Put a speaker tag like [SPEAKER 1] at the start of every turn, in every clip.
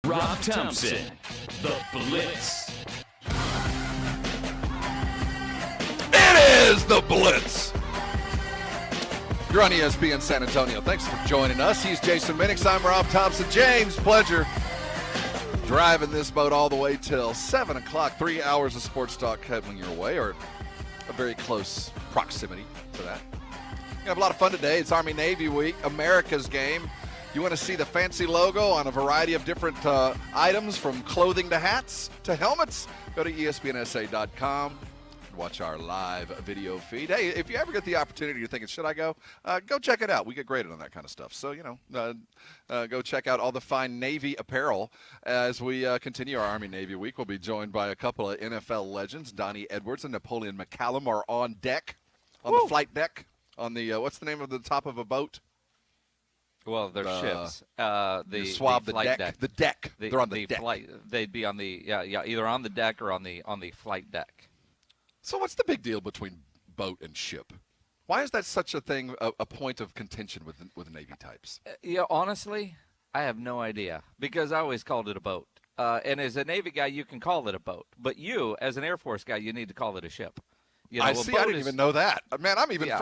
[SPEAKER 1] Rob Thompson, the Blitz.
[SPEAKER 2] It is the Blitz. You're on ESPN San Antonio. Thanks for joining us. He's Jason Minix. I'm Rob Thompson. James, pleasure driving this boat all the way till 7 o'clock. 3 hours of sports talk coming your way, or a very close proximity to that. We're going to have a lot of fun today. It's Army-Navy week, America's game. You want to see the fancy logo on a variety of different items, from clothing to hats to helmets? Go to ESPNSA.com. Watch our live video feed. Hey, if you ever get the opportunity, you're thinking, should I go? Go check it out. We get graded on that kind of stuff. So, go check out all the fine Navy apparel. As we continue our Army-Navy week, we'll be joined by a couple of NFL legends. Donnie Edwards and Napoleon McCallum are on deck, on the flight deck, on the, what's the name of the top of a boat?
[SPEAKER 3] Well, they're ships.
[SPEAKER 2] The flight deck. The deck. They're on the deck.
[SPEAKER 3] They'd be on the either on the deck or on the flight deck.
[SPEAKER 2] So what's the big deal between boat and ship? Why is that such a thing, a point of contention with Navy types?
[SPEAKER 3] Honestly, I have no idea, because I always called it a boat. And as a Navy guy, you can call it a boat, but you, as an Air Force guy, you need to call it a ship.
[SPEAKER 2] I didn't even know that. Man,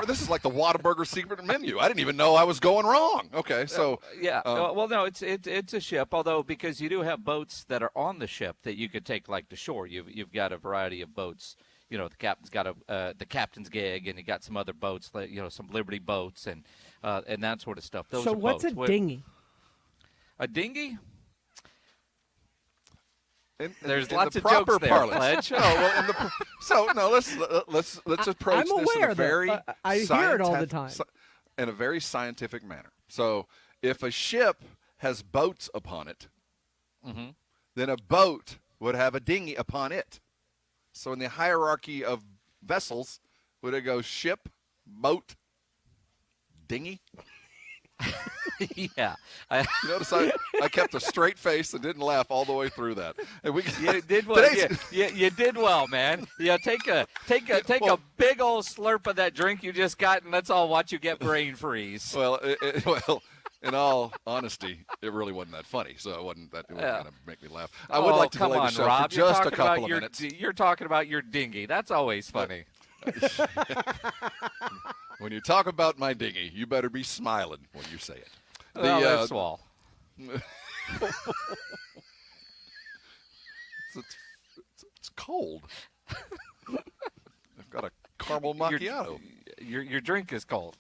[SPEAKER 2] this is like the Whataburger secret menu. I didn't even know I was going wrong. Okay, so.
[SPEAKER 3] Well, no, it's a ship, although because you do have boats that are on the ship that you could take like to shore. You've got a variety of boats. The captain's got the captain's gig, and you got some other boats, like, some Liberty boats and that sort of stuff. Those
[SPEAKER 4] so
[SPEAKER 3] are
[SPEAKER 4] what's
[SPEAKER 3] boats.
[SPEAKER 4] A dinghy?
[SPEAKER 3] A dinghy?
[SPEAKER 2] There's
[SPEAKER 3] lots of jokes there,
[SPEAKER 2] Pledge. Let's approach
[SPEAKER 4] I'm
[SPEAKER 2] this
[SPEAKER 4] aware
[SPEAKER 2] in a very
[SPEAKER 4] I hear it all the time.
[SPEAKER 2] In a very scientific manner. So if a ship has boats upon it, then a boat would have a dinghy upon it. So in the hierarchy of vessels, would it go ship, boat, dinghy?
[SPEAKER 3] Yeah.
[SPEAKER 2] You notice I kept a straight face and didn't laugh all the way through that. And
[SPEAKER 3] you did well. You did well, man. Take a big old slurp of that drink you just got, and let's all watch you get brain freeze.
[SPEAKER 2] Well, in all honesty, it really wasn't that funny, so it wasn't going to make me laugh. I would like to delay the show
[SPEAKER 3] Rob,
[SPEAKER 2] for just a couple of minutes.
[SPEAKER 3] You're talking about your dinghy. That's always funny.
[SPEAKER 2] When you talk about my dinghy, you better be smiling when you say it.
[SPEAKER 3] That's all.
[SPEAKER 2] It's cold. I've got a caramel macchiato.
[SPEAKER 3] Your drink is cold.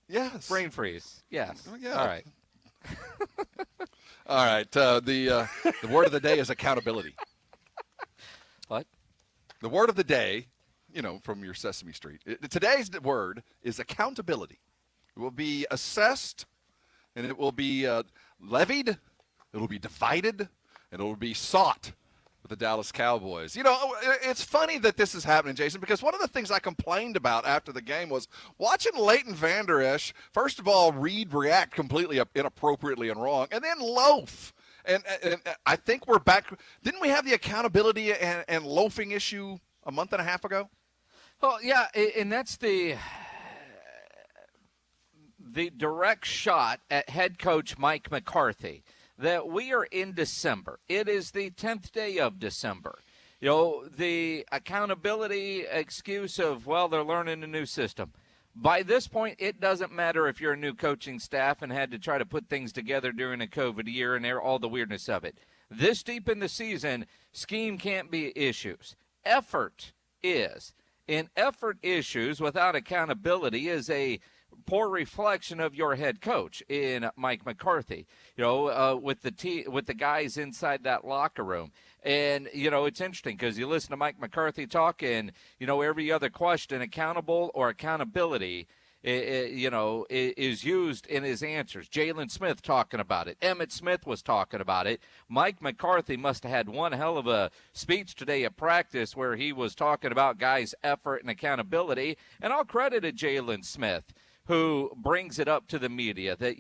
[SPEAKER 2] Yes.
[SPEAKER 3] Brain freeze. Yes.
[SPEAKER 2] Yeah.
[SPEAKER 3] All right.
[SPEAKER 2] All right. The word of the day is accountability.
[SPEAKER 3] What?
[SPEAKER 2] The word of the day, from your Sesame Street. Today's word is accountability. It will be assessed, and it will be levied, it will be divided, and it will be sought with the Dallas Cowboys. It's funny that this is happening, Jason, because one of the things I complained about after the game was watching Leighton Vander Esch, first of all, react completely inappropriately and wrong, and then loaf. And I think we're back. Didn't we have the accountability and loafing issue a month and a half ago?
[SPEAKER 3] Well, yeah, and that's the direct shot at head coach Mike McCarthy, that we are in December. It is the 10th day of December. The accountability excuse of, they're learning a new system. By this point, it doesn't matter if you're a new coaching staff and had to try to put things together during a COVID year and all the weirdness of it. This deep in the season, scheme can't be issues. Effort is. And effort issues without accountability is a poor reflection of your head coach in Mike McCarthy, with the guys inside that locker room. And, it's interesting because you listen to Mike McCarthy talk, and, every other question, accountable or accountability, is used in his answers. Jalen Smith talking about it. Emmitt Smith was talking about it. Mike McCarthy must have had one hell of a speech today at practice where he was talking about guys' effort and accountability. And I'll credit Jalen Smith, who brings it up to the media that,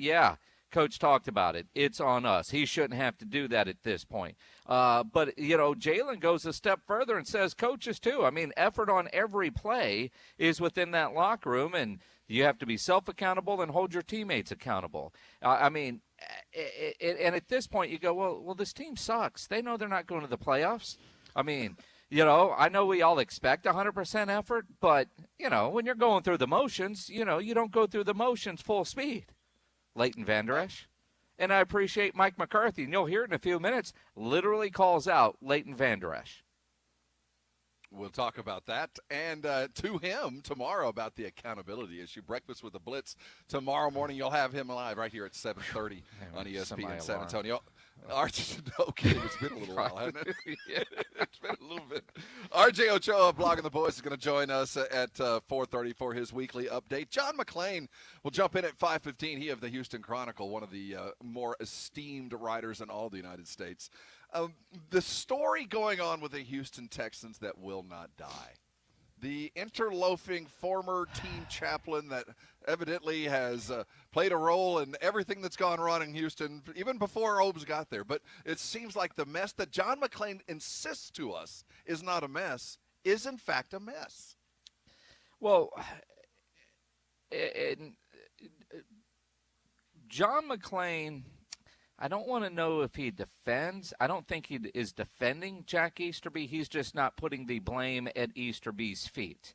[SPEAKER 3] Coach talked about it. It's on us. He shouldn't have to do that at this point. But Jalen goes a step further and says coaches too. I mean, effort on every play is within that locker room, and you have to be self-accountable and hold your teammates accountable. And at this point, you go, well, this team sucks. They know they're not going to the playoffs. I mean, I know we all expect 100% effort, but, when you're going through the motions, you don't go through the motions full speed. Leighton Vander Esch. And I appreciate Mike McCarthy, and you'll hear it in a few minutes, literally calls out Leighton Vander Esch.
[SPEAKER 2] We'll talk about that and to him tomorrow about the accountability issue. Breakfast with the Blitz tomorrow morning. You'll have him live right here at 7:30 on ESPN San Antonio. No kidding. It's been a little while, hasn't it? Yeah, it's been a little bit. RJ Ochoa, Blogging the Boys, is going to join us at 4:30 for his weekly update. John McClain will jump in at 5:15. He of the Houston Chronicle, one of the more esteemed writers in all the United States. The story going on with the Houston Texans that will not die. The interloafing former team chaplain that evidently has played a role in everything that's gone wrong in Houston, even before Obes got there. But it seems like the mess that John McClain insists to us is not a mess, is in fact a mess.
[SPEAKER 3] Well, John McClain, I don't want to know if he defends. I don't think he is defending Jack Easterby. He's just not putting the blame at Easterby's feet.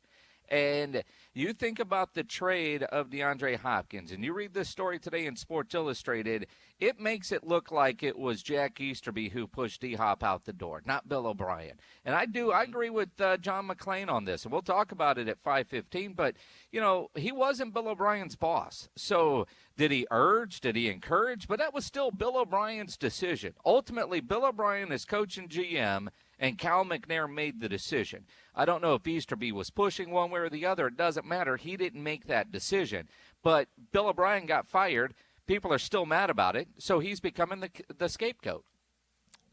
[SPEAKER 3] And you think about the trade of DeAndre Hopkins, and you read this story today in Sports Illustrated, it makes it look like it was Jack Easterby who pushed D-Hop out the door, not Bill O'Brien. And I agree with John McClain on this, and we'll talk about it at 5:15, but, he wasn't Bill O'Brien's boss. So did he urge? Did he encourage? But that was still Bill O'Brien's decision. Ultimately, Bill O'Brien is coach and GM, and Cal McNair made the decision. I don't know if Easterby was pushing one way or the other. It doesn't matter. He didn't make that decision. But Bill O'Brien got fired. People are still mad about it, so he's becoming the scapegoat.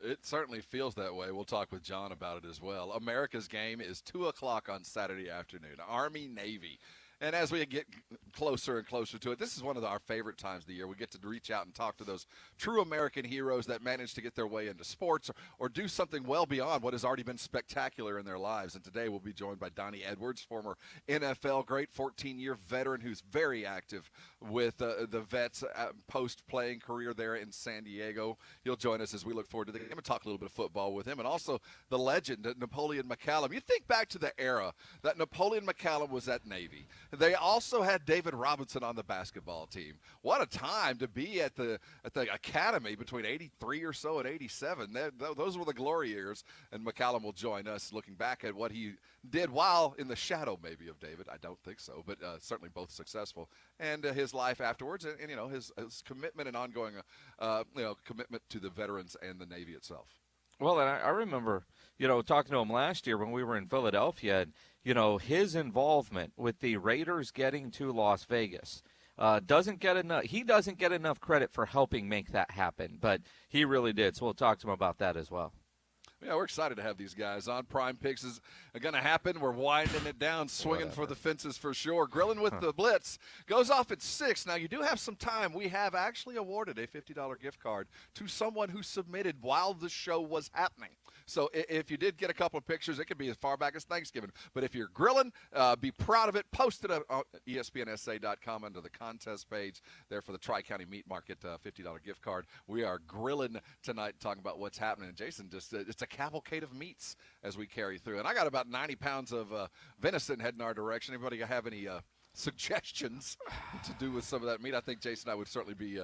[SPEAKER 2] It certainly feels that way. We'll talk with John about it as well. America's game is 2 o'clock on Saturday afternoon, Army-Navy. And as we get closer and closer to it, this is one of our favorite times of the year. We get to reach out and talk to those true American heroes that manage to get their way into sports or do something well beyond what has already been spectacular in their lives. And today we'll be joined by Donnie Edwards, former NFL great, 14-year veteran who's very active with the Vets post-playing career there in San Diego. He'll join us as we look forward to the game and talk a little bit of football with him. And also the legend, Napoleon McCallum. You think back to the era that Napoleon McCallum was at Navy. They also had David Robinson on the basketball team. What a time to be at the academy between 83 or so and 87. Those were the glory years. And McCallum will join us looking back at what he did while in the shadow maybe of David. I don't think so, but certainly both successful. And his life afterwards and his commitment and ongoing commitment to the veterans and the Navy itself.
[SPEAKER 3] Well, and I remember, talking to him last year when we were in Philadelphia, and, his involvement with the Raiders getting to Las Vegas doesn't get enough credit for helping make that happen, but he really did. So we'll talk to him about that as well.
[SPEAKER 2] Yeah, we're excited to have these guys on. Prime Picks is going to happen. We're winding it down, swinging for the fences for sure. Grilling with the Blitz goes off at 6. Now, you do have some time. We have actually awarded a $50 gift card to someone who submitted while the show was happening. So if you did get a couple of pictures, it could be as far back as Thanksgiving. But if you're grilling, be proud of it. Post it on ESPNSA.com under the contest page there for the Tri-County Meat Market $50 gift card. We are grilling tonight, talking about what's happening. And Jason, it's a cavalcade of meats as we carry through. And I got about 90 pounds of venison heading our direction. Anybody have any suggestions to do with some of that meat? I think Jason and I would certainly be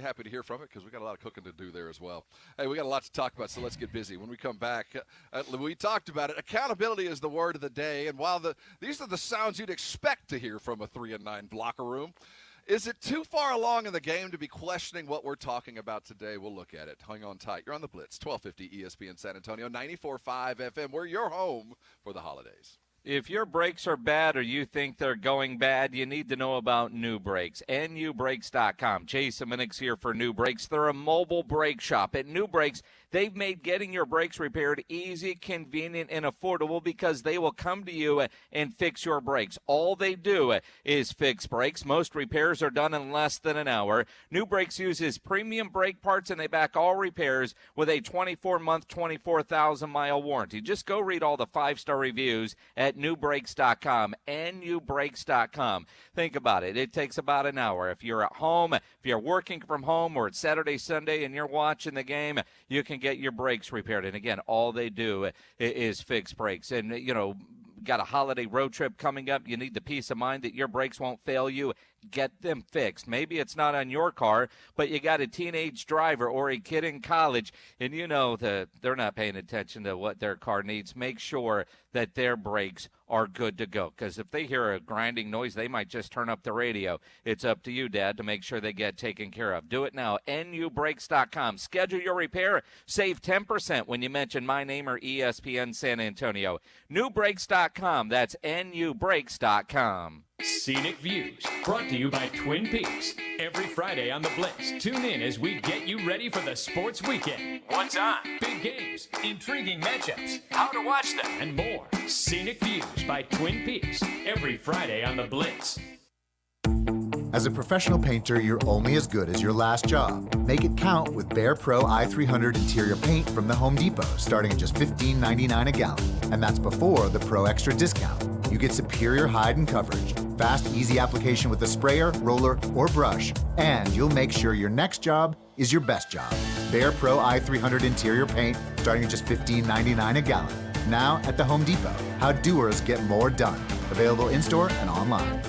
[SPEAKER 2] happy to hear from it because we got a lot of cooking to do there as well. Hey, we got a lot to talk about, so let's get busy. When we come back, we talked about it. Accountability is the word of the day, and while these are the sounds you'd expect to hear from a 3-9 locker room, is it too far along in the game to be questioning what we're talking about today? We'll look at it. Hang on tight. You're on the Blitz, 1250 ESPN San Antonio, 94.5 FM. We're your home for the holidays.
[SPEAKER 3] If your brakes are bad or you think they're going bad, you need to know about New Brakes. NUBrakes.com. Jason Minix here for New Brakes. They're a mobile brake shop. At New Brakes, they've made getting your brakes repaired easy, convenient, and affordable because they will come to you and fix your brakes. All they do is fix brakes. Most repairs are done in less than an hour. New Brakes uses premium brake parts, and they back all repairs with a 24-month, 24,000-mile warranty. Just go read all the 5-star reviews at at newbrakes.com, nubrakes.com. Think about it. It takes about an hour. If you're at home, if you're working from home, or it's Saturday, Sunday, and you're watching the game, you can get your brakes repaired. And again, all they do is fix brakes. And, got a holiday road trip coming up. You need the peace of mind that your brakes won't fail you. Get them fixed. Maybe it's not on your car, but you got a teenage driver or a kid in college, and that they're not paying attention to what their car needs. Make sure that their brakes are good to go, because if they hear a grinding noise, they might just turn up the radio. It's up to you, Dad, to make sure they get taken care of. Do it now. nubrakes.com. Schedule your repair. Save 10% when you mention my name or ESPN San Antonio. nubrakes.com. That's nubrakes.com.
[SPEAKER 1] Scenic Views, brought to you by Twin Peaks. Every Friday on the Blitz, tune in as we get you ready for the sports weekend. What's on? Big games, intriguing matchups, how to watch them, and more. Scenic Views by Twin Peaks, every Friday on the Blitz.
[SPEAKER 4] As a professional painter, you're only as good as your last job. Make it count with Behr Pro i300 interior paint from the Home Depot, starting at just $15.99 a gallon. And that's before the Pro Extra discount. You get superior hide and coverage, fast, easy application with a sprayer, roller, or brush, and you'll make sure your next job is your best job. Behr Pro i300 interior paint, starting at just $15.99 a gallon. Now at the Home Depot. How doers get more done. Available in-store and online.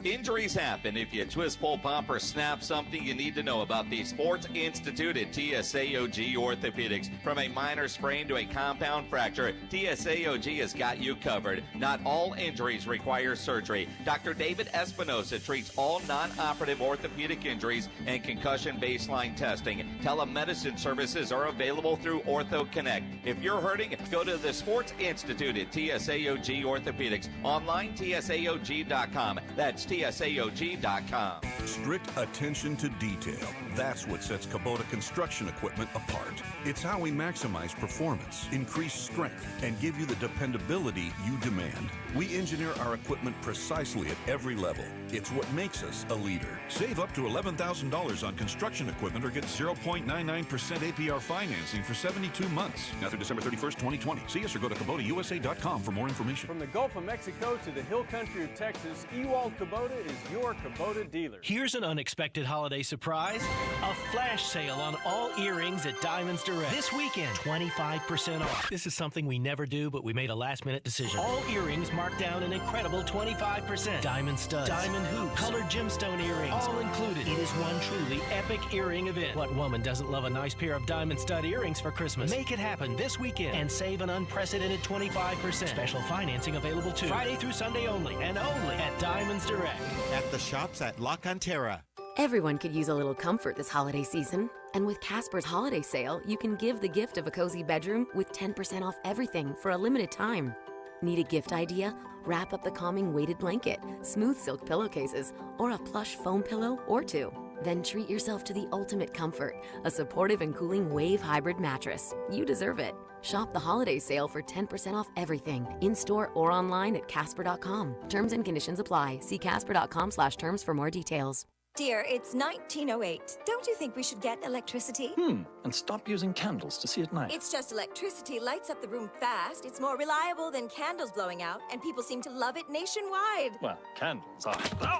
[SPEAKER 3] Injuries happen. If you twist, pull, pop, or snap something, you need to know about the Sports Institute at TSAOG Orthopedics. From a minor sprain to a compound fracture, TSAOG has got you covered. Not all injuries require surgery. Dr. David Espinosa treats all non-operative orthopedic injuries and concussion baseline testing. Telemedicine services are available through Ortho Connect. If you're hurting, go to the Sports Institute at TSAOG Orthopedics. Online, TSAOG.com. That's TSAOG.com.
[SPEAKER 5] Strict attention to detail. That's what sets Kubota construction equipment apart. It's how we maximize performance, increase strength, and give you the dependability you demand. We engineer our equipment precisely at every level. It's what makes us a leader. Save up to $11,000 on construction equipment or get 0.99% APR financing for 72 months. Now through December 31st, 2020. See us or go to KubotaUSA.com for more information.
[SPEAKER 6] From the Gulf of Mexico to the hill country of Texas, Ewald Kubota is your Kubota dealer.
[SPEAKER 7] Here's an unexpected holiday surprise. A flash sale on all earrings at Diamonds Direct. This weekend, 25% off. This is something we never do, but we made a last-minute decision. All earrings marked down an incredible 25%. Diamond studs, diamond hoops, colored gemstone earrings, all included. It is one truly epic earring event. What woman doesn't love a nice pair of diamond stud earrings for Christmas? Make it happen this weekend and save an unprecedented 25%. Special financing available too. Friday through Sunday only, and only at Diamonds Direct.
[SPEAKER 8] At the shops at La Cantera.
[SPEAKER 9] Everyone could use a little comfort this holiday season. And with Casper's holiday sale, you can give the gift of a cozy bedroom with 10% off everything for a limited time. Need a gift idea? Wrap up the calming weighted blanket, smooth silk pillowcases, or a plush foam pillow or two. Then treat yourself to the ultimate comfort, a supportive and cooling Wave Hybrid mattress. You deserve it. Shop the holiday sale for 10% off everything, in-store or online at Casper.com. Terms and conditions apply. See Casper.com/terms for more details.
[SPEAKER 10] Dear, it's 1908. Don't you think we should get electricity?
[SPEAKER 11] And stop using candles to see at night.
[SPEAKER 10] It's just electricity lights up the room fast. It's more reliable than candles blowing out, and people seem to love it nationwide.
[SPEAKER 11] Well, candles are...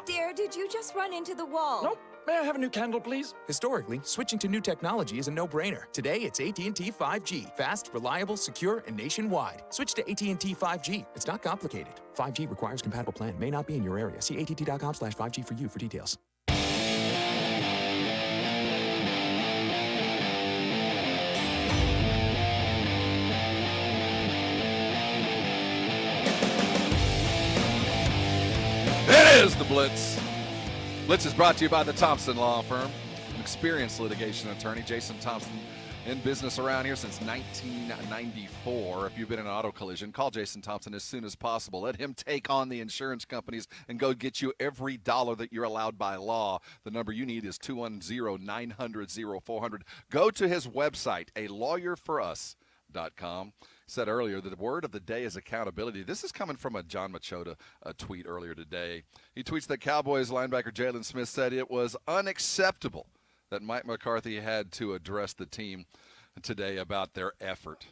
[SPEAKER 10] Dear, did you just run into the wall?
[SPEAKER 11] Nope. May I have a new candle, please?
[SPEAKER 12] Historically, switching to new technology is a no-brainer. Today, it's AT&T 5G. Fast, reliable, secure, and nationwide. Switch to AT&T 5G. It's not complicated. 5G requires compatible plan. May not be in your area. See att.com/5G for you for details.
[SPEAKER 2] It is the Blitz. Blitz is brought to you by the Thompson Law Firm, an experienced litigation attorney. Jason Thompson, in business around here since 1994. If you've been in an auto collision, call Jason Thompson as soon as possible. Let him take on the insurance companies and go get you every dollar that you're allowed by law. The number you need is 210-900-0400. Go to his website, alawyer4us.com. Said earlier that the word of the day is accountability. This is coming from a John Machota tweet earlier today. He tweets that Cowboys linebacker Jalen Smith said it was unacceptable that Mike McCarthy had to address the team today about their effort.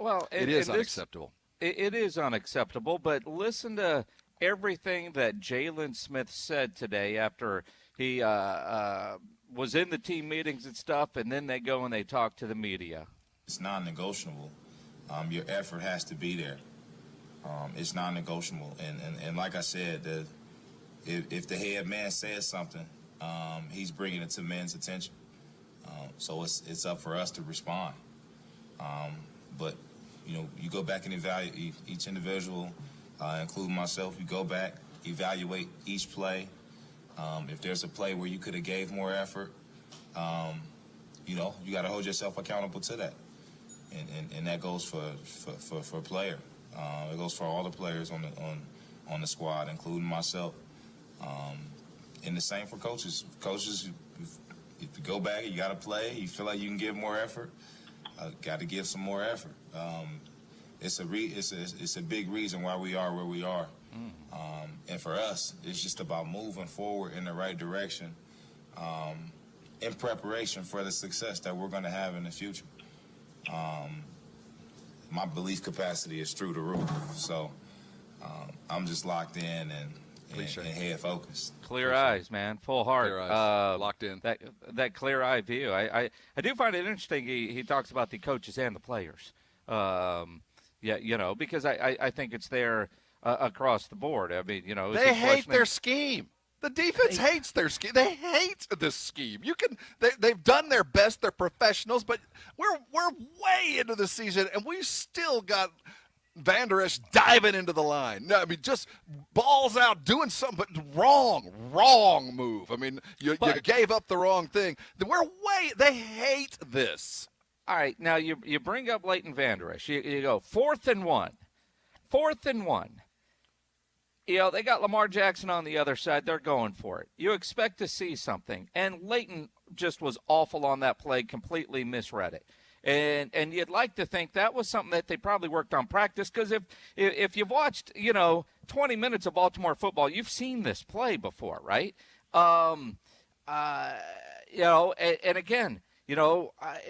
[SPEAKER 3] Well,
[SPEAKER 2] it is unacceptable.
[SPEAKER 3] It is unacceptable, but listen to everything that Jalen Smith said today after he was in the team meetings and stuff, and then they go and they talk to the media.
[SPEAKER 13] It's non-negotiable. Your effort has to be there. It's non-negotiable. And like I said, if the head man says something, he's bringing it to men's attention. So it's up for us to respond. But, you go back and evaluate each individual, including myself. You go back, evaluate each play. If there's a play where you could have gave more effort, you got to hold yourself accountable to that. And that goes for a player. It goes for all the players on the squad, including myself. And the same for coaches. Coaches, if you go back, you got to play. You feel like you can give more effort. Got to give some more effort. It's a big reason why we are where we are. And for us, it's just about moving forward in the right direction, in preparation for the success that we're going to have in the future. My belief capacity is through the roof, so I'm just locked in and head focused.
[SPEAKER 3] Clear eyes, man, full heart.
[SPEAKER 2] Clear eyes. Locked in.
[SPEAKER 3] That clear eye view. I do find it interesting. He talks about the coaches and the players. Because I think it's there across the board. I mean,
[SPEAKER 2] they hate their scheme. The defense hates their scheme. They hate this scheme. They've done their best. They're professionals, but we're way into the season, and we still got Vander Esch diving into the line. No, I mean, just balls out, doing something, but wrong move. I mean, you gave up the wrong thing. They hate this.
[SPEAKER 3] All right, now you bring up Leighton Vander Esch. You go 4th and 1. 4th and 1. They got Lamar Jackson on the other side. They're going for it. You expect to see something. And Leighton just was awful on that play, completely misread it. And you'd like to think that was something that they probably worked on practice, because if you've watched, 20 minutes of Baltimore football, you've seen this play before, right? And again,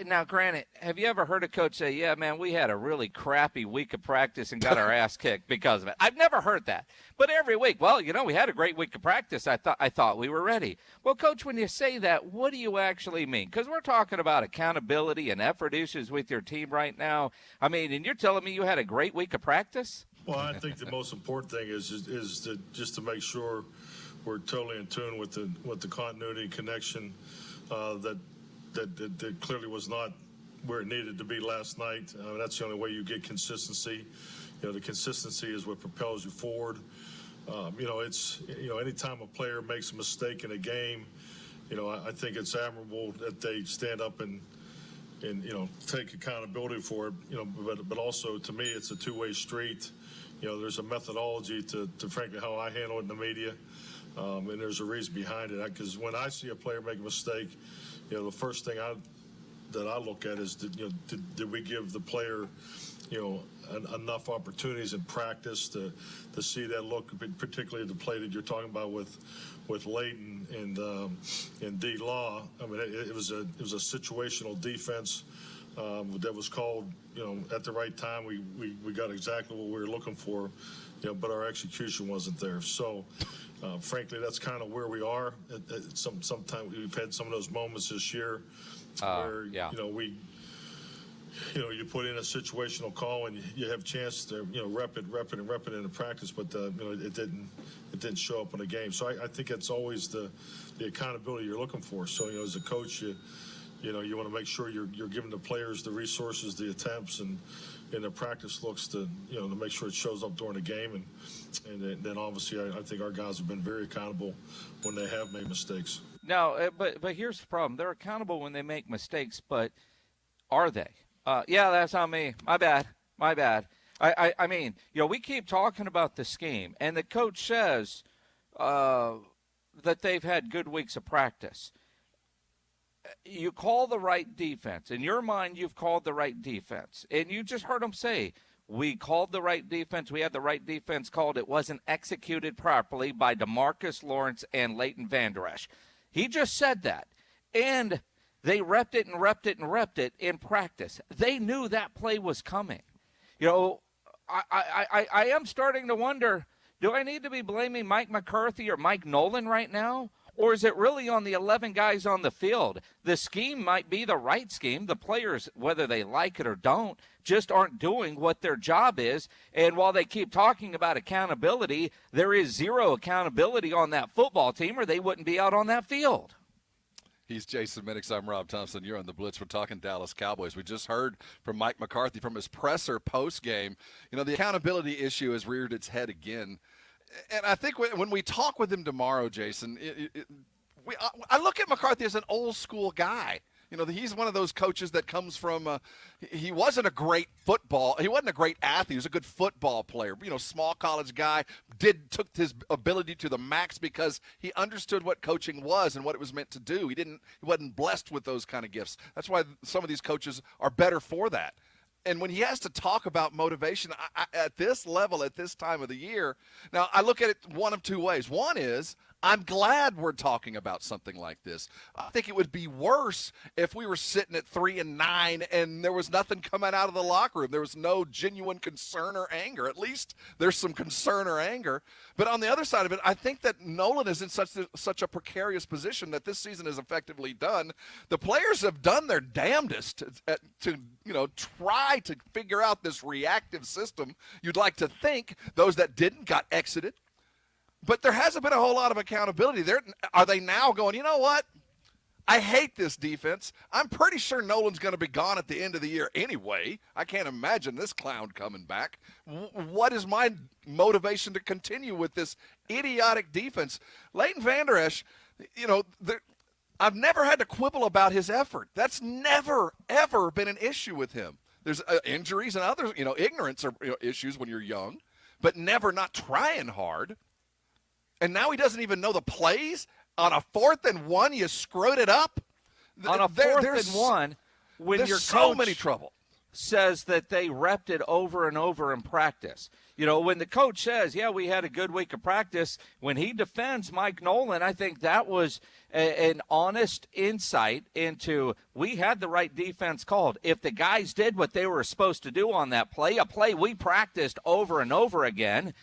[SPEAKER 3] now granted, have you ever heard a coach say, yeah, man, we had a really crappy week of practice and got our ass kicked because of it? I've never heard that. But every week, well, we had a great week of practice. I thought we were ready. Well, Coach, when you say that, what do you actually mean? Because we're talking about accountability and effort issues with your team right now. I mean, and you're telling me you had a great week of practice?
[SPEAKER 14] Well, I think the most important thing is just to make sure we're totally in tune with the continuity and connection that clearly was not where it needed to be last night. That's the only way you get consistency. The consistency is what propels you forward. Anytime a player makes a mistake in a game, I think it's admirable that they stand up and take accountability for it. But also, to me, it's a two-way street. There's a methodology to frankly how I handle it in the media, and there's a reason behind it. Because when I see a player make a mistake, the first thing that I look at is did we give the player enough opportunities in practice to see that look, particularly the play that you're talking about with Leighton and D. Law. I mean, it was a situational defense that was called at the right time. We got exactly what we were looking for, but our execution wasn't there. So frankly, that's kind of where we are. Sometimes we've had some of those moments this year where you put in a situational call and you have a chance to rep it in the practice, but it didn't show up in the game. So I think it's always the accountability you're looking for. So as a coach, you want to make sure you're giving the players the resources, the attempts, and the practice looks to make sure it shows up during the game. And then obviously I think our guys have been very accountable when they have made mistakes.
[SPEAKER 3] No, but here's the problem. They're accountable when they make mistakes, but are they? Yeah, that's on me. My bad. I mean, we keep talking about the scheme, and the coach says that they've had good weeks of practice. You call the right defense. In your mind, you've called the right defense. And you just heard him say, we called the right defense. We had the right defense called. It wasn't executed properly by DeMarcus Lawrence and Leighton Vander Esch. He just said that. And they repped it and repped it and repped it in practice. They knew that play was coming. I am starting to wonder, do I need to be blaming Mike McCarthy or Mike Nolan right now? Or is it really on the 11 guys on the field? The scheme might be the right scheme. The players, whether they like it or don't, just aren't doing what their job is. And while they keep talking about accountability, there is zero accountability on that football team or they wouldn't be out on that field.
[SPEAKER 2] He's Jason Minix. I'm Rob Thompson. You're on the Blitz. We're talking Dallas Cowboys. We just heard from Mike McCarthy from his presser post-game. You know, the accountability issue has reared its head again. And I think when we talk with him tomorrow, Jason, I look at McCarthy as an old-school guy. You know, he's one of those coaches that comes from he wasn't a great he wasn't a great athlete. He was a good football player. You know, small college guy, took his ability to the max because he understood what coaching was and what it was meant to do. He wasn't blessed with those kind of gifts. That's why some of these coaches are better for that. And when he has to talk about motivation at this level, at this time of the year, now I look at it one of two ways. One is I'm glad we're talking about something like this. I think it would be worse if we were sitting at 3-9 and there was nothing coming out of the locker room. There was no genuine concern or anger. At least there's some concern or anger. But on the other side of it, I think that Nolan is in such a precarious position that this season is effectively done. The players have done their damnedest to try to figure out this reactive system. You'd like to think those that didn't got exited. But there hasn't been a whole lot of accountability. Are they now going, you know what? I hate this defense. I'm pretty sure Nolan's going to be gone at the end of the year anyway. I can't imagine this clown coming back. What is my motivation to continue with this idiotic defense? Leighton Vander Esch, I've never had to quibble about his effort. That's never, ever been an issue with him. There's injuries and other, ignorance are issues when you're young, but never not trying hard. And now he doesn't even know the plays? On a 4th and 1, you screwed it up?
[SPEAKER 3] On a 4th and 1, when your
[SPEAKER 2] there's
[SPEAKER 3] coach
[SPEAKER 2] so many trouble.
[SPEAKER 3] says that they repped it over and over in practice. When the coach says, yeah, we had a good week of practice, when he defends Mike Nolan, I think that was an honest insight into we had the right defense called. If the guys did what they were supposed to do on that play, a play we practiced over and over again,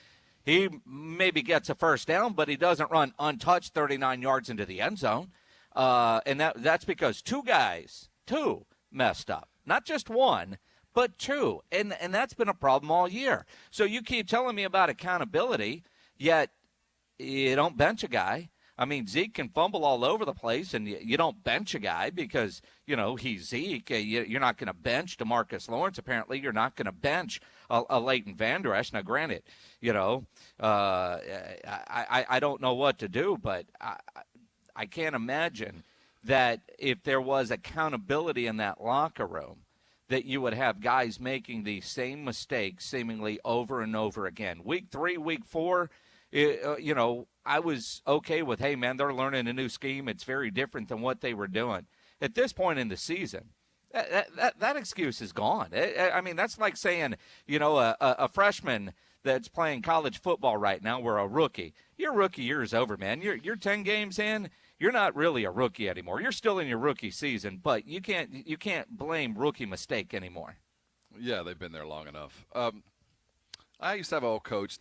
[SPEAKER 3] he maybe gets a first down, but he doesn't run untouched 39 yards into the end zone. And that's because two messed up. Not just one, but two. And that's been a problem all year. So you keep telling me about accountability, yet you don't bench a guy. I mean, Zeke can fumble all over the place, and you don't bench a guy because, he's Zeke. You're not going to bench DeMarcus Lawrence. Apparently, you're not going to bench a Leighton Vander Esch. Now, granted, I don't know what to do, but I can't imagine that if there was accountability in that locker room, that you would have guys making the same mistakes seemingly over and over again. Week 3, week 4, I was okay with, hey, man, they're learning a new scheme. It's very different than what they were doing. At this point in the season, that excuse is gone. I mean, that's like saying, a freshman that's playing college football right now, we're a rookie. Your rookie year is over, man. You're 10 games in. You're not really a rookie anymore. You're still in your rookie season, but you can't blame rookie mistake anymore.
[SPEAKER 2] Yeah, they've been there long enough. I used to have an old coach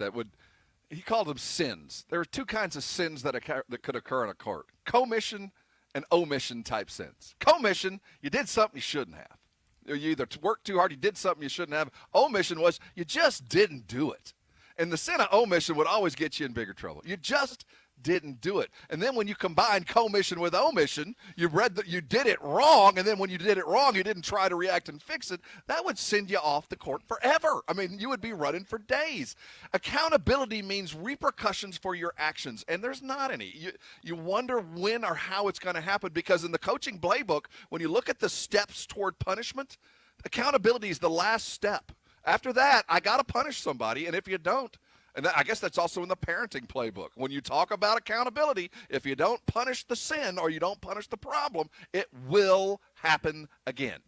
[SPEAKER 2] he called them sins. There are two kinds of sins that could occur in a court: commission and omission type sins. Commission, you did something you shouldn't have. You either worked too hard, you did something you shouldn't have. Omission was you just didn't do it. And the sin of omission would always get you in bigger trouble. You just didn't do it. And then when you combine commission with omission, you read that you did it wrong, and then when you did it wrong, you didn't try to react and fix it. That would send you off the court forever. I mean, you would be running for days. Accountability means repercussions for your actions, and there's not any. You wonder when or how it's going to happen, because in the coaching playbook, when you look at the steps toward punishment, accountability is the last step. After that, I got to punish somebody, and if you don't, and I guess that's also in the parenting playbook. When you talk about accountability, if you don't punish the sin or you don't punish the problem, it will happen again.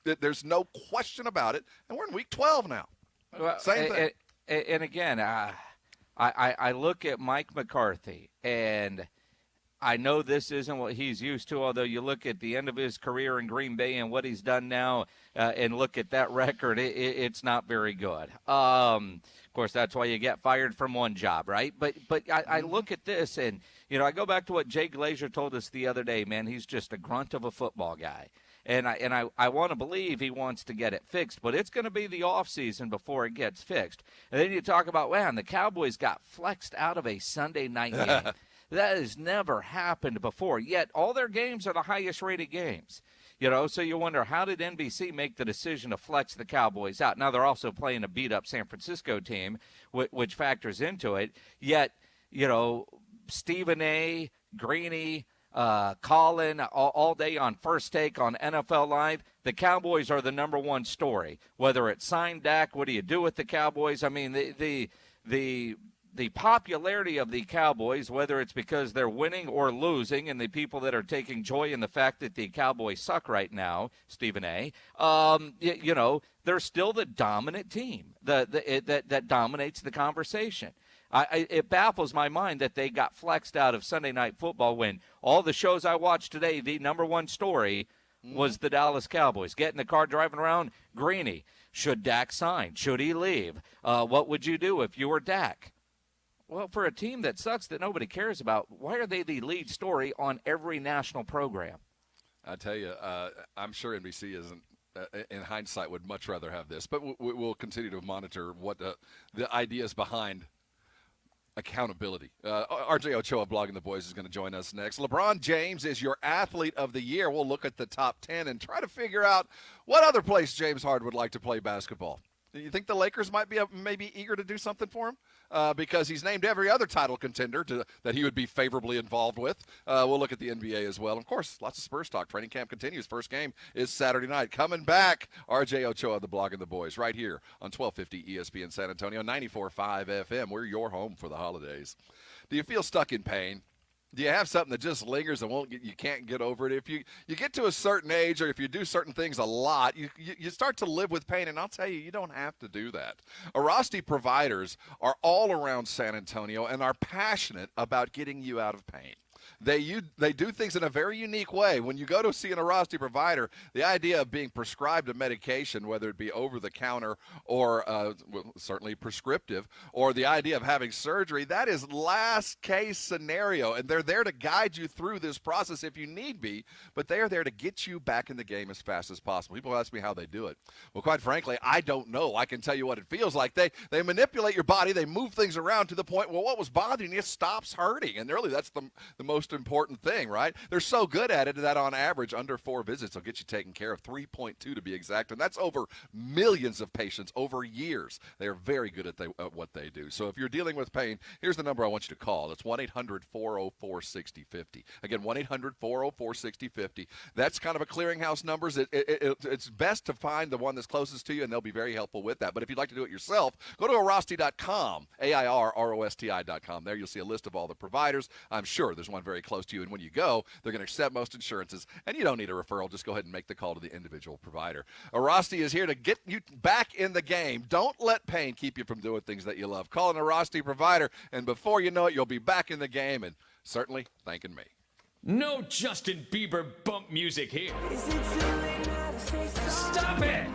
[SPEAKER 2] There's no question about it. And we're in week 12 now.
[SPEAKER 3] Well,
[SPEAKER 2] Same thing.
[SPEAKER 3] And again, I look at Mike McCarthy, and I know this isn't what he's used to, although you look at the end of his career in Green Bay and what he's done now and look at that record, it's not very good. Of course, that's why you get fired from one job, right? But I look at this and, I go back to what Jay Glazer told us the other day, man. He's just a grunt of a football guy. And I want to believe he wants to get it fixed, but it's going to be the offseason before it gets fixed. And then you talk about, man, the Cowboys got flexed out of a Sunday night game. That has never happened before, yet all their games are the highest-rated games. So you wonder, how did NBC make the decision to flex the Cowboys out? Now they're also playing a beat-up San Francisco team, which factors into it. Yet, Stephen A., Greeny, Colin, all day on First Take on NFL Live, the Cowboys are the number one story. Whether it's sign Dak, what do you do with the Cowboys? I mean, the popularity of the Cowboys, whether it's because they're winning or losing, and the people that are taking joy in the fact that the Cowboys suck right now, Stephen A., they're still the dominant team that dominates the conversation. It baffles my mind that they got flexed out of Sunday Night Football when all the shows I watched today, the number one story was the Dallas Cowboys. Get in the car driving around, Greeny, should Dak sign? Should he leave? What would you do if you were Dak? Well, for a team that sucks that nobody cares about, why are they the lead story on every national program?
[SPEAKER 2] I tell you, I'm sure NBC isn't. In hindsight, would much rather have this, but we'll continue to monitor what the ideas behind accountability. RJ Ochoa, Blogging the Boys, is going to join us next. LeBron James is your athlete of the year. We'll look at the top 10 and try to figure out what other place James Harden would like to play basketball. Do you think the Lakers might be maybe eager to do something for him? Because he's named every other title contender that he would be favorably involved with. We'll look at the NBA as well. Of course, lots of Spurs talk. Training camp continues. First game is Saturday night. Coming back, RJ Ochoa, the Blogging the Boys, right here on 1250 ESPN San Antonio, 94.5 FM. We're your home for the holidays. Do you feel stuck in pain? Do you have something that just lingers and you can't get over it? If you get to a certain age, or if you do certain things a lot, you start to live with pain, and I'll tell you, you don't have to do that. Arasti providers are all around San Antonio and are passionate about getting you out of pain. They do things in a very unique way. When you go to see an Arasti provider, the idea of being prescribed a medication, whether it be over-the-counter or certainly prescriptive, or the idea of having surgery, that is last-case scenario, and they're there to guide you through this process if you need be, but they are there to get you back in the game as fast as possible. People ask me how they do it. Well, quite frankly, I don't know. I can tell you what it feels like. They manipulate your body. They move things around to the point where what was bothering you stops hurting, and really that's the most important thing, right? They're so good at it that on average, under 4 visits, they'll get you taken care of, 3.2 to be exact, and that's over millions of patients over years. They are very good at what they do. So if you're dealing with pain, here's the number I want you to call. It's 1-800-404-6050. Again, 1-800-404-6050. That's kind of a clearinghouse number. It's best to find the one that's closest to you, and they'll be very helpful with that. But if you'd like to do it yourself, go to Arasti.com, AIRROSTI.com. There you'll see a list of all the providers. I'm sure there's one very close to you, and when you go, they're going to accept most insurances, and you don't need a referral. Just go ahead and make the call to the individual provider. Arasti is here to get you back in the game. Don't let pain keep you from doing things that you love. Call an Arasti provider, and before you know it, you'll be back in the game, and certainly thanking me.
[SPEAKER 1] No Justin Bieber bump music here. Stop it!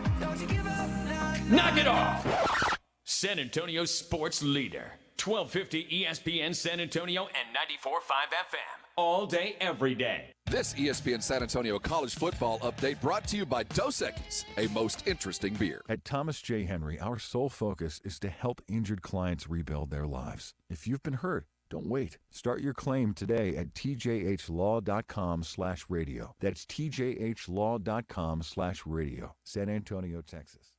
[SPEAKER 1] Knock it off! San Antonio sports leader. 1250 ESPN San Antonio and 94.5 FM. All day, every day.
[SPEAKER 2] This ESPN San Antonio college football update brought to you by Dos Equis, a most interesting beer.
[SPEAKER 15] At Thomas J. Henry, our sole focus is to help injured clients rebuild their lives. If you've been hurt, don't wait. Start your claim today at tjhlaw.com/radio. That's tjhlaw.com/radio. San Antonio, Texas.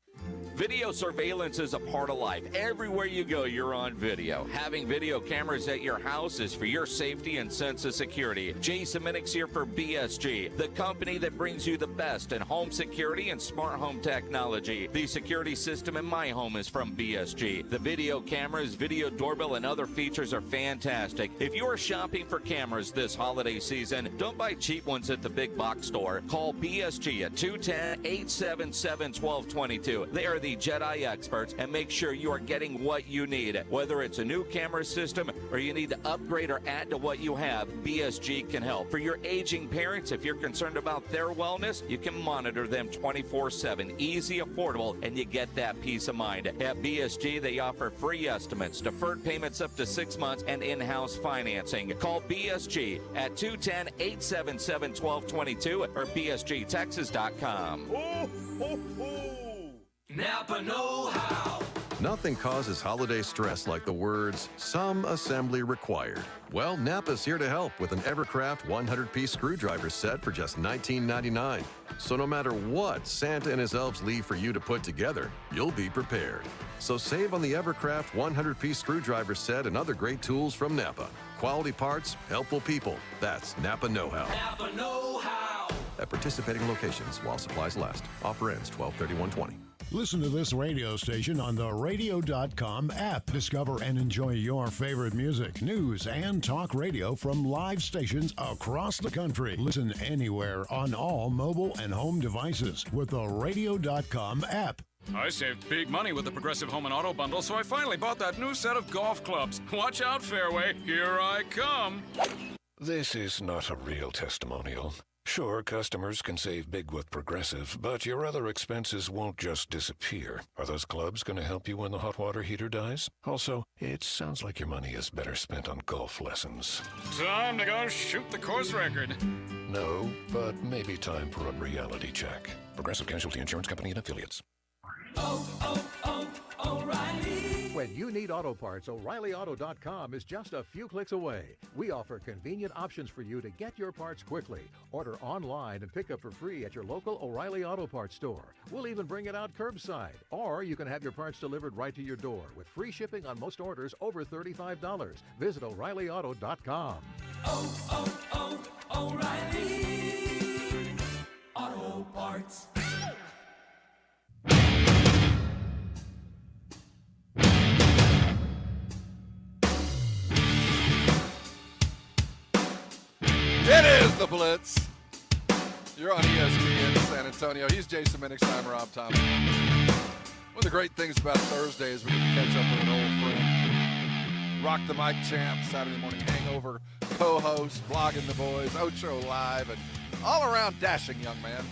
[SPEAKER 3] Video surveillance is a part of life. Everywhere you go, you're on video. Having video cameras at your house is for your safety and sense of security. Jason Minnick's here for BSG, the company that brings you the best in home security and smart home technology. The security system in my home is from BSG. The video cameras, video doorbell, and other features are fantastic. If you are shopping for cameras this holiday season, don't buy cheap ones at the big box store. Call BSG at 210-877-1222. They are the Jedi experts, and make sure you are getting what you need. Whether it's a new camera system or you need to upgrade or add to what you have, BSG can help. For your aging parents, if you're concerned about their wellness, you can monitor them 24/7. Easy, affordable, and you get that peace of mind. At BSG, they offer free estimates, deferred payments up to 6 months, and in-house financing. Call BSG at 210-877-1222 or bsgtexas.com.
[SPEAKER 16] Napa know-how.
[SPEAKER 17] Nothing causes holiday stress like the words, "some assembly required." Well, Napa's here to help with an Evercraft 100-piece screwdriver set for just $19.99. So no matter what Santa and his elves leave for you to put together, you'll be prepared. So save on the Evercraft 100-piece screwdriver set and other great tools from Napa. Quality parts, helpful people. That's Napa know-how.
[SPEAKER 16] Napa know-how.
[SPEAKER 17] At participating locations while supplies last. Offer ends 12/31/20.
[SPEAKER 18] Listen to this radio station on the radio.com app. Discover and enjoy your favorite music, news, and talk radio from live stations across the country. Listen anywhere on all mobile and home devices with the radio.com app.
[SPEAKER 19] I saved big money with the Progressive Home and Auto Bundle, so I finally bought that new set of golf clubs. Watch out, Fairway. Here I come.
[SPEAKER 20] This is not a real testimonial. Sure, customers can save big with Progressive, but your other expenses won't just disappear. Are those clubs going to help you when the hot water heater dies? Also, it sounds like your money is better spent on golf lessons.
[SPEAKER 19] Time to go shoot the course record.
[SPEAKER 20] No, but maybe time for a reality check. Progressive Casualty Insurance Company and Affiliates.
[SPEAKER 16] O'Reilly.
[SPEAKER 21] When you need auto parts, O'ReillyAuto.com is just a few clicks away. We offer convenient options for you to get your parts quickly. Order online and pick up for free at your local O'Reilly Auto Parts store. We'll even bring it out curbside. Or you can have your parts delivered right to your door with free shipping on most orders over $35. Visit O'ReillyAuto.com.
[SPEAKER 16] O'Reilly Auto Parts.
[SPEAKER 2] It is the Blitz. You're on ESPN San Antonio. He's Jason Minix. I'm Rob Thompson. One of the great things about Thursday is we get to catch up with an old friend. Rock the Mic champ, Saturday morning hangover, co-host, blogging the boys, Ochoa Live, and all around dashing young man.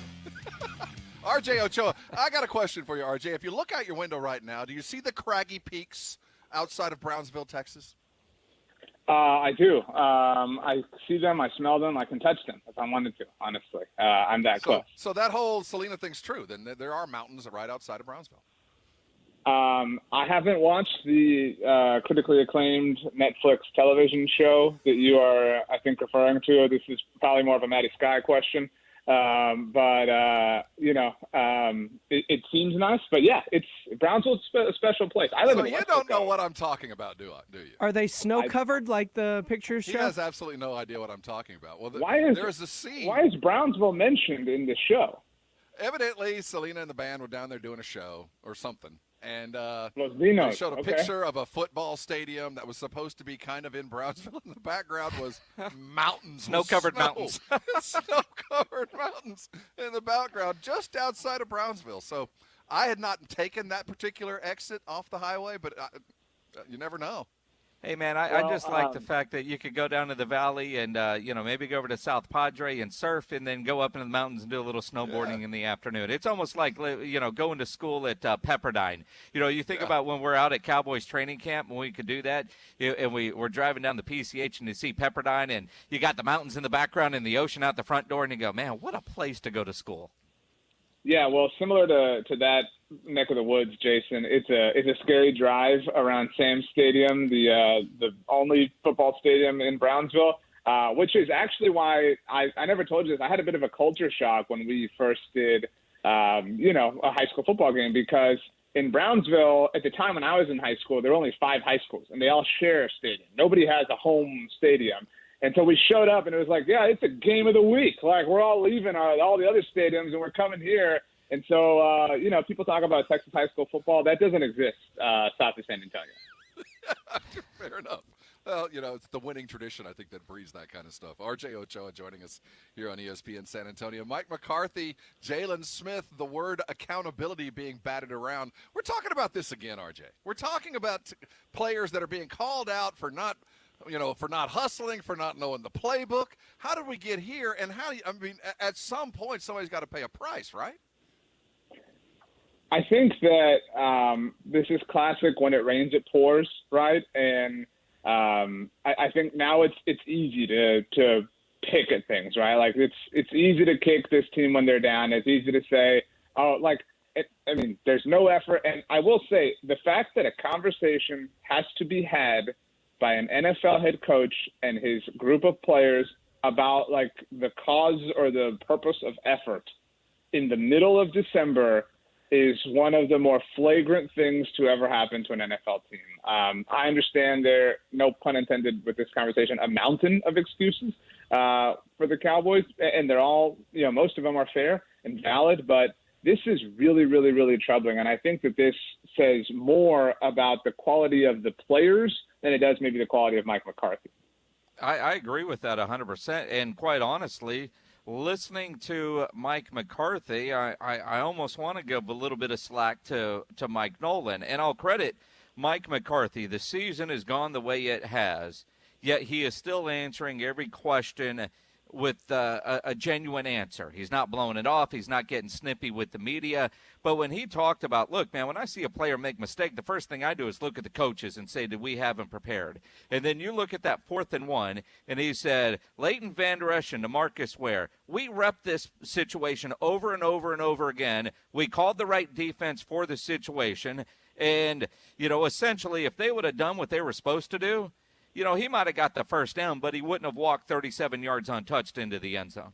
[SPEAKER 2] RJ Ochoa, I got a question for you, RJ. If you look out your window right now, do you see the craggy peaks outside of Brownsville, Texas?
[SPEAKER 22] I do. I see them. I smell them. I can touch them if I wanted to, honestly. I'm that close.
[SPEAKER 2] So that whole Selena thing's true. Then there are mountains right outside of Brownsville.
[SPEAKER 22] I haven't watched the critically acclaimed Netflix television show that you are, I think, referring to. This is probably more of a Matty Sky question. It seems nice, but yeah, Brownsville's a special place. I live in
[SPEAKER 2] you don't know what I'm talking about, do you?
[SPEAKER 23] Are they snow-covered like the pictures show?
[SPEAKER 2] He has absolutely no idea what I'm talking about. Well, there's a scene.
[SPEAKER 22] Why is Brownsville mentioned in the show?
[SPEAKER 2] Evidently, Selena and the band were down there doing a show or something. And
[SPEAKER 22] they
[SPEAKER 2] showed a picture of a football stadium that was supposed to be kind of in Brownsville, and the background was mountains.
[SPEAKER 3] Snow-covered mountains.
[SPEAKER 2] Snow-covered mountains in the background just outside of Brownsville. So I had not taken that particular exit off the highway, but you never know.
[SPEAKER 3] Hey, man, I just like the fact that you could go down to the valley and, maybe go over to South Padre and surf and then go up into the mountains and do a little snowboarding in the afternoon. It's almost like, going to school at Pepperdine. You think about when we're out at Cowboys training camp and we could do that, and we're driving down the PCH and you see Pepperdine and you got the mountains in the background and the ocean out the front door and you go, man, what a place to go to school.
[SPEAKER 22] Yeah, well, similar to that neck of the woods, Jason, it's a scary drive around Sam's Stadium, the only football stadium in Brownsville, which is actually why I never told you this. I had a bit of a culture shock when we first did, a high school football game, because in Brownsville, at the time when I was in high school, there were only 5 high schools, and they all share a stadium. Nobody has a home stadium. And so we showed up, and it was like, yeah, it's a game of the week. Like, we're all leaving all the other stadiums, and we're coming here. And so, people talk about Texas high school football. That doesn't exist south of San Antonio.
[SPEAKER 2] Fair enough. Well, it's the winning tradition, I think, that breeds that kind of stuff. RJ Ochoa joining us here on ESPN San Antonio. Mike McCarthy, Jalen Smith, the word accountability being batted around. We're talking about this again, RJ. We're talking about players that are being called out for not hustling, for not knowing the playbook. How did we get here? And at some point, somebody's got to pay a price, right?
[SPEAKER 22] I think that this is classic when it rains, it pours, right? And I think now it's easy to pick at things, right? Like it's easy to kick this team when they're down. It's easy to say, there's no effort. And I will say the fact that a conversation has to be had by an NFL head coach and his group of players about like the cause or the purpose of effort in the middle of December is one of the more flagrant things to ever happen to an NFL team. I understand there, no pun intended with this conversation, a mountain of excuses for the Cowboys, and they're all, most of them are fair and valid, but this is really, really, really troubling. And I think that this says more about the quality of the players than it does maybe the quality of Mike McCarthy.
[SPEAKER 3] I agree with that 100%. And quite honestly, listening to Mike McCarthy, I almost want to give a little bit of slack to Mike Nolan. And I'll credit Mike McCarthy. The season has gone the way it has, yet he is still answering every question with a genuine answer. He's not blowing it off. He's not getting snippy with the media. But when he talked about, look, man, when I see a player make a mistake, the first thing I do is look at the coaches and say, did we have him prepared? And then you look at that 4th and 1, and he said, Leighton Vander Esch and DeMarcus Ware, we repped this situation over and over and over again. We called the right defense for the situation. And, essentially, if they would have done what they were supposed to do, he might have got the first down, but he wouldn't have walked 37 yards untouched into the end zone.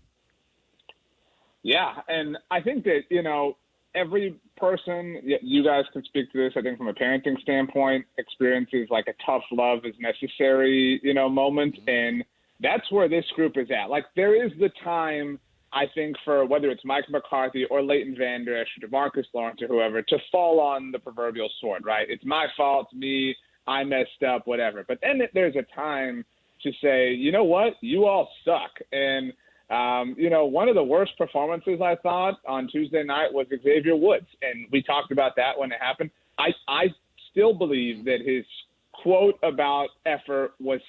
[SPEAKER 22] Yeah, and I think that, every person, you guys can speak to this, I think from a parenting standpoint, experiences like a tough love is necessary, moment. And that's where this group is at. Like there is the time, I think, for whether it's Mike McCarthy or Leighton Vander Esch or DeMarcus Lawrence or whoever to fall on the proverbial sword, right? It's my fault, it's me, I messed up, whatever. But then there's a time to say, you know what, you all suck. And, one of the worst performances I thought on Tuesday night was Xavier Woods. And we talked about that when it happened. I still believe that his quote about effort was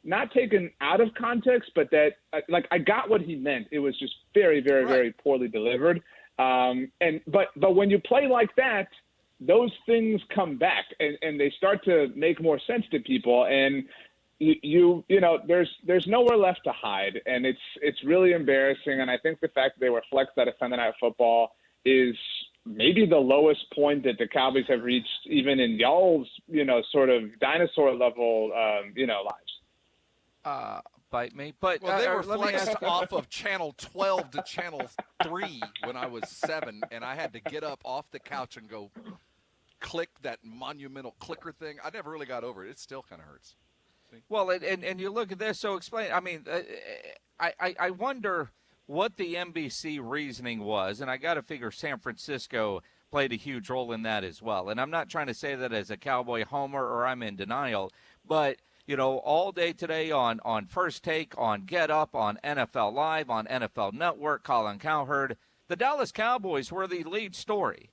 [SPEAKER 22] not taken out of context, but that, I got what he meant. It was just very, very, very poorly delivered. But when you play like that, those things come back and they start to make more sense to people. And there's nowhere left to hide. And it's really embarrassing. And I think the fact that they were flexed out of Sunday Night Football is maybe the lowest point that the Cowboys have reached, even in y'all's, sort of dinosaur level, lives.
[SPEAKER 3] Bite me. But
[SPEAKER 2] they were flexed off of channel 12 to channel 3 when I was 7, and I had to get up off the couch and go click that monumental clicker thing. I never really got over it. It still kind of hurts. See?
[SPEAKER 3] Well, and you look at this. So explain. I mean, I wonder what the NBC reasoning was, and I got to figure San Francisco played a huge role in that as well. And I'm not trying to say that as a Cowboy homer or I'm in denial, but all day today on First Take, on Get Up, on NFL Live, on NFL Network, Colin Cowherd, the Dallas Cowboys were the lead story.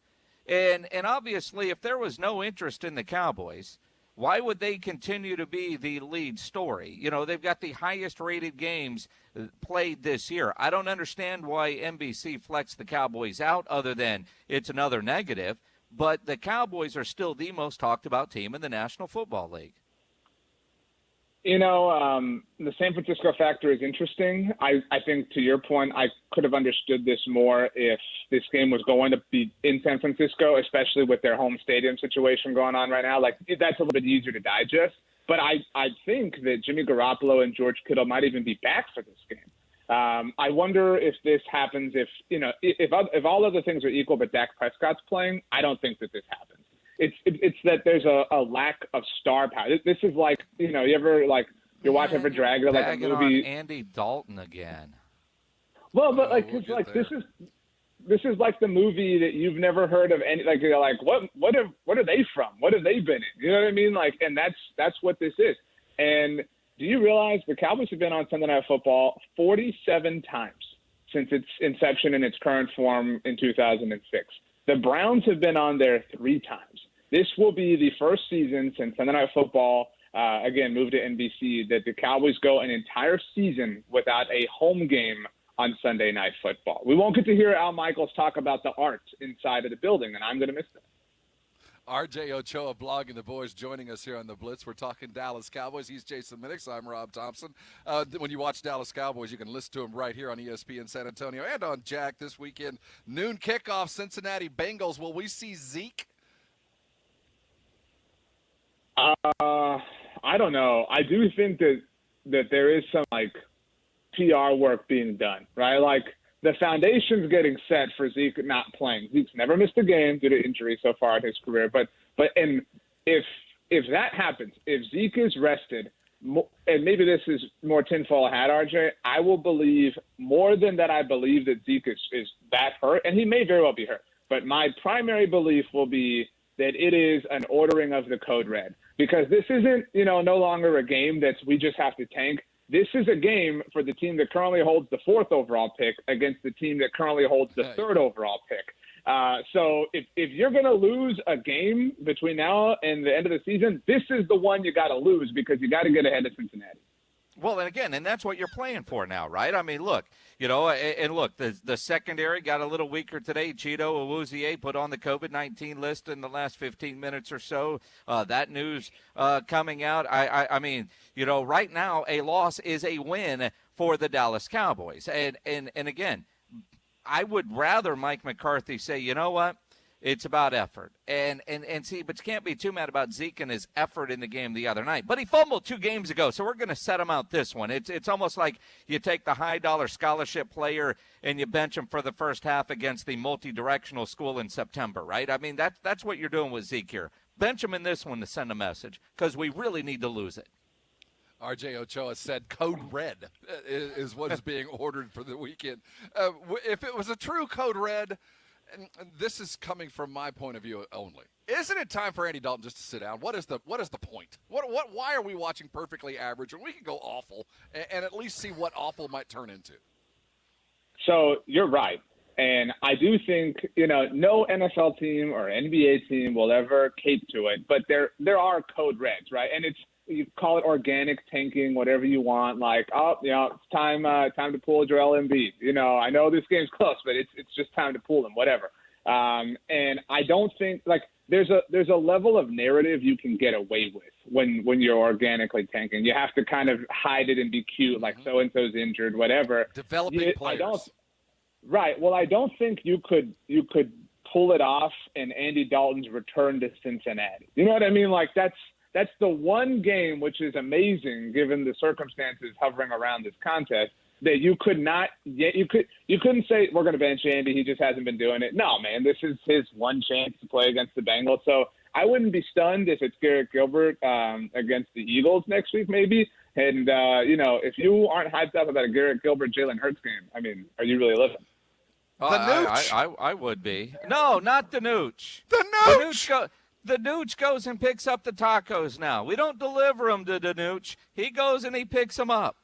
[SPEAKER 3] And obviously, if there was no interest in the Cowboys, why would they continue to be the lead story? They've got the highest rated games played this year. I don't understand why NBC flexed the Cowboys out other than it's another negative, but the Cowboys are still the most talked about team in the National Football League.
[SPEAKER 22] The San Francisco factor is interesting. I think, to your point, I could have understood this more if this game was going to be in San Francisco, especially with their home stadium situation going on right now. Like, that's a little bit easier to digest. But I think that Jimmy Garoppolo and George Kittle might even be back for this game. I wonder if this happens if all other things are equal but Dak Prescott's playing. I don't think that this happens. It's that there's a lack of star power. This is like, you ever you're watching for Dragula, like a movie.
[SPEAKER 3] On Andy Dalton again.
[SPEAKER 22] Well, but this is like the movie that you've never heard of. Any you're like, what are they from? What have they been in? You know what I mean? And that's what this is. And do you realize the Cowboys have been on Sunday Night Football 47 times since its inception in its current form in 2006? The Browns have been on there 3 times. This will be the first season since Sunday Night Football, again, moved to NBC, that the Cowboys go an entire season without a home game on Sunday Night Football. We won't get to hear Al Michaels talk about the art inside of the building, and I'm going to miss that.
[SPEAKER 2] RJ Ochoa, blogging the boys, joining us here on the Blitz. We're talking Dallas Cowboys. He's Jason Minix. I'm Rob Thompson. When you watch Dallas Cowboys, you can listen to him right here on ESPN San Antonio and on Jack this weekend. Noon kickoff, Cincinnati Bengals. Will we see Zeke?
[SPEAKER 22] I don't know. I do think that there is some PR work being done, right? The foundation's getting set for Zeke not playing. Zeke's never missed a game due to injury so far in his career. But if that happens, if Zeke is rested, and maybe this is more tinfoil hat, RJ, I will believe more than that. I believe that Zeke is that hurt, and he may very well be hurt. But my primary belief will be that it is an ordering of the code red, because this isn't, no longer a game that we just have to tank. This is a game for the team that currently holds the 4th overall pick against the team that currently holds the 3rd overall pick. So if you're going to lose a game between now and the end of the season, this is the one you got to lose, because you got to get ahead of Cincinnati.
[SPEAKER 3] Well, and again, and that's what you're playing for now, right? I mean, look, the secondary got a little weaker today. Cheeto Awuzie put on the COVID-19 list in the last 15 minutes or so. That news coming out. I mean, right now a loss is a win for the Dallas Cowboys. And again, I would rather Mike McCarthy say, you know what? It's about effort. And see, but you can't be too mad about Zeke and his effort in the game the other night. But he fumbled 2 games ago, so we're going to set him out this one. It's almost like you take the high-dollar scholarship player and you bench him for the first half against the multi-directional school in September, right? I mean, that's what you're doing with Zeke here. Bench him in this one to send a message, because we really need to lose it.
[SPEAKER 2] RJ Ochoa said code red is what is being ordered for the weekend. If it was a true code red, and this is coming from my point of view only, isn't it time for Andy Dalton just to sit down? What is the point? Why are we watching perfectly average when we can go awful and at least see what awful might turn into?
[SPEAKER 22] So you're right. And I do think, no NFL team or NBA team will ever cape to it, but there are code reds, right? And you call it organic tanking, whatever you want. It's time to pull Joel Embiid. I know this game's close, but it's just time to pull him, whatever. And I don't think there's a level of narrative you can get away with when you're organically tanking. You have to kind of hide it and be cute, like so and so's injured, whatever.
[SPEAKER 2] Developing players.
[SPEAKER 22] Right. Well, I don't think you could pull it off in Andy Dalton's return to Cincinnati. You know what I mean? That's the one game, which is amazing given the circumstances hovering around this contest, that you could not yet. You couldn't say we're going to bench Andy. He just hasn't been doing it. No, man, this is his one chance to play against the Bengals. So I wouldn't be stunned if it's Garrett Gilbert against the Eagles next week, maybe. And if you aren't hyped up about a Garrett Gilbert Jalen Hurts game, I mean, are you really living?
[SPEAKER 3] I would be. No, not the Nooch.
[SPEAKER 2] The Nooch.
[SPEAKER 3] The Nooch goes and picks up the tacos now. We don't deliver them to the Nooch. He goes and he picks them up.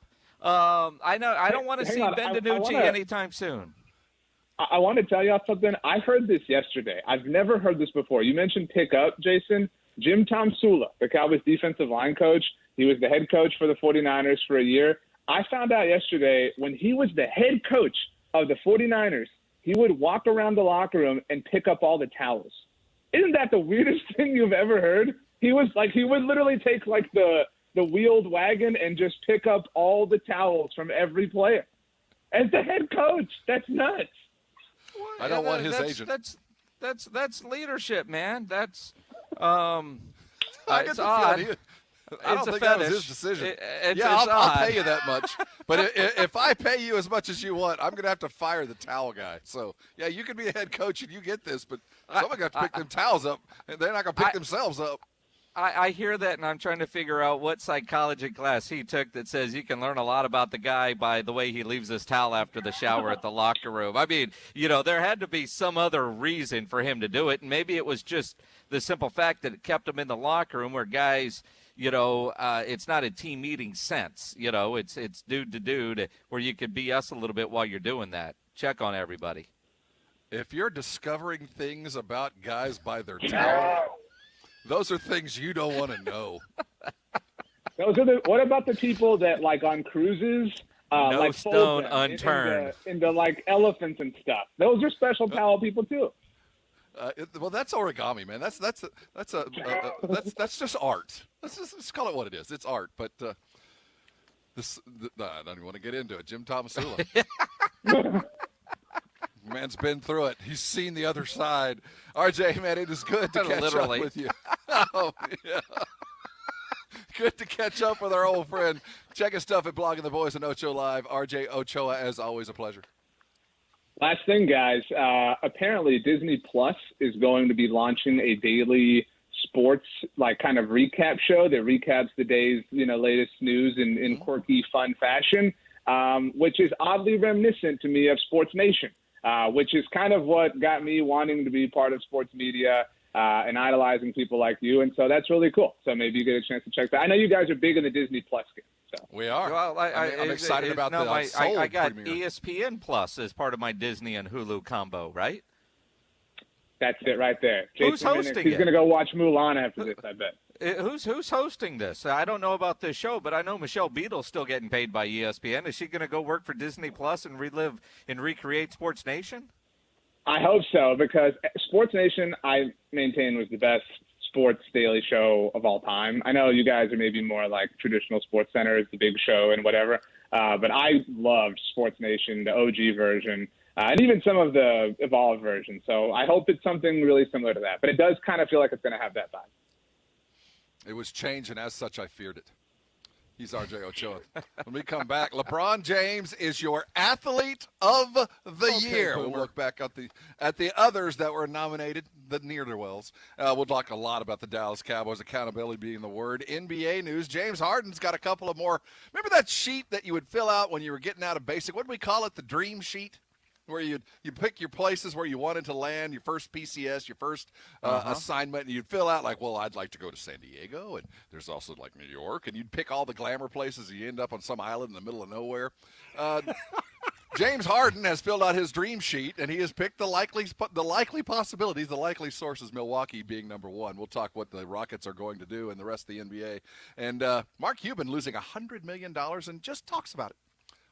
[SPEAKER 3] I don't want to see Ben DiNucci anytime soon.
[SPEAKER 22] I want to tell y'all something. I heard this yesterday. I've never heard this before. You mentioned pick up, Jason. Jim Tomsula, the Cowboys defensive line coach, he was the head coach for the 49ers for a year. I found out yesterday when he was the head coach of the 49ers, he would walk around the locker room and pick up all the towels. Isn't that the weirdest thing you've ever heard? He would literally take the wheeled wagon and just pick up all the towels from every player. As the head coach, that's nuts.
[SPEAKER 2] I don't want his agent.
[SPEAKER 3] That's leadership, man. That's
[SPEAKER 2] it's odd. I don't think that was his decision. I'll pay you that much. But if I pay you as much as you want, I'm going to have to fire the towel guy. So, yeah, you can be a head coach and you get this, but someone got to pick them towels up, and they're not going to pick themselves up.
[SPEAKER 3] I hear that, and I'm trying to figure out what psychology class he took that says you can learn a lot about the guy by the way he leaves his towel after the shower at the locker room. I mean, there had to be some other reason for him to do it, and maybe it was just the simple fact that it kept him in the locker room where guys – it's not a team meeting sense. It's dude to dude where you could be us a little bit while you're doing that. Check on everybody.
[SPEAKER 2] If you're discovering things about guys by their talent, those are things you don't want to know.
[SPEAKER 22] What about the people that, like, on cruises,
[SPEAKER 3] No
[SPEAKER 22] like,
[SPEAKER 3] stone
[SPEAKER 22] fold them
[SPEAKER 3] unturned.
[SPEAKER 22] into like elephants and stuff? Those are special talent people too.
[SPEAKER 2] Well, that's origami, man. That's just art. Let's call it what it is. It's art. But I don't even want to get into it. Jim Thomasula. Man's been through it. He's seen the other side. RJ, man, it is good to catch up with you. Oh, yeah. Good to catch up with our old friend. Check his stuff at Blogging the Boys and Ochoa Live. RJ Ochoa, as always, a pleasure.
[SPEAKER 22] Last thing, guys. Apparently, Disney Plus is going to be launching a daily sports, like, kind of recap show that recaps the day's, latest news in quirky, fun fashion, which is oddly reminiscent to me of Sports Nation, which is kind of what got me wanting to be part of sports media and idolizing people like you. And so that's really cool. So maybe you get a chance to check that. I know you guys are big in the Disney Plus game. So.
[SPEAKER 2] We are.
[SPEAKER 3] Well,
[SPEAKER 2] I'm excited about
[SPEAKER 3] I got
[SPEAKER 2] premiere.
[SPEAKER 3] ESPN Plus as part of my Disney and Hulu combo, right?
[SPEAKER 22] That's it right there.
[SPEAKER 3] Who's
[SPEAKER 22] Jason
[SPEAKER 3] hosting
[SPEAKER 22] Minnick, he's
[SPEAKER 3] it?
[SPEAKER 22] going to go watch Mulan after this, I bet.
[SPEAKER 3] Who's hosting this? I don't know about this show, but I know Michelle Beadle's still getting paid by ESPN. Is she going to go work for Disney Plus and relive and recreate Sports Nation?
[SPEAKER 22] I hope so, because Sports Nation, I maintain, was the best sports daily show of all time. I know you guys are maybe more like traditional Sports Center is the big show and whatever, but I loved Sports Nation, the OG version, and even some of the evolved versions. So I hope it's something really similar to that. But it does kind of feel like it's going to have that vibe.
[SPEAKER 2] It was changed, and as such, I feared it. He's RJ Ochoa. When we come back, LeBron James is your athlete of the year. We'll look back at the others that were nominated, the ne'er-do-wells. We'll talk a lot about the Dallas Cowboys, accountability being the word. NBA news, James Harden's got a couple of more. Remember that sheet that you would fill out when you were getting out of basic? What do we call it, the dream sheet? Where you pick your places where you wanted to land, your first PCS, your first assignment, and you'd fill out like, well, I'd like to go to San Diego, and there's also like New York, and you'd pick all the glamour places, and you end up on some island in the middle of nowhere. James Harden has filled out his dream sheet, and he has picked the likely possibilities, the likely sources, Milwaukee being number one. We'll talk what the Rockets are going to do and the rest of the NBA. And Mark Cuban losing $100 million and just talks about it.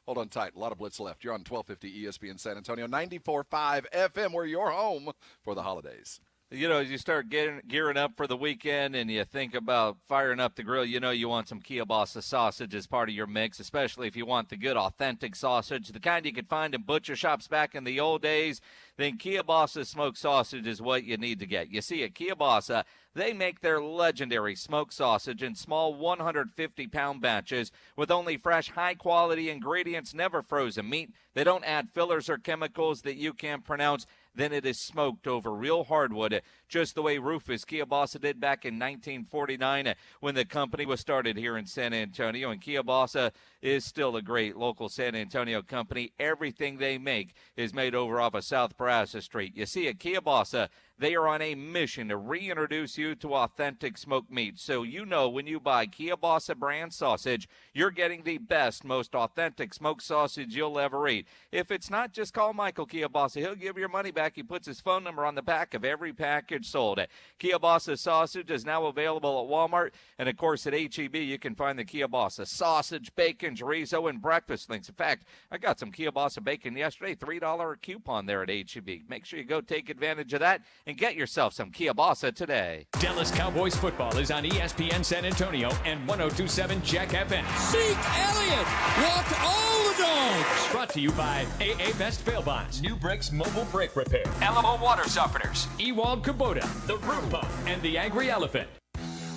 [SPEAKER 2] Hold on tight. A lot of Blitz left. You're on 1250 ESPN San Antonio, 94.5 FM, where you're home for the holidays.
[SPEAKER 3] As you start gearing up for the weekend and you think about firing up the grill, you want some kielbasa sausage as part of your mix, especially if you want the good, authentic sausage, the kind you could find in butcher shops back in the old days. Then kielbasa smoked sausage is what you need to get. You see, at Kielbasa, they make their legendary smoked sausage in small 150-pound batches with only fresh, high-quality ingredients, never frozen meat. They don't add fillers or chemicals that you can't pronounce. Then it is smoked over real hardwood, just the way Rufus Kielbasa did back in 1949 when the company was started here in San Antonio. And Kielbasa is still a great local San Antonio company. Everything they make is made over off of South Brazos Street. You see, at Kielbasa, they are on a mission to reintroduce you to authentic smoked meat. So when you buy Kielbasa brand sausage, you're getting the best, most authentic smoked sausage you'll ever eat. If it's not, just call Michael Kielbasa. He'll give your money back. He puts his phone number on the back of every package sold. Kielbasa sausage is now available at Walmart. And, of course, at H-E-B, you can find the Kielbasa sausage, bacon, chorizo, and breakfast links. In fact, I got some Kielbasa bacon yesterday, $3 coupon there at H-E-B. Make sure you go take advantage of that and get yourself some Kielbasa today.
[SPEAKER 1] Dallas Cowboys football is on ESPN San Antonio and 102.7 Jack FM.
[SPEAKER 16] Zeke Elliott walked all the dogs.
[SPEAKER 1] Brought to you by AA Best Bail Bonds, New Brakes Mobile Brake Repair, Alamo Water Softeners, Ewald Kubota, The Root Pump, and The Angry Elephant.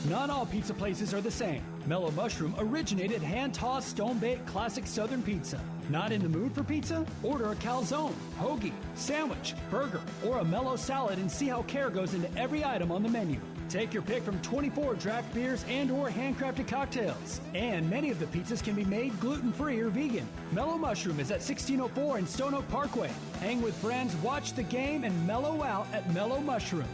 [SPEAKER 4] Not all pizza places are the same. Mellow Mushroom originated hand-tossed, stone-baked classic Southern pizza. Not in the mood for pizza? Order a calzone, hoagie, sandwich, burger, or a mellow salad and see how care goes into every item on the menu. Take your pick from 24 draft beers and or handcrafted cocktails. And many of the pizzas can be made gluten-free or vegan. Mellow Mushroom is at 1604 in Stone Oak Parkway. Hang with friends, watch the game, and mellow out at Mellow Mushroom.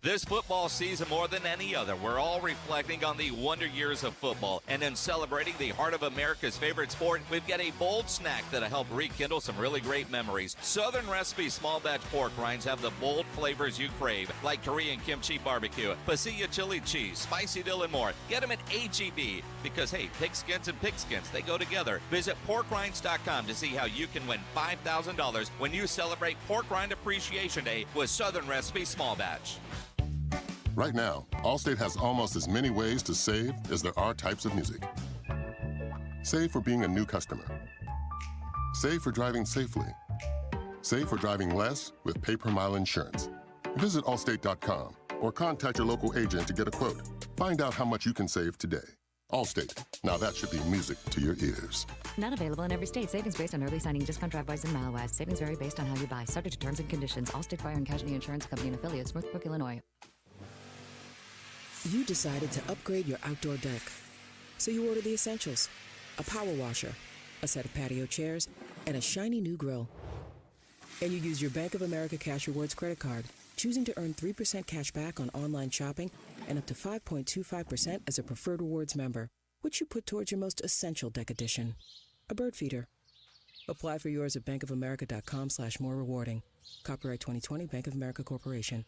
[SPEAKER 5] This football season, more than any other, we're all reflecting on the wonder years of football. And in celebrating the heart of America's favorite sport, we've got a bold snack that'll help rekindle some really great memories. Southern Recipe small batch pork rinds have the bold flavors you crave, like Korean kimchi barbecue, pasilla chili cheese, spicy dill, and more. Get them at H-E-B, because, hey, pigskins and pigskins, they go together. Visit porkrinds.com to see how you can win $5,000 when you celebrate Pork Rind Appreciation Day with Southern Recipe small batch.
[SPEAKER 6] Right now, Allstate has almost as many ways to save as there are types of music. Save for being a new customer. Save for driving safely. Save for driving less with pay-per-mile insurance. Visit Allstate.com or contact your local agent to get a quote. Find out how much you can save today. Allstate. Now that should be music to your ears.
[SPEAKER 7] Not available in every state. Savings based on early signing discount drive-bys and mile wise. Savings vary based on how you buy. Subject to terms and conditions. Allstate Fire and Casualty Insurance Company and affiliates, Northbrook, Illinois.
[SPEAKER 24] You decided to upgrade your outdoor deck. So you ordered the essentials. A power washer, a set of patio chairs, and a shiny new grill. And you use your Bank of America Cash Rewards credit card, choosing to earn 3% cash back on online shopping and up to 5.25% as a preferred rewards member, which you put towards your most essential deck addition, a bird feeder. Apply for yours at bankofamerica.com/more rewarding. Copyright 2020 Bank of America Corporation.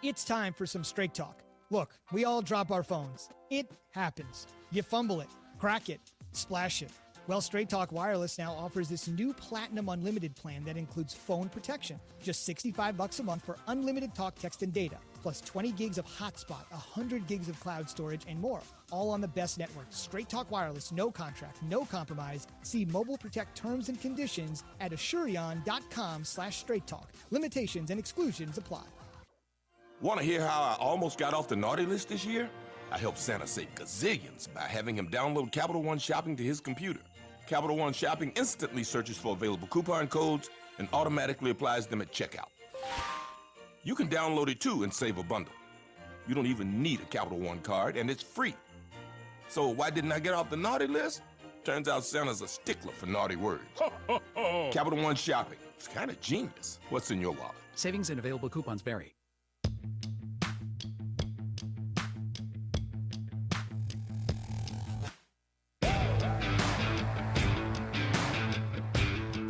[SPEAKER 25] It's time for some straight talk. Look, we all drop our phones. It happens. You fumble it, crack it, splash it. Well, Straight Talk Wireless now offers this new Platinum Unlimited plan that includes phone protection. Just $65 a month for unlimited talk, text, and data, plus 20 gigs of hotspot, 100 gigs of cloud storage, and more. All on the best network. Straight Talk Wireless, no contract, no compromise. See Mobile Protect terms and conditions at Asurion.com/Straight Talk. Limitations and exclusions apply.
[SPEAKER 26] Want to hear how I almost got off the naughty list this year? I helped Santa save gazillions by having him download Capital One Shopping to his computer. Capital One Shopping instantly searches for available coupon codes and automatically applies them at checkout. You can download it too and save a bundle. You don't even need a Capital One card, and it's free. So why didn't I get off the naughty list? Turns out Santa's a stickler for naughty words. Capital One Shopping. It's kind of genius. What's in your wallet?
[SPEAKER 27] Savings and available coupons vary.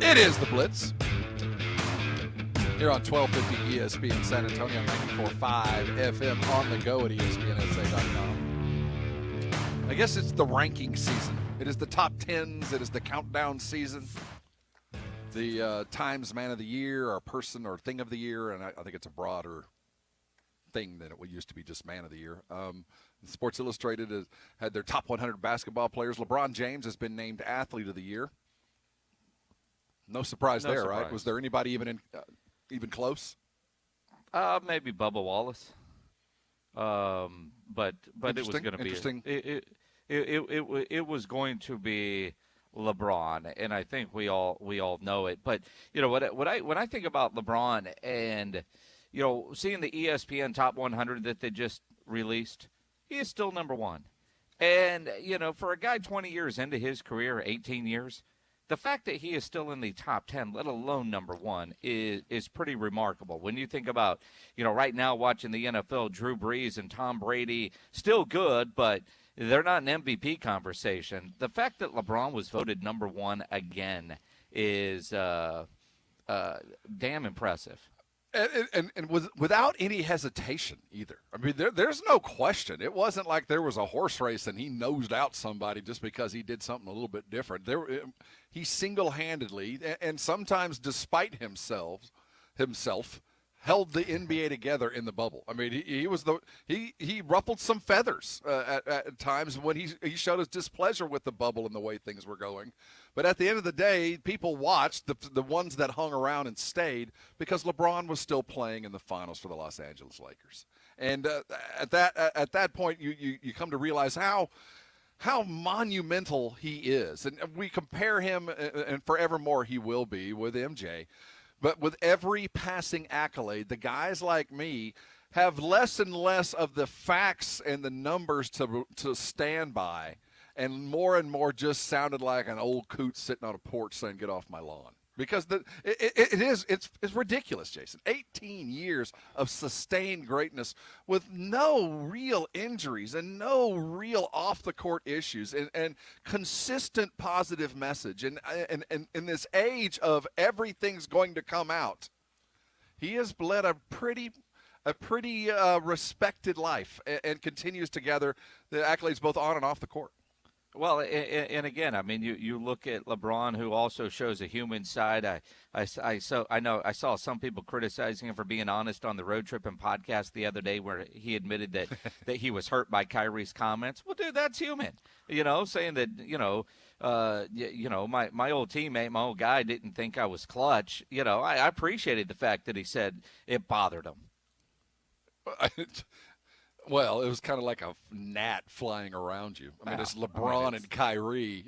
[SPEAKER 2] It is the Blitz. Here on 1250 ESPN San Antonio, 94.5 FM on the go at ESPNSA.com. I guess it's the ranking season. It is the top 10s. It is the countdown season. The Times Man of the Year or Person or Thing of the Year, and I think it's a broader thing than it used to be just Man of the Year. Sports Illustrated has had their top 100 basketball players. LeBron James has been named Athlete of the Year. No surprise there, right? Was there anybody even close?
[SPEAKER 3] Maybe Bubba Wallace. But it was going to be
[SPEAKER 2] interesting.
[SPEAKER 3] It was going to be LeBron, and I think we all know it. But you know when I think about LeBron and seeing the ESPN Top 100 that they just released, he is still number one. And for a guy 20 years into his career, 18 years. The fact that he is still in the top 10, let alone number one, is pretty remarkable. When you think about, right now watching the NFL, Drew Brees and Tom Brady, still good, but they're not an MVP conversation. The fact that LeBron was voted number one again is damn impressive.
[SPEAKER 2] And without any hesitation either. I mean, there's no question. It wasn't like there was a horse race and he nosed out somebody just because he did something a little bit different. He single-handedly, and sometimes despite himself, held the NBA together in the bubble. I mean, he ruffled some feathers at times when he showed his displeasure with the bubble and the way things were going. But at the end of the day, people watched the ones that hung around and stayed because LeBron was still playing in the finals for the Los Angeles Lakers. And at that point, you come to realize how monumental he is. And we compare him, and forevermore he will be, with MJ. But with every passing accolade, the guys like me have less and less of the facts and the numbers to stand by, and more just sounded like an old coot sitting on a porch saying, "Get off my lawn." because it's ridiculous, Jason. 18 years of sustained greatness with no real injuries and no real off-the-court issues and consistent positive message. And in this age of everything's going to come out, he has led a pretty respected life and continues to gather the accolades both on and off the court.
[SPEAKER 3] Well, and again, I mean, you look at LeBron, who also shows a human side. I saw some people criticizing him for being honest on the Road Trip and podcast the other day, where he admitted that he was hurt by Kyrie's comments. Well, dude, that's human. Saying that my old teammate, my old guy, didn't think I was clutch. I appreciated the fact that he said it bothered him.
[SPEAKER 2] Well, it was kind of like a gnat flying around you. I mean, it's LeBron and Kyrie.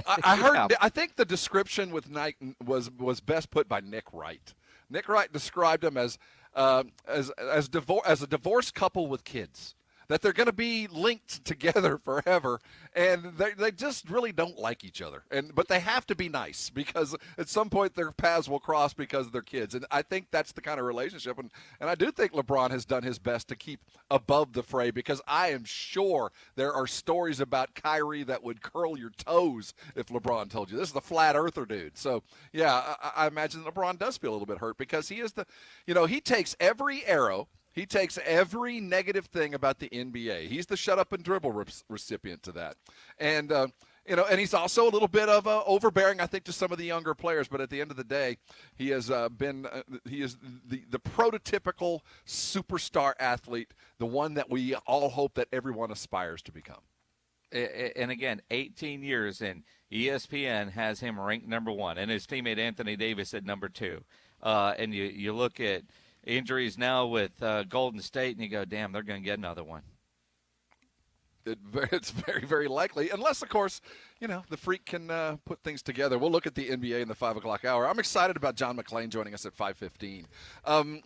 [SPEAKER 2] I heard. I think the description with Nike was best put by Nick Wright. Nick Wright described him as a divorced couple with kids. That they're going to be linked together forever, and they just really don't like each other. But they have to be nice, because at some point their paths will cross because of their kids. And I think that's the kind of relationship. And I do think LeBron has done his best to keep above the fray, because I am sure there are stories about Kyrie that would curl your toes if LeBron told you. This is the flat earther dude. So, yeah, I imagine LeBron does feel a little bit hurt, because he is he takes every arrow. He takes every negative thing about the NBA. He's the shut up and dribble recipient to that. And, and he's also a little bit of overbearing, I think, to some of the younger players. But at the end of the day, he has he is the prototypical superstar athlete, the one that we all hope that everyone aspires to become.
[SPEAKER 3] And again, 18 years, and ESPN has him ranked number 1, and his teammate Anthony Davis at number 2. And you look at injuries now with Golden State, and you go, damn, they're going to get another one.
[SPEAKER 2] It's very, very likely, unless, of course, the freak can put things together. We'll look at the NBA in the 5 o'clock hour. I'm excited about John McClain joining us at 5:15.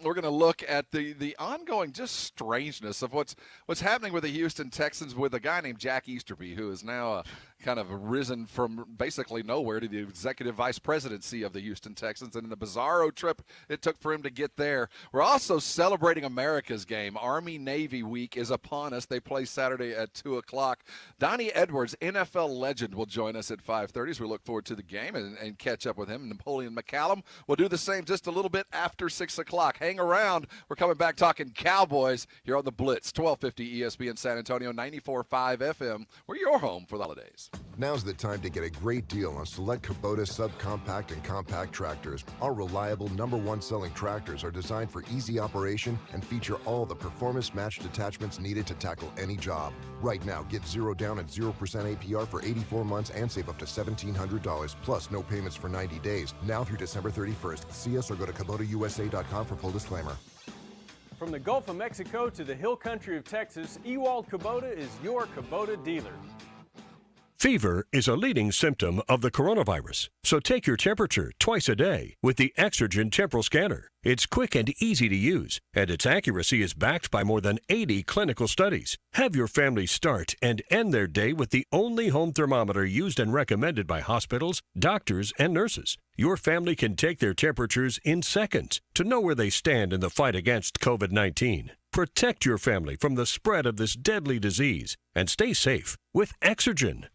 [SPEAKER 2] We're going to look at the ongoing just strangeness of what's happening with the Houston Texans with a guy named Jack Easterby, who is now kind of risen from basically nowhere to the executive vice presidency of the Houston Texans, and in the bizarro trip it took for him to get there. We're also celebrating America's game. Army-Navy week is upon us. They play Saturday at 2 o'clock. Donnie Edwards, NFL legend, will join us at 5:30 as we look forward to the game and catch up with him. Napoleon McCallum will do the same just a little bit after 6 o'clock. Hang around. We're coming back talking Cowboys here on the Blitz, 1250 ESPN San Antonio, 94.5 FM. We're your home for the holidays.
[SPEAKER 8] Now's the time to get a great deal on select Kubota subcompact and compact tractors. Our reliable #1 selling tractors are designed for easy operation and feature all the performance-matched attachments needed to tackle any job. Right now, get 0 down and 0% APR for 84 months and save up to $1,700, plus no payments for 90 days. Now through December 31st. See us or go to KubotaUSA.com for full disclaimer.
[SPEAKER 9] From the Gulf of Mexico to the hill country of Texas, Ewald Kubota is your Kubota dealer.
[SPEAKER 10] Fever is a leading symptom of the coronavirus, so take your temperature twice a day with the Exergen Temporal Scanner. It's quick and easy to use, and its accuracy is backed by more than 80 clinical studies. Have your family start and end their day with the only home thermometer used and recommended by hospitals, doctors, and nurses. Your family can take their temperatures in seconds to know where they stand in the fight against COVID-19. Protect your family from the spread of this deadly disease and stay safe with Exergen.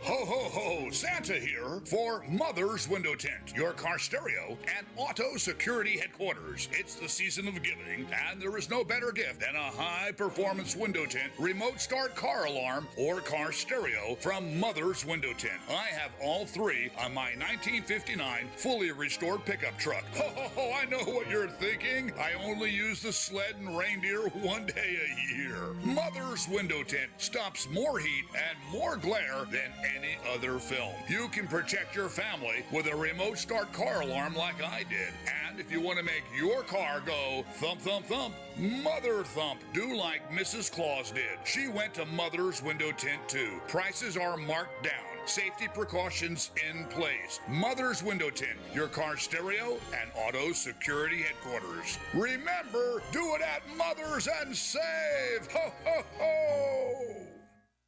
[SPEAKER 11] Ho, ho, ho! Santa here for Mother's Window Tint, your car stereo and auto security headquarters. It's the season of giving, and there is no better gift than a high-performance window tint, remote start car alarm, or car stereo from Mother's Window Tint. I have all three on my 1959 fully restored pickup truck. Ho, ho, ho! I know what you're thinking. I only use the sled and reindeer one day a year. Mother's Window Tint stops more heat and more glare than any other film. You can protect your family with a remote start car alarm like I did. And if you want to make your car go thump, thump, thump, Mother Thump, do like Mrs. Claus did. She went to Mother's Window Tint too. Prices are marked down. Safety precautions in place. Mother's Window Tint, your car stereo and auto security headquarters. Remember, do it at Mother's and save. Ho, ho, ho!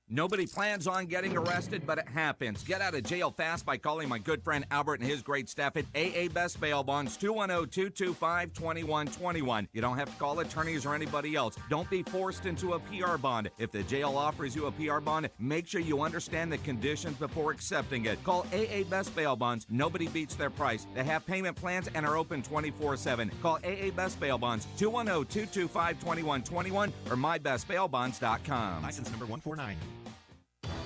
[SPEAKER 12] Nobody plans on getting arrested, but it happens. Get out of jail fast by calling my good friend Albert and his great staff at AA Best Bail Bonds, 210-225-2121. You don't have to call attorneys or anybody else. Don't be forced into a PR bond. If the jail offers you a PR bond, make sure you understand the conditions before accepting it. Call AA Best Bail Bonds. Nobody beats their price. They have payment plans and are open 24/7. Call AA Best Bail Bonds, 210-225-2121 or mybestbailbonds.com.
[SPEAKER 13] License number 149.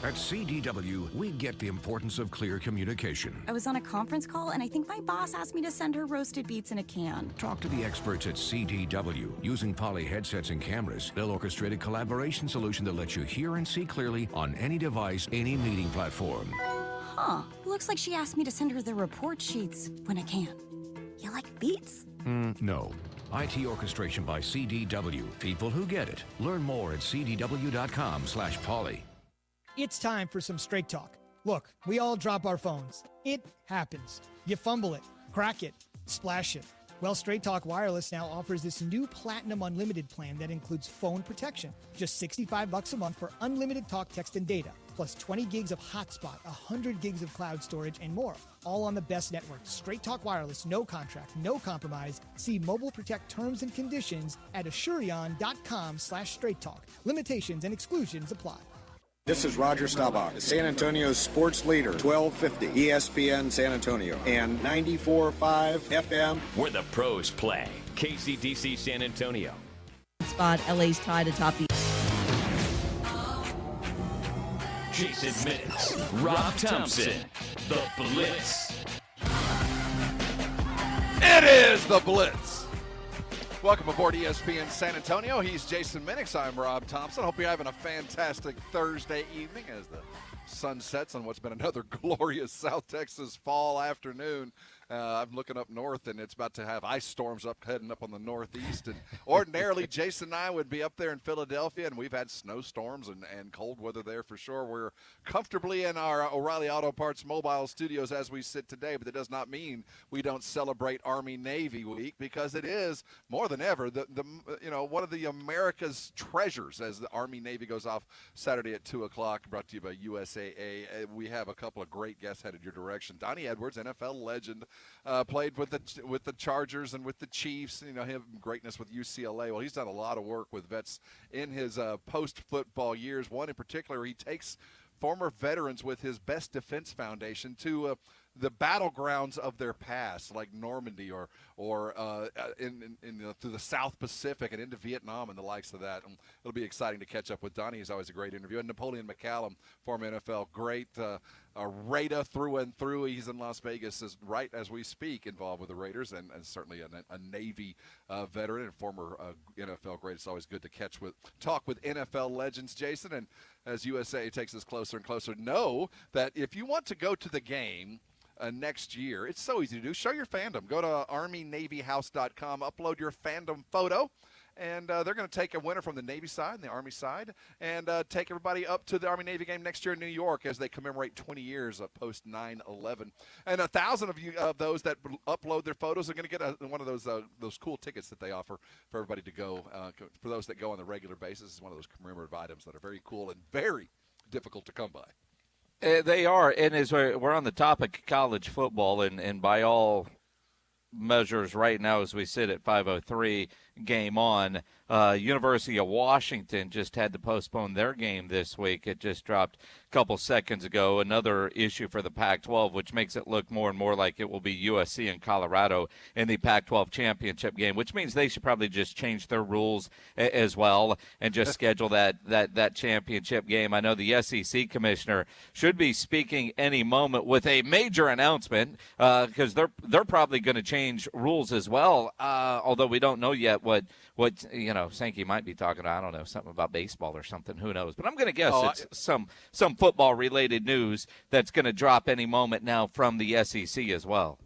[SPEAKER 13] At CDW, we get the importance of clear communication.
[SPEAKER 14] I was on a conference call, and I think my boss asked me to send her roasted beets in a can.
[SPEAKER 13] Talk to the experts at CDW. Using Poly headsets and cameras, they'll orchestrate a collaboration solution that lets you hear and see clearly on any device, any meeting platform.
[SPEAKER 14] Huh. Looks like she asked me to send her the report sheets when I can. You like beets?
[SPEAKER 13] No. IT orchestration by CDW. People who get it. Learn more at cdw.com/poly.
[SPEAKER 25] It's time for some straight talk. Look, we all drop our phones. It happens. You fumble it, crack it, splash it. Well, Straight Talk Wireless now offers this new Platinum Unlimited plan that includes phone protection. Just $65 a month for unlimited talk, text, and data, plus 20 gigs of hotspot, 100 gigs of cloud storage, and more. All on the best network. Straight Talk Wireless, no contract, no compromise. See Mobile Protect terms and conditions at Assurion.com/Straight Talk. Limitations and exclusions apply.
[SPEAKER 15] This is Roger Staubach, San Antonio's sports leader, 1250 ESPN San Antonio, and 94.5 FM.
[SPEAKER 1] Where the pros play. KCDC San Antonio.
[SPEAKER 17] Spot LA's tied atop the.
[SPEAKER 1] Jason Minix, Rob Thompson, The Blitz.
[SPEAKER 2] It is The Blitz. Welcome aboard ESPN San Antonio. He's Jason Minix. I'm Rob Thompson. Hope you're having a fantastic Thursday evening as the sun sets on what's been another glorious South Texas fall afternoon. I'm looking up north, and it's about to have ice storms heading up on the northeast. And ordinarily, Jason and I would be up there in Philadelphia, and we've had snowstorms and cold weather there for sure. We're comfortably in our O'Reilly Auto Parts mobile studios as we sit today, but that does not mean we don't celebrate Army-Navy Week, because it is, more than ever, one of the America's treasures as the Army-Navy goes off Saturday at 2 o'clock, brought to you by USAA. We have a couple of great guests headed your direction. Donnie Edwards, NFL legend, played with the Chargers and with the Chiefs. Him greatness with UCLA. Well, he's done a lot of work with vets in his post-football years. One in particular, he takes former veterans with his Best Defense Foundation to the battlegrounds of their past, like Normandy or through the South Pacific and into Vietnam and the likes of that. And it'll be exciting to catch up with Donnie. He's always a great interview. And Napoleon McCallum, former NFL great, a Raider through and through. He's in Las Vegas right as we speak, involved with the Raiders, and certainly a Navy veteran and former NFL great. It's always good to talk with NFL legends, Jason. And as USA takes us closer and closer, know that if you want to go to the game next year, it's so easy to do. Show your fandom. Go to ArmyNavyHouse.com, upload your fandom photo, and they're going to take a winner from the Navy side and the Army side and take everybody up to the Army-Navy game next year in New York as they commemorate 20 years of post 9/11. And 1,000 of those that upload their photos are going to get one of those cool tickets that they offer for everybody to go. For those that go on the regular basis, it's one of those commemorative items that are very cool and very difficult to come by.
[SPEAKER 3] They are, and as we're on the topic of college football, and by all measures right now as we sit at 5:03, game on, University of Washington just had to postpone their game this week. It just dropped a couple seconds ago. Another issue for the Pac-12, which makes it look more and more like it will be USC and Colorado in the Pac-12 championship game, which means they should probably just change their rules as well and just schedule that championship game. I know the SEC commissioner should be speaking any moment with a major announcement because they're probably going to change rules as well, although we don't know yet what Sankey might be talking about. I don't know, something about baseball or something. Who knows? But I'm going to guess it's some football-related news that's going to drop any moment now from the SEC as well.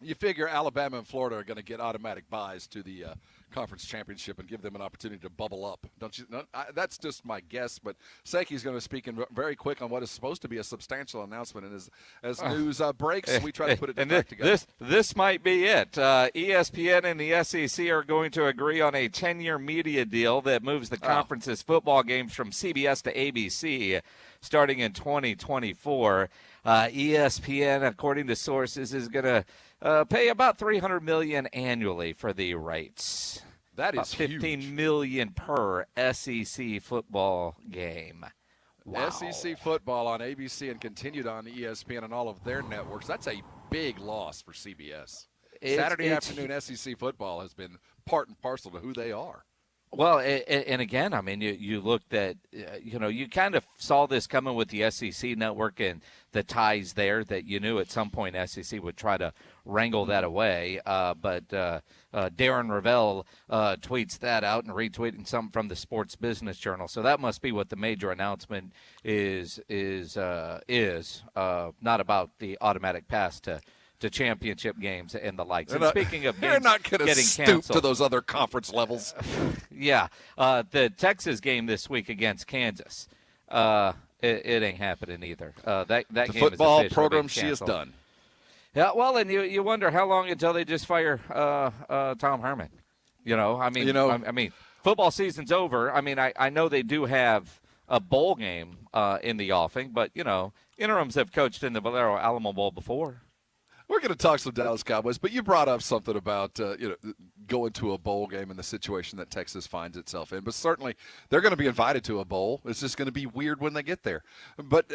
[SPEAKER 2] You figure Alabama and Florida are going to get automatic buys to the conference championship and give them an opportunity to bubble up. Don't you? No, that's just my guess. But Sakey's going to speak in very quick on what is supposed to be a substantial announcement. And as news breaks, we try to put it back together.
[SPEAKER 3] This might be it. ESPN and the SEC are going to agree on a 10-year media deal that moves the conference's football games from CBS to ABC starting in 2024. ESPN, according to sources, is going to pay about $300 million annually for the rights.
[SPEAKER 2] That is
[SPEAKER 3] $15
[SPEAKER 2] huge.
[SPEAKER 3] million per SEC football game. Wow.
[SPEAKER 2] SEC football on ABC and continued on ESPN and all of their networks. That's a big loss for CBS. Saturday afternoon SEC football has been part and parcel to who they are.
[SPEAKER 3] Well, and again, I mean, you looked at, you kind of saw this coming with the SEC network and the ties there that you knew at some point SEC would try to wrangle that away. But Darren Ravel tweets that out and retweeting something from the Sports Business Journal. So that must be what the major announcement is not about the automatic pass to championship games and the likes. And speaking of games
[SPEAKER 2] they're not going to stoop
[SPEAKER 3] canceled,
[SPEAKER 2] to those other conference levels.
[SPEAKER 3] Yeah. The Texas game this week against Kansas, it ain't happening either. That
[SPEAKER 2] the
[SPEAKER 3] game
[SPEAKER 2] football
[SPEAKER 3] is
[SPEAKER 2] program
[SPEAKER 3] she
[SPEAKER 2] is done.
[SPEAKER 3] Yeah, well, and you wonder how long until they just fire Tom Herman. I mean, football season's over. I mean, I know they do have a bowl game in the offing, but, interims have coached in the Valero Alamo Bowl before.
[SPEAKER 2] We're going to talk some Dallas Cowboys, but you brought up something about going to a bowl game in the situation that Texas finds itself in. But certainly they're going to be invited to a bowl. It's just going to be weird when they get there. But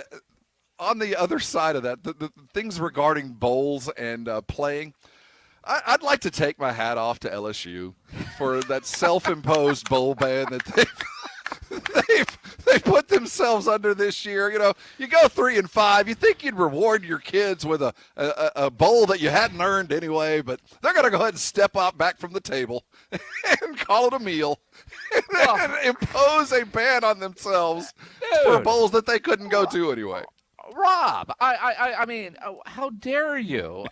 [SPEAKER 2] on the other side of that, the things regarding bowls and playing, I'd like to take my hat off to LSU for that self-imposed bowl ban that they put themselves under this year. You go 3-5. You think you'd reward your kids with a bowl that you hadn't earned anyway, but they're going to go ahead and step out back from the table and call it a meal and impose a ban on themselves for bowls that they couldn't go to anyway.
[SPEAKER 3] Rob, I mean, how dare you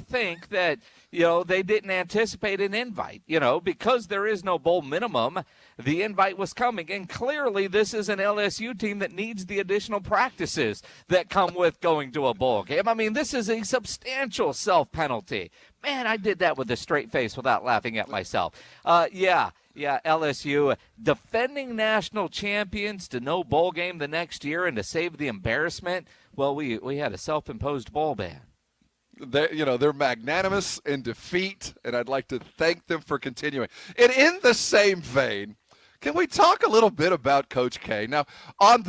[SPEAKER 3] think that, they didn't anticipate an invite, because there is no bowl minimum. The invite was coming, and clearly this is an LSU team that needs the additional practices that come with going to a bowl game. I mean, this is a substantial self-penalty. Man, I did that with a straight face without laughing at myself. Yeah, LSU, defending national champions to no bowl game the next year and to save the embarrassment. Well, we had a self-imposed bowl ban.
[SPEAKER 2] They're magnanimous in defeat, and I'd like to thank them for continuing. And in the same vein, can we talk a little bit about Coach K? Now, on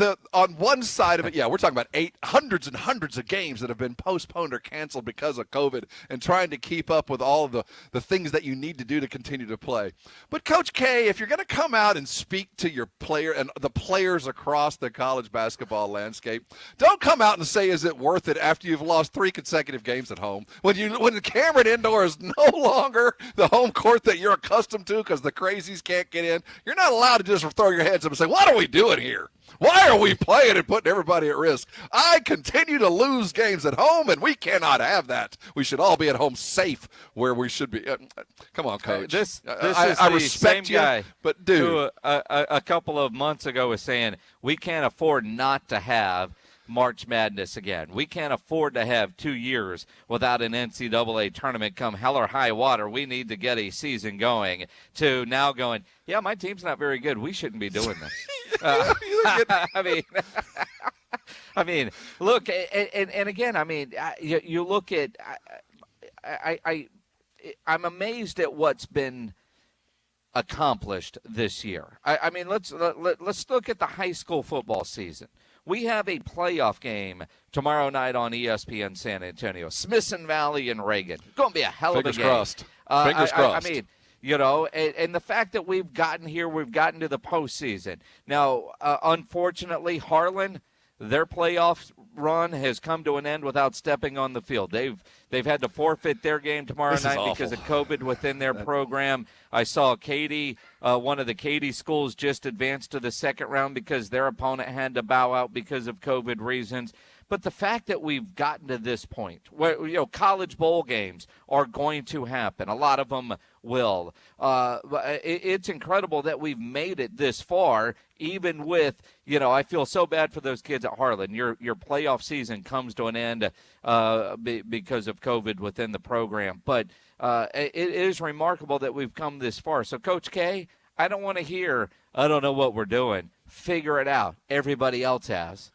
[SPEAKER 2] one side of it, we're talking about hundreds and hundreds of games that have been postponed or canceled because of COVID and trying to keep up with all of the things that you need to do to continue to play. But Coach K, if you're going to come out and speak to your player and the players across the college basketball landscape, don't come out and say, is it worth it after you've lost 3 consecutive games at home? When the Cameron Indoor is no longer the home court that you're accustomed to because the crazies can't get in, you're not allowed to just throw your hands up and say, what are we doing here? Why are we playing and putting everybody at risk? I continue to lose games at home, and we cannot have that. We should all be at home safe where we should be. Come on, Coach.
[SPEAKER 3] This
[SPEAKER 2] I
[SPEAKER 3] is the
[SPEAKER 2] respect
[SPEAKER 3] same
[SPEAKER 2] you,
[SPEAKER 3] guy
[SPEAKER 2] but dude,
[SPEAKER 3] who a couple of months ago was saying we can't afford not to have March Madness again. We can't afford to have 2 years without an NCAA tournament come hell or high water. We need to get a season going, to now going, yeah, my team's not very good. We shouldn't be doing this. I mean, look, and again, I mean, you look at, I'm amazed at what's been accomplished this year. I mean, let's look at the high school football season. We have a playoff game tomorrow night on ESPN San Antonio. Smithson Valley and Reagan. Going to be a hell of a game.
[SPEAKER 2] Fingers crossed.
[SPEAKER 3] I mean, and the fact that we've gotten here, we've gotten to the postseason. Now, unfortunately, Harlan, their playoff run has come to an end without stepping on the field. They've had to forfeit their game tomorrow night because of COVID within their program. I saw Katy, one of the Katy schools, just advanced to the second round because their opponent had to bow out because of COVID reasons. But the fact that we've gotten to this point where, college bowl games are going to happen, a lot of them will. It's incredible that we've made it this far, even with, I feel so bad for those kids at Harlan. Your playoff season comes to an end because of COVID within the program. But it is remarkable that we've come this far. So, Coach K, I don't want to hear, I don't know what we're doing. Figure it out. Everybody else has.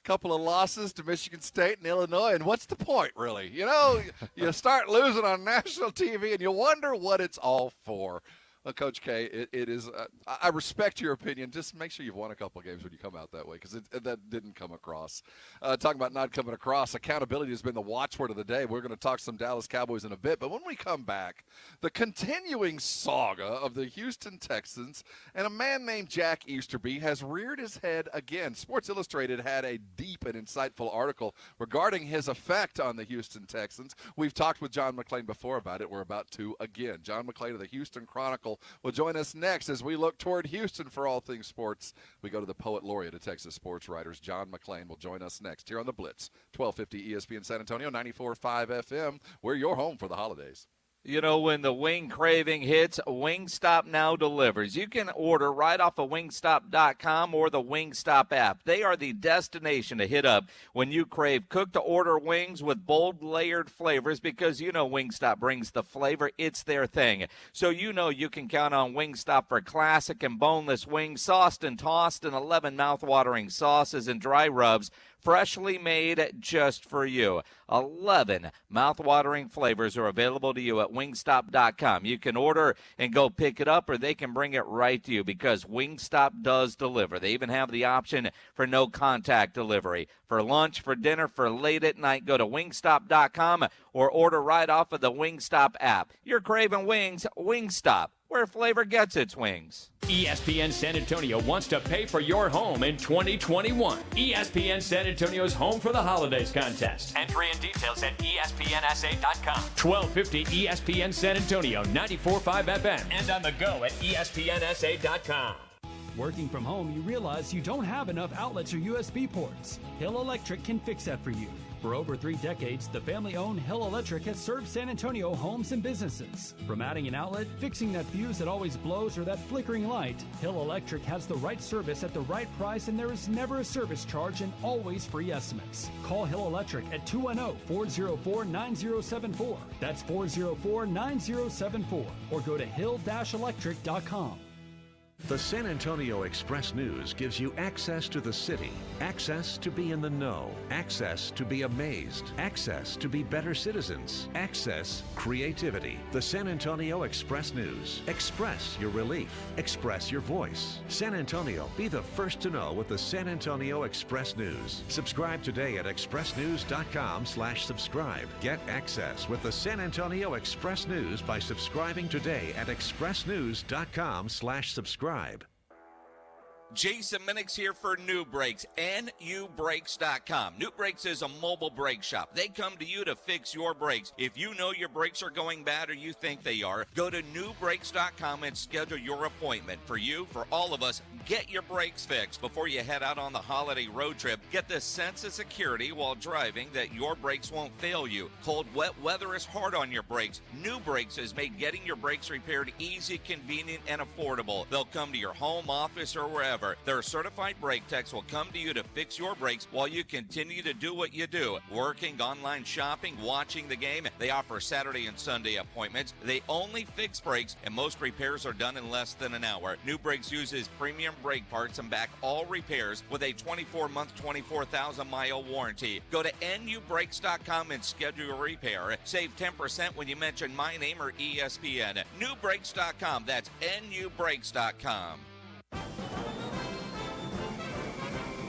[SPEAKER 2] Couple of losses to Michigan State and Illinois, and what's the point, really? You start losing on national TV, and you wonder what it's all for. Well, Coach K, it is I respect your opinion. Just make sure you've won a couple of games when you come out that way, because that didn't come across. Talking about not coming across, accountability has been the watchword of the day. We're going to talk some Dallas Cowboys in a bit, but when we come back, the continuing saga of the Houston Texans and a man named Jack Easterby has reared his head again. Sports Illustrated had a deep and insightful article regarding his effect on the Houston Texans. We've talked with John McClain before about it. We're about to again. John McClain of the Houston Chronicle will join us next as we look toward Houston for all things sports. We go to the poet laureate of Texas sports writers. John McClain will join us next here on the Blitz, 1250 ESPN San Antonio, 94.5 FM. We're your home for the holidays.
[SPEAKER 3] When the wing craving hits, Wingstop now delivers. You can order right off of Wingstop.com or the Wingstop app. They are the destination to hit up when you crave cook-to-order wings with bold layered flavors, because Wingstop brings the flavor. It's their thing. So you can count on Wingstop for classic and boneless wings, sauced and tossed in 11 mouth-watering sauces and dry rubs, freshly made just for you. 11 mouth-watering flavors are available to you at Wingstop.com. You can order and go pick it up, or they can bring it right to you, because Wingstop does deliver. They even have the option for no-contact delivery. For lunch, for dinner, for late at night, go to Wingstop.com or order right off of the Wingstop app. You're craving wings, Wingstop, where flavor gets its wings.
[SPEAKER 1] ESPN San Antonio wants to pay for your home in 2021. ESPN San Antonio's Home for the Holidays contest. Entry and details at ESPNSA.com. 1250 ESPN San Antonio, 94.5 FM, and on the go at ESPNSA.com.
[SPEAKER 4] Working from home, you realize you don't have enough outlets or USB ports. Hill Electric can fix that for you. For over 3 decades, the family-owned Hill Electric has served San Antonio homes and businesses. From adding an outlet, fixing that fuse that always blows, or that flickering light, Hill Electric has the right service at the right price, and there is never a service charge and always free estimates. Call Hill Electric at 210-404-9074. That's 404-9074. Or go to hill-electric.com.
[SPEAKER 10] The San Antonio Express News gives you access to the city, access to be in the know, access to be amazed, access to be better citizens, access creativity. The San Antonio Express News. Express your relief. Express your voice. San Antonio, be the first to know with the San Antonio Express News. Subscribe today at expressnews.com/subscribe. Get access with the San Antonio Express News by subscribing today at expressnews.com/subscribe.
[SPEAKER 5] Jason Minix here for New Brakes, NUBrakes.com. New Brakes is a mobile brake shop. They come to you to fix your brakes. If you know your brakes are going bad or you think they are, go to NewBrakes.com and schedule your appointment. For you, for all of us, get your brakes fixed before you head out on the holiday road trip. Get the sense of security while driving that your brakes won't fail you. Cold, wet weather is hard on your brakes. New Brakes has made getting your brakes repaired easy, convenient, and affordable. They'll come to your home, office, or wherever. Their certified brake techs will come to you to fix your brakes while you continue to do what you do. Working, online shopping, watching the game. They offer Saturday and Sunday appointments. They only fix brakes, and most repairs are done in less than an hour. New Brakes uses premium brake parts and back all repairs with a 24-month, 24,000-mile warranty. Go to NUBrakes.com and schedule your repair. Save 10% when you mention my name or ESPN. NUBrakes.com. That's NUBrakes.com.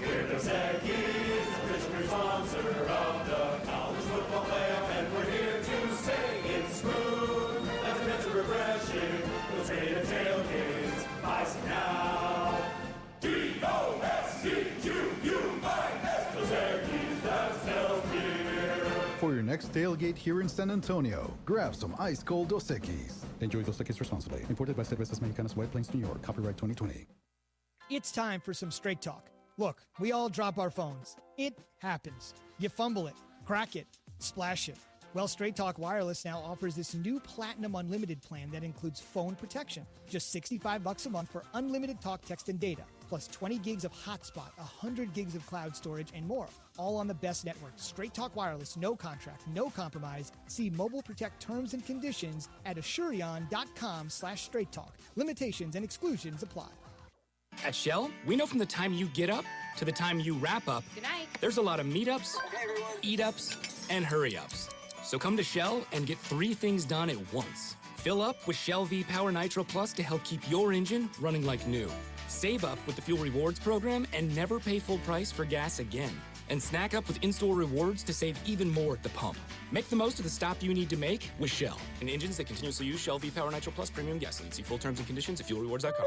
[SPEAKER 16] We're the Zaggies, official sponsor of the college football playoff, and we're here to say it's smooth, like a mental refreshing, those great tailgates, ice now. D-O-S-C-Q-U-I-S, the Zaggies, that's Dell's beer.
[SPEAKER 18] For your next tailgate here in San Antonio, grab some ice-cold Dos Equis. Enjoy Dos Equis responsibly. Imported by Cervezas Mexicanas, White Plains, New York. Copyright 2020.
[SPEAKER 25] It's time for some straight talk. Look, we all drop our phones. It happens. You fumble it, crack it, splash it. Well, Straight Talk Wireless now offers this new Platinum Unlimited plan that includes phone protection. Just $65 a month for unlimited talk, text, and data, plus 20 gigs of hotspot, 100 gigs of cloud storage, and more. All on the best network. Straight Talk Wireless, no contract, no compromise. See Mobile Protect terms and conditions at Asurion.com/Straight Talk. Limitations and exclusions apply.
[SPEAKER 6] At Shell, we know from the time you get up to the time you wrap up,
[SPEAKER 7] Good night.
[SPEAKER 6] There's a lot of meetups, eat-ups, and hurry-ups. So come to Shell and get 3 things done at once. Fill up with Shell V-Power Nitro Plus to help keep your engine running like new. Save up with the Fuel Rewards program and never pay full price for gas again. And snack up with in-store rewards to save even more at the pump. Make the most of the stop you need to make with Shell and engines that continuously use Shell V-Power Nitro Plus premium gasoline. See full terms and conditions at fuelrewards.com.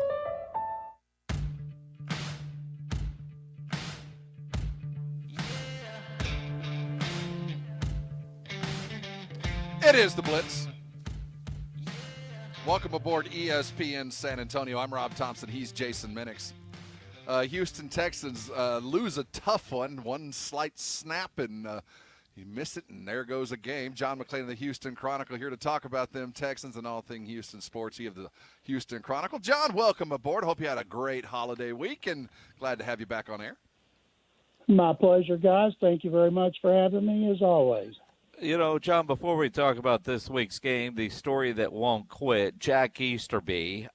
[SPEAKER 2] It is the Blitz. Welcome aboard ESPN San Antonio. I'm Rob Thompson. He's Jason Minix. Houston Texans lose a tough one slight snap, and you miss it, and there goes a game. John McClain of the Houston Chronicle here to talk about them Texans and all things Houston sports. You have the Houston Chronicle. John, welcome aboard. Hope you had a great holiday week, and glad to have you back on air.
[SPEAKER 19] My pleasure, guys. Thank you very much for having me, as always.
[SPEAKER 3] You know, John, before we talk about this week's game, the story that won't quit, Jack Easterby,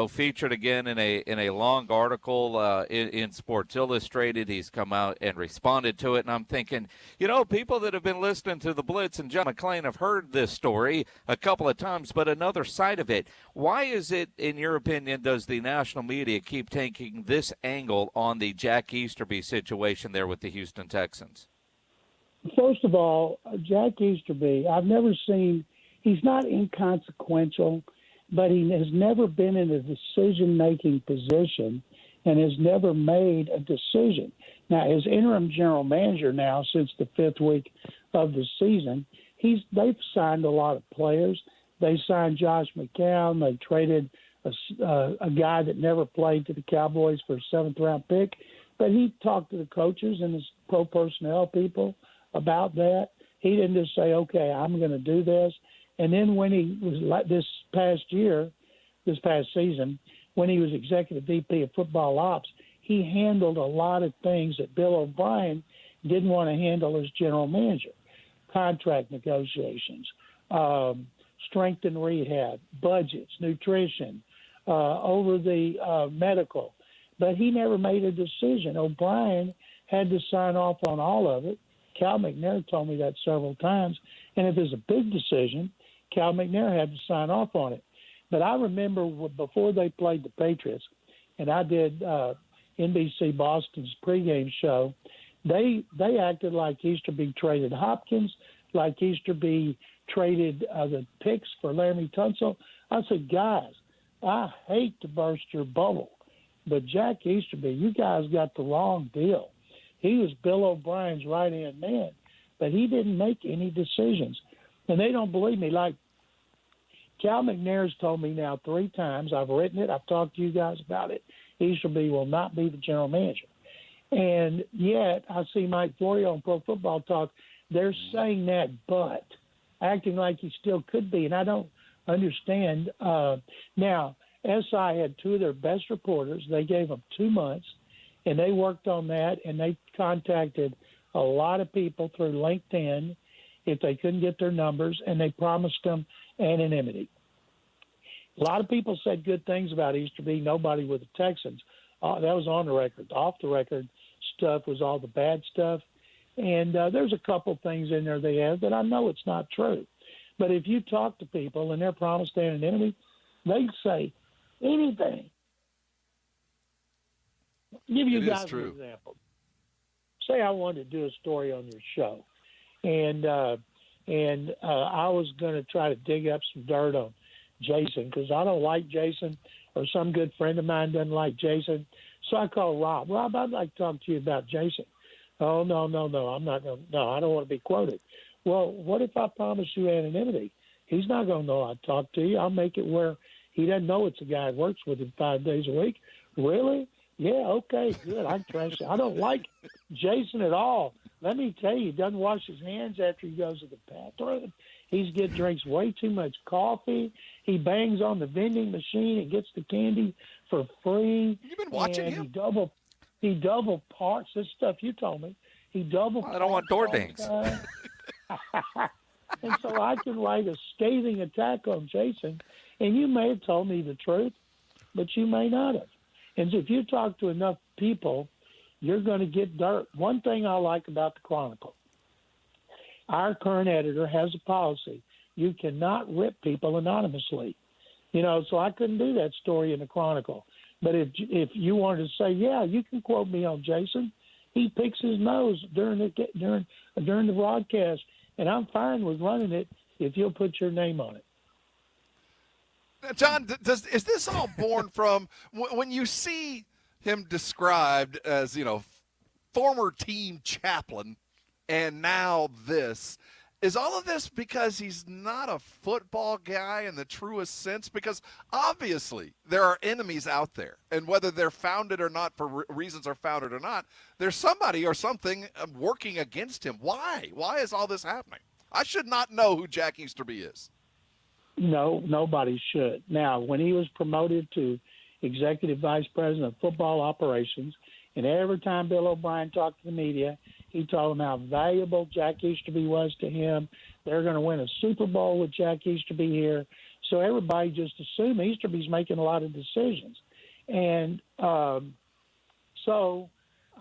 [SPEAKER 3] featured again in a long article in Sports Illustrated. He's come out and responded to it, and I'm thinking, people that have been listening to the Blitz and John McClain have heard this story a couple of times, but another side of it. Why is it, in your opinion, does the national media keep taking this angle on the Jack Easterby situation there with the Houston Texans?
[SPEAKER 19] First of all, Jack Easterby, I've never seen – he's not inconsequential, but he has never been in a decision-making position and has never made a decision. Now, as interim general manager now since the 5th week of the season, they've signed a lot of players. They signed Josh McCallum. They traded a guy that never played to the Cowboys for a 7th-round pick. But he talked to the coaches and his pro personnel people about that. He didn't just say, okay, I'm going to do this. And then when he was like this past season, when he was executive VP of football ops, he handled a lot of things that Bill O'Brien didn't want to handle as general manager. Contract negotiations, strength and rehab, budgets, nutrition, over the medical. But he never made a decision. O'Brien had to sign off on all of it. Cal McNair told me that several times. And if it's a big decision, Cal McNair had to sign off on it. But I remember before they played the Patriots, and I did NBC Boston's pregame show, they acted like Easterby traded Hopkins, like Easterby traded the picks for Laramie Tunsil. I said, guys, I hate to burst your bubble, but Jack Easterby, you guys got the wrong deal. He was Bill O'Brien's right-hand man, but he didn't make any decisions. And they don't believe me. Like Cal McNair's told me now 3 times. I've written it. I've talked to you guys about it. Easterby will not be the general manager. And yet I see Mike Florio on Pro Football Talk. They're saying that, but acting like he still could be. And I don't understand. Now, SI had 2 of their best reporters. They gave them 2 months. And they worked on that, and they contacted a lot of people through LinkedIn if they couldn't get their numbers, and they promised them anonymity. A lot of people said good things about Easterby, nobody with the Texans. That was on the record. Off the record stuff was all the bad stuff. And there's a couple things in there they have that I know it's not true. But if you talk to people and they're promised anonymity, they say anything. I'll give you guys an example. Say I wanted to do a story on your show, and I was going to try to dig up some dirt on Jason because I don't like Jason, or some good friend of mine doesn't like Jason. So I called Rob. Rob, I'd like to talk to you about Jason. Oh, no, I'm not going to. No, I don't want to be quoted. Well, what if I promise you anonymity? He's not going to know I talked to you. I'll make it where he doesn't know it's a guy that works with him 5 days a week. Really? Yeah, okay, good. I can trash it. I don't like Jason at all. Let me tell you, he doesn't wash his hands after he goes to the bathroom. Drinks way too much coffee. He bangs on the vending machine and gets the candy for free.
[SPEAKER 2] You've been watching
[SPEAKER 19] and
[SPEAKER 2] him?
[SPEAKER 19] He double parks. This stuff you told me. He double.
[SPEAKER 3] I don't want door dings.
[SPEAKER 19] And so I can write a scathing attack on Jason, and you may have told me the truth, but you may not have. And if you talk to enough people, you're going to get dirt. One thing I like about the Chronicle, our current editor has a policy. You cannot rip people anonymously. So I couldn't do that story in the Chronicle. But if you wanted to say, yeah, you can quote me on Jason, he picks his nose during the broadcast, and I'm fine with running it if you'll put your name on it.
[SPEAKER 2] Now, John, is this all born from when you see him described as, former team chaplain, and now this? Is all of this because he's not a football guy in the truest sense? Because obviously there are enemies out there, and whether they're founded or not, for reasons are founded or not, there's somebody or something working against him. Why? Why is all this happening? I should not know who Jack Easterby is.
[SPEAKER 19] No, nobody should. Now, when he was promoted to executive vice president of football operations, and every time Bill O'Brien talked to the media, he told them how valuable Jack Easterby was to him. They're going to win a Super Bowl with Jack Easterby here. So everybody just assumed Easterby's making a lot of decisions. And so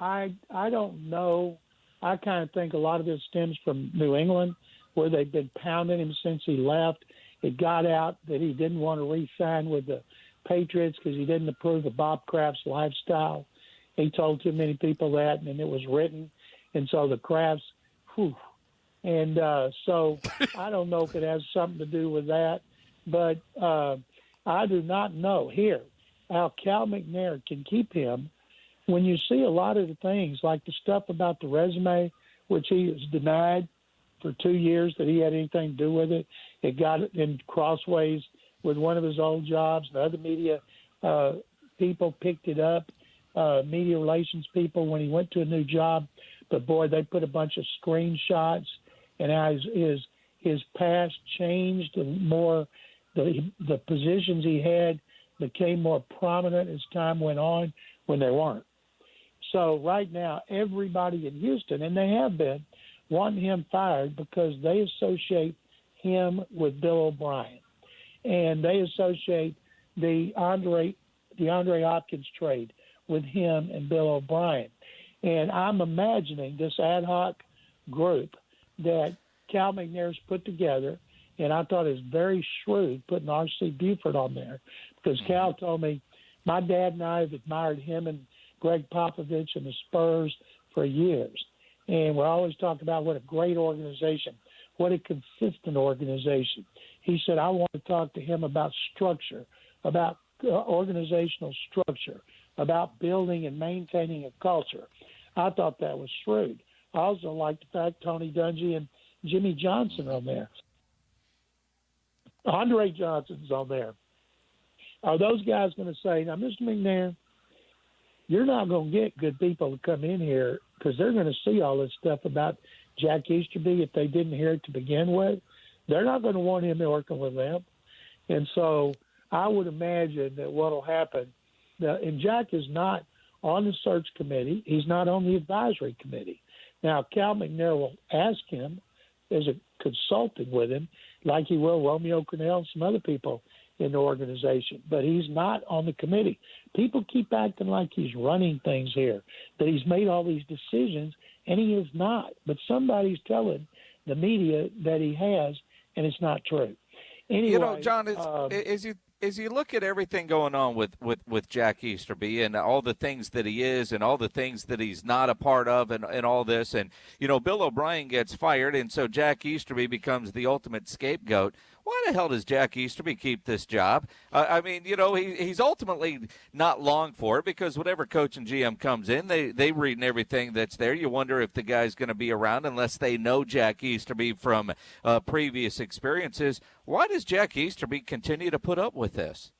[SPEAKER 19] I don't know. I kind of think a lot of this stems from New England, where they've been pounding him since he left. It got out that he didn't want to re-sign with the Patriots because he didn't approve of Bob Kraft's lifestyle. He told too many people that, and it was written. And so the Krafts, and so I don't know if it has something to do with that, but I do not know here how Cal McNair can keep him when you see a lot of the things, like the stuff about the resume, which he has denied for 2 years that he had anything to do with it. It got in crossways with one of his old jobs. The other media people picked it up, media relations people, when he went to a new job. But, boy, they put a bunch of screenshots, and as his past changed, the positions he had became more prominent as time went on when they weren't. So right now, everybody in Houston, and they have been, wanting him fired because they associate him with Bill O'Brien. And they associate the Andre Hopkins trade with him and Bill O'Brien. And I'm imagining this ad hoc group that Cal McNair's put together, and I thought it was very shrewd putting R.C. Buford on there, because Cal told me, my dad and I have admired him and Greg Popovich and the Spurs for years. And we're always talking about what a great organization, what a consistent organization. He said, I want to talk to him about structure, about organizational structure, about building and maintaining a culture. I thought that was shrewd. I also like the fact Tony Dungy and Jimmy Johnson are on there. Andre Johnson's on there. Are those guys going to say, now, Mr. McNair, you're not going to get good people to come in here because they're going to see all this stuff about Jack Easterby if they didn't hear it to begin with. They're not going to want him working with them. And so I would imagine that what will happen, and Jack is not on the search committee. He's not on the advisory committee. Now, Cal McNair will ask him as a consultant with him, like he will Romeo Cornell and some other people in the organization, but he's not on the committee. People keep acting like he's running things here, that he's made all these decisions, and he is not. But somebody's telling the media that he has, and it's not true. Anyway,
[SPEAKER 3] John, as you look at everything going on with Jack Easterby and all the things that he is and all the things that he's not a part of and all this, and, Bill O'Brien gets fired, and so Jack Easterby becomes the ultimate scapegoat. Why the hell does Jack Easterby keep this job? He's ultimately not long for it, because whatever coach and GM comes in, they read everything that's there. You wonder if the guy's going to be around unless they know Jack Easterby from previous experiences. Why does Jack Easterby continue to put up with this?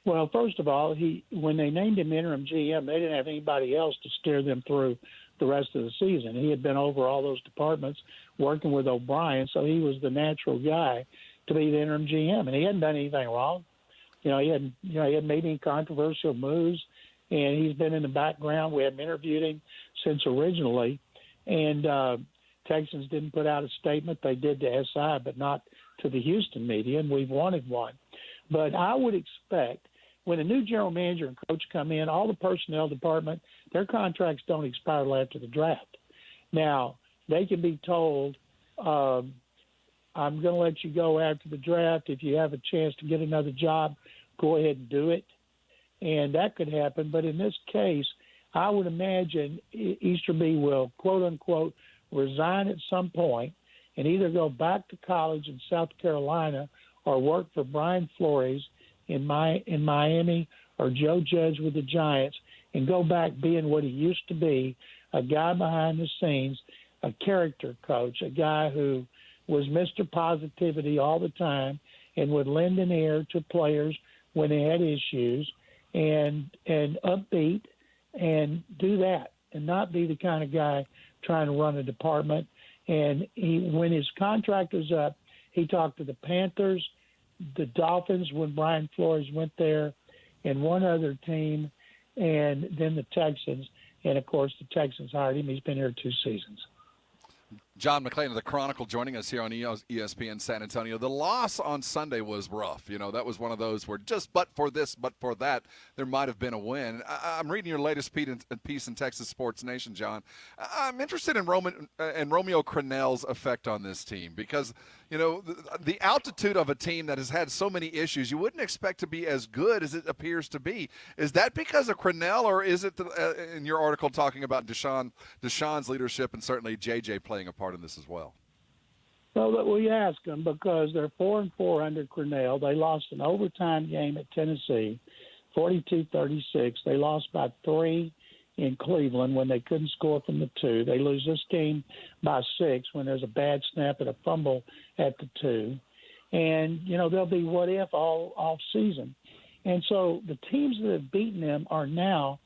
[SPEAKER 19] Well, first of all, when they named him interim GM, they didn't have anybody else to steer them through the rest of the season. He had been over all those departments working with O'Brien, so he was the natural guy to be the interim GM, and he hadn't done anything wrong. He hadn't made any controversial moves, and he's been in the background. We haven't interviewed him since originally, and Texans didn't put out a statement. They did to SI, but not to the Houston media, and we've wanted one. But I would expect when a new general manager and coach come in, all the personnel department, their contracts don't expire till after the draft. Now, they can be told, I'm going to let you go after the draft. If you have a chance to get another job, go ahead and do it. And that could happen. But in this case, I would imagine Easterby will, quote, unquote, resign at some point and either go back to college in South Carolina or work for Brian Flores in Miami or Joe Judge with the Giants and go back being what he used to be, a guy behind the scenes, a character coach, a guy who was Mr. Positivity all the time and would lend an ear to players when they had issues and upbeat and do that and not be the kind of guy trying to run a department. And when his contract was up, he talked to the Panthers, the Dolphins when Brian Flores went there, and one other team, and then the Texans. And, of course, the Texans hired him. He's been here 2 seasons.
[SPEAKER 2] John McClain of the Chronicle joining us here on ESPN San Antonio. The loss on Sunday was rough. That was one of those where just but for this, but for that, there might have been a win. I'm reading your latest piece in Texas Sports Nation, John. I'm interested in Romeo Crennel's effect on this team because, the altitude of a team that has had so many issues, you wouldn't expect to be as good as it appears to be. Is that because of Crennel, or is it in your article talking about Deshaun's leadership and certainly JJ playing a part in this as well?
[SPEAKER 19] Well, we ask them because they're 4-4 under Crennel. They lost an overtime game at Tennessee, 42-36. They lost by 3 in Cleveland when they couldn't score from the 2. They lose this game by 6 when there's a bad snap and a fumble at the 2. And, they'll be what if all off season. And so the teams that have beaten them are now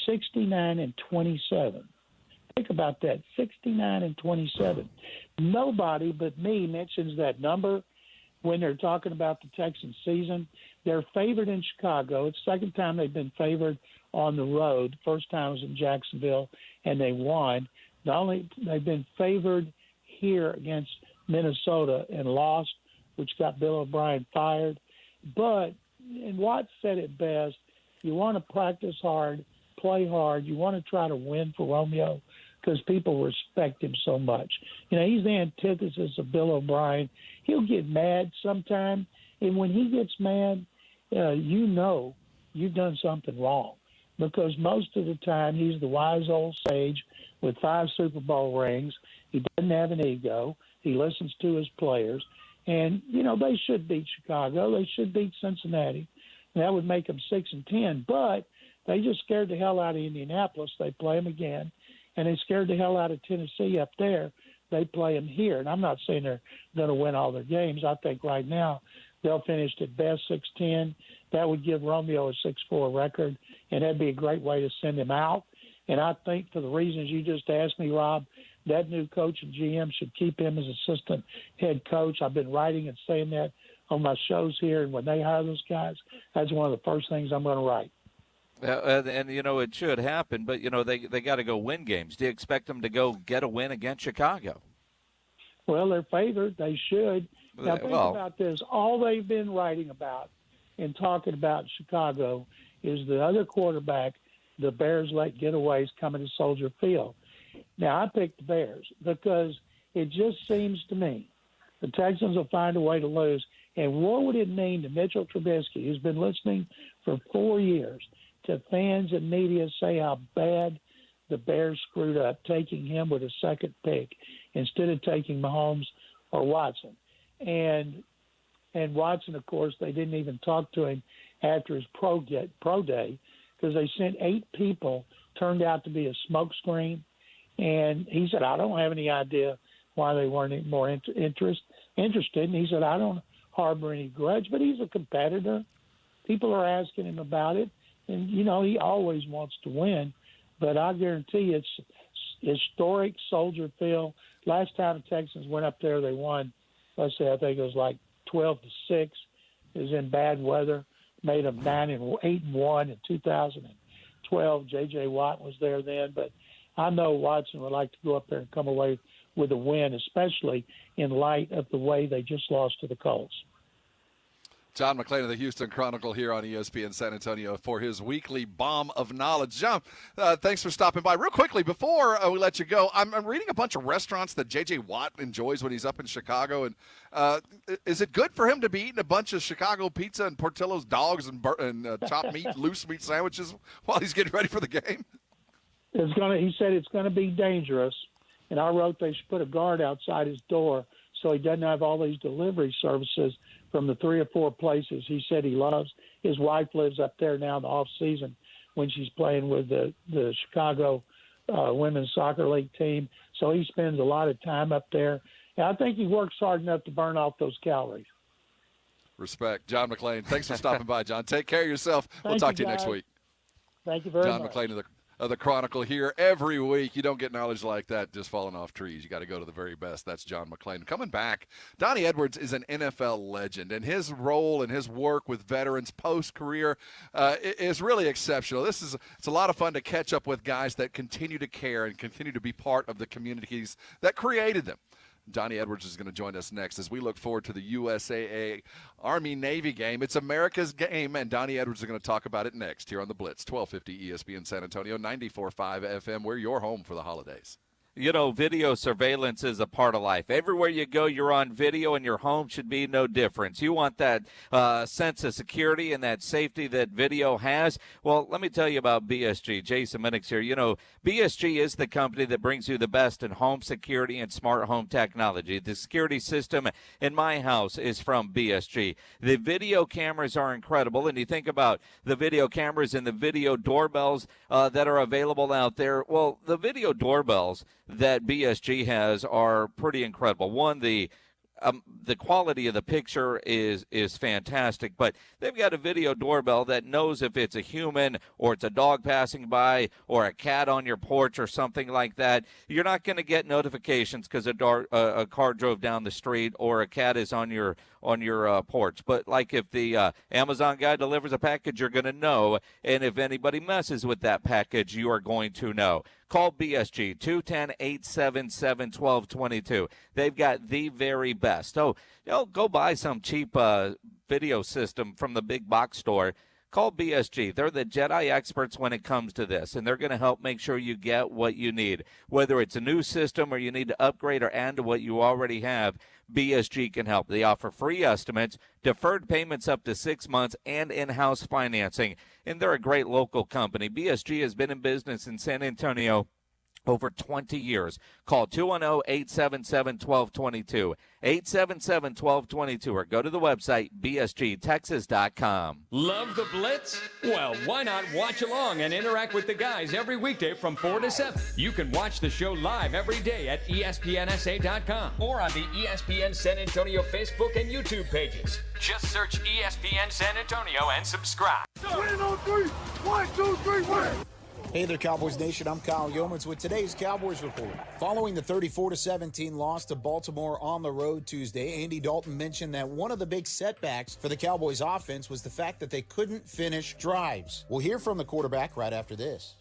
[SPEAKER 19] 69-27. Think about that, 69-27. Nobody but me mentions that number when they're talking about the Texans season. They're favored in Chicago. It's the second time they've been favored on the road. First time was in Jacksonville, and they won. They've been favored here against Minnesota and lost, which got Bill O'Brien fired. But, and Watt said it best, you want to practice hard, play hard. You want to try to win for Romeo because people respect him so much. He's the antithesis of Bill O'Brien. He'll get mad sometime, and when he gets mad, you've done something wrong because most of the time he's the wise old sage with 5 Super Bowl rings. He doesn't have an ego. He listens to his players. And, they should beat Chicago. They should beat Cincinnati. And that would make them 6-10. But they just scared the hell out of Indianapolis. They play them again. And they scared the hell out of Tennessee up there. They play them here. And I'm not saying they're going to win all their games. I think right now they'll finish at best 6-10. That would give Romeo a 6-4 record, and that'd be a great way to send him out. And I think for the reasons you just asked me, Rob, that new coach and GM should keep him as assistant head coach. I've been writing and saying that on my shows here, and when they hire those guys, that's one of the first things I'm going to write.
[SPEAKER 3] And it should happen, but, they got to go win games. Do you expect them to go get a win against Chicago?
[SPEAKER 19] Well, they're favored. They should. Now, think about this. All they've been writing about and talking about Chicago is the other quarterback the Bears let getaways coming to Soldier Field. Now, I picked the Bears because it just seems to me the Texans will find a way to lose. And what would it mean to Mitchell Trubisky, who's been listening for 4 years to fans and media say how bad the Bears screwed up, taking him with a second pick instead of taking Mahomes or Watson. And Watson, of course, they didn't even talk to him after his pro day because they sent 8 people, turned out to be a smokescreen. And he said, I don't have any idea why they weren't any more interested. And he said, I don't harbor any grudge, but he's a competitor. people are asking him about it. And, you know, he always wants to win. But I guarantee you it's historic Soldier Field. Last time the Texans went up there, they won, I think it was like 12-6. It was in bad weather. Made them 9-8-1 in 2012. J.J. Watt was there then. But I know Watson would like to go up there and come away with a win, especially in light of the way they just lost to the Colts.
[SPEAKER 2] John McClain of the Houston Chronicle here on ESPN San Antonio for his weekly bomb of knowledge. John, thanks for stopping by. Real quickly, before we let you go, I'm reading a bunch of restaurants that J.J. Watt enjoys when he's up in Chicago. And is it good for him to be eating a bunch of Chicago pizza and Portillo's dogs and chopped meat, loose meat sandwiches while he's getting ready for the game?
[SPEAKER 19] He said it's going to be dangerous. And I wrote they should put a guard outside his door so he doesn't have all these delivery services from the 3 or 4 places he said he loves. His wife lives up there now in the off season when she's playing with the Chicago women's soccer league team. So he spends a lot of time up there. And I think he works hard enough to burn off those calories.
[SPEAKER 2] Respect. John McClain, thanks for stopping by, John. Take care of yourself. We'll talk to you next week.
[SPEAKER 19] Thank you very much.
[SPEAKER 2] John McClain of the Chronicle here every week. You don't get knowledge like that just falling off trees. You got to go to the very best. That's John McClain. Coming back, Donnie Edwards is an NFL legend, and his role and his work with veterans post-career is really exceptional. It's a lot of fun to catch up with guys that continue to care and continue to be part of the communities that created them. Donnie Edwards is going to join us next as we look forward to the USAA Army-Navy game. It's America's game, and Donnie Edwards is going to talk about it next here on the Blitz, 1250 ESPN San Antonio, 94.5 FM. We're your home for the holidays.
[SPEAKER 3] You know, video surveillance is a part of life. Everywhere you go, you're on video, and your home should be no difference. You want that sense of security and that safety that video has. Well, let me tell you about BSG. Jason Minix here. You know, BSG is the company that brings you the best in home security and smart home technology. The security system in my house is from BSG. The video cameras are incredible, and you think about the video cameras and the video doorbells that are available out there. Well, the video doorbells that BSG has are pretty incredible. One, the quality of the picture is fantastic, but they've got a video doorbell that knows if it's a human or it's a dog passing by or a cat on your porch or something like that. You're not going to get notifications because a car drove down the street or a cat is on your porch. But like if the Amazon guy delivers a package, you're going to know, and if anybody messes with that package, you are going to know. Call BSG, 210-877-1222. They've got the very best. So, go buy some cheap video system from the big box store. Call BSG. They're the Jedi experts when it comes to this, and they're going to help make sure you get what you need. Whether it's a new system or you need to upgrade or add to what you already have, BSG can help. They offer free estimates, deferred payments up to 6 months, and in-house financing. And they're a great local company. BSG has been in business in San Antonio over 20 years. Call 210-877-1222, 877-1222, or go to the website, bsgtexas.com.
[SPEAKER 1] Love the Blitz? Well, why not watch along and interact with the guys every weekday from 4 to 7? You can watch the show live every day at ESPNSA.com or on the ESPN San Antonio Facebook and YouTube pages. Just search ESPN San Antonio and subscribe.
[SPEAKER 16] Win on 3. 1, 2, 3, win.
[SPEAKER 7] Hey there, Cowboys Nation. I'm Kyle Yeomans with today's Cowboys Report. Following the 34-17 loss to Baltimore on the road Tuesday, Andy Dalton mentioned that one of the big setbacks for the Cowboys offense was the fact that they couldn't finish drives. We'll hear from the quarterback right after this.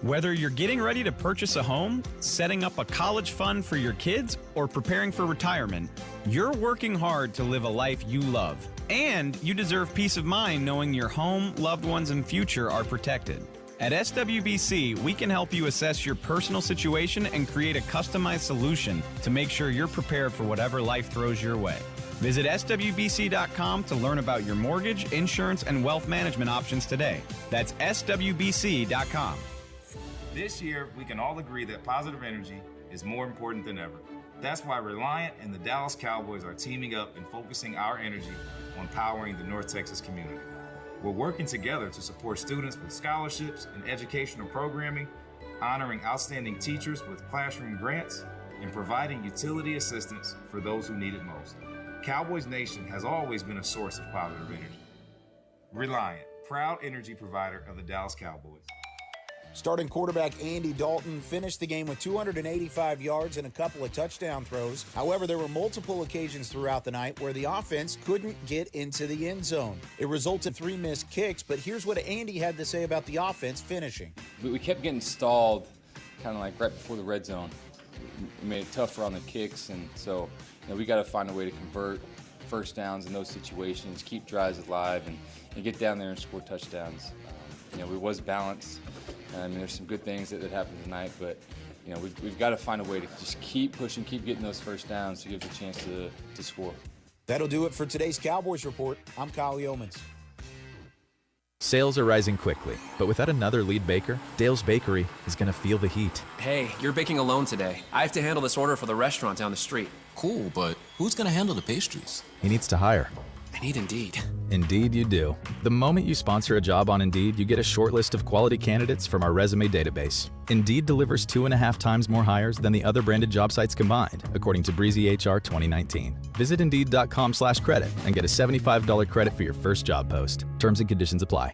[SPEAKER 20] Whether you're getting ready to purchase a home, setting up a college fund for your kids, or preparing for retirement, you're working hard to live a life you love. And you deserve peace of mind knowing your home, loved ones, and future are protected. At SWBC, we can help you assess your personal situation and create a customized solution to make sure you're prepared for whatever life throws your way. Visit SWBC.com to learn about your mortgage, insurance, and wealth management options today. That's SWBC.com.
[SPEAKER 21] This year, we can all agree that positive energy is more important than ever. That's why Reliant and the Dallas Cowboys are teaming up and focusing our energy on powering the North Texas community. We're working together to support students with scholarships and educational programming, honoring outstanding teachers with classroom grants, and providing utility assistance for those who need it most. Cowboys Nation has always been a source of positive energy. Reliant, proud energy provider of the Dallas Cowboys.
[SPEAKER 7] Starting quarterback Andy Dalton finished the game with 285 yards and a couple of touchdown throws. However, there were multiple occasions throughout the night where the offense couldn't get into the end zone. It resulted in 3 missed kicks, but here's what Andy had to say about the offense finishing.
[SPEAKER 8] We kept getting stalled kind of like right before the red zone. It made it tougher on the kicks, and so we got to find a way to convert first downs in those situations, keep drives alive, and get down there and score touchdowns. We was balanced. I mean, there's some good things that happened tonight, but we've got to find a way to just keep pushing, keep getting those first downs to give us a chance to score.
[SPEAKER 7] That'll do it for today's Cowboys Report. I'm Kyle Yeomans.
[SPEAKER 9] Sales are rising quickly, but without another lead baker, Dale's Bakery is going to feel the heat.
[SPEAKER 22] Hey, you're baking alone today. I have to handle this order for the restaurant down the street.
[SPEAKER 23] Cool, but who's going to handle the pastries?
[SPEAKER 9] He needs to hire.
[SPEAKER 22] I need Indeed.
[SPEAKER 9] Indeed you do. The moment you sponsor a job on Indeed, you get a short list of quality candidates from our resume database. Indeed delivers 2.5 times more hires than the other branded job sites combined, according to Breezy HR 2019. Visit Indeed.com/credit and get a $75 credit for your first job post. Terms and conditions apply.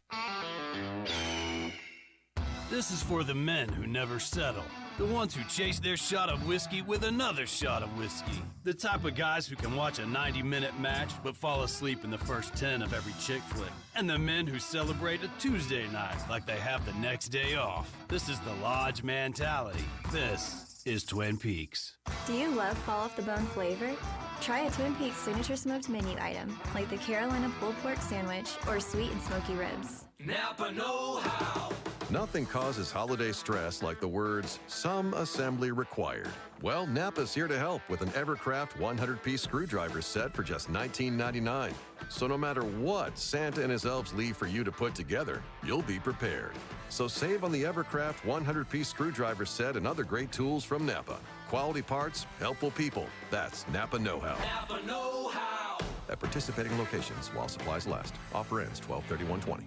[SPEAKER 24] This is for the men who never settle. The ones who chase their shot of whiskey with another shot of whiskey. The type of guys who can watch a 90-minute match but fall asleep in the first 10 of every chick flick. And the men who celebrate a Tuesday night like they have the next day off. This is the Lodge mentality. This is Twin Peaks.
[SPEAKER 26] Do you love fall off the bone flavor? Try a Twin Peaks signature smoked menu item like the Carolina pulled pork sandwich or sweet and smoky ribs.
[SPEAKER 27] Napa know-how.
[SPEAKER 28] Nothing causes holiday stress like the words, "some assembly required." Well, Napa's here to help with an Evercraft 100-piece screwdriver set for just $19.99. So no matter what Santa and his elves leave for you to put together, you'll be prepared. So save on the Evercraft 100-piece screwdriver set and other great tools from Napa. Quality parts, helpful people. That's Napa know-how.
[SPEAKER 27] Napa know-how.
[SPEAKER 28] At participating locations while supplies last. Offer ends 12/31/20.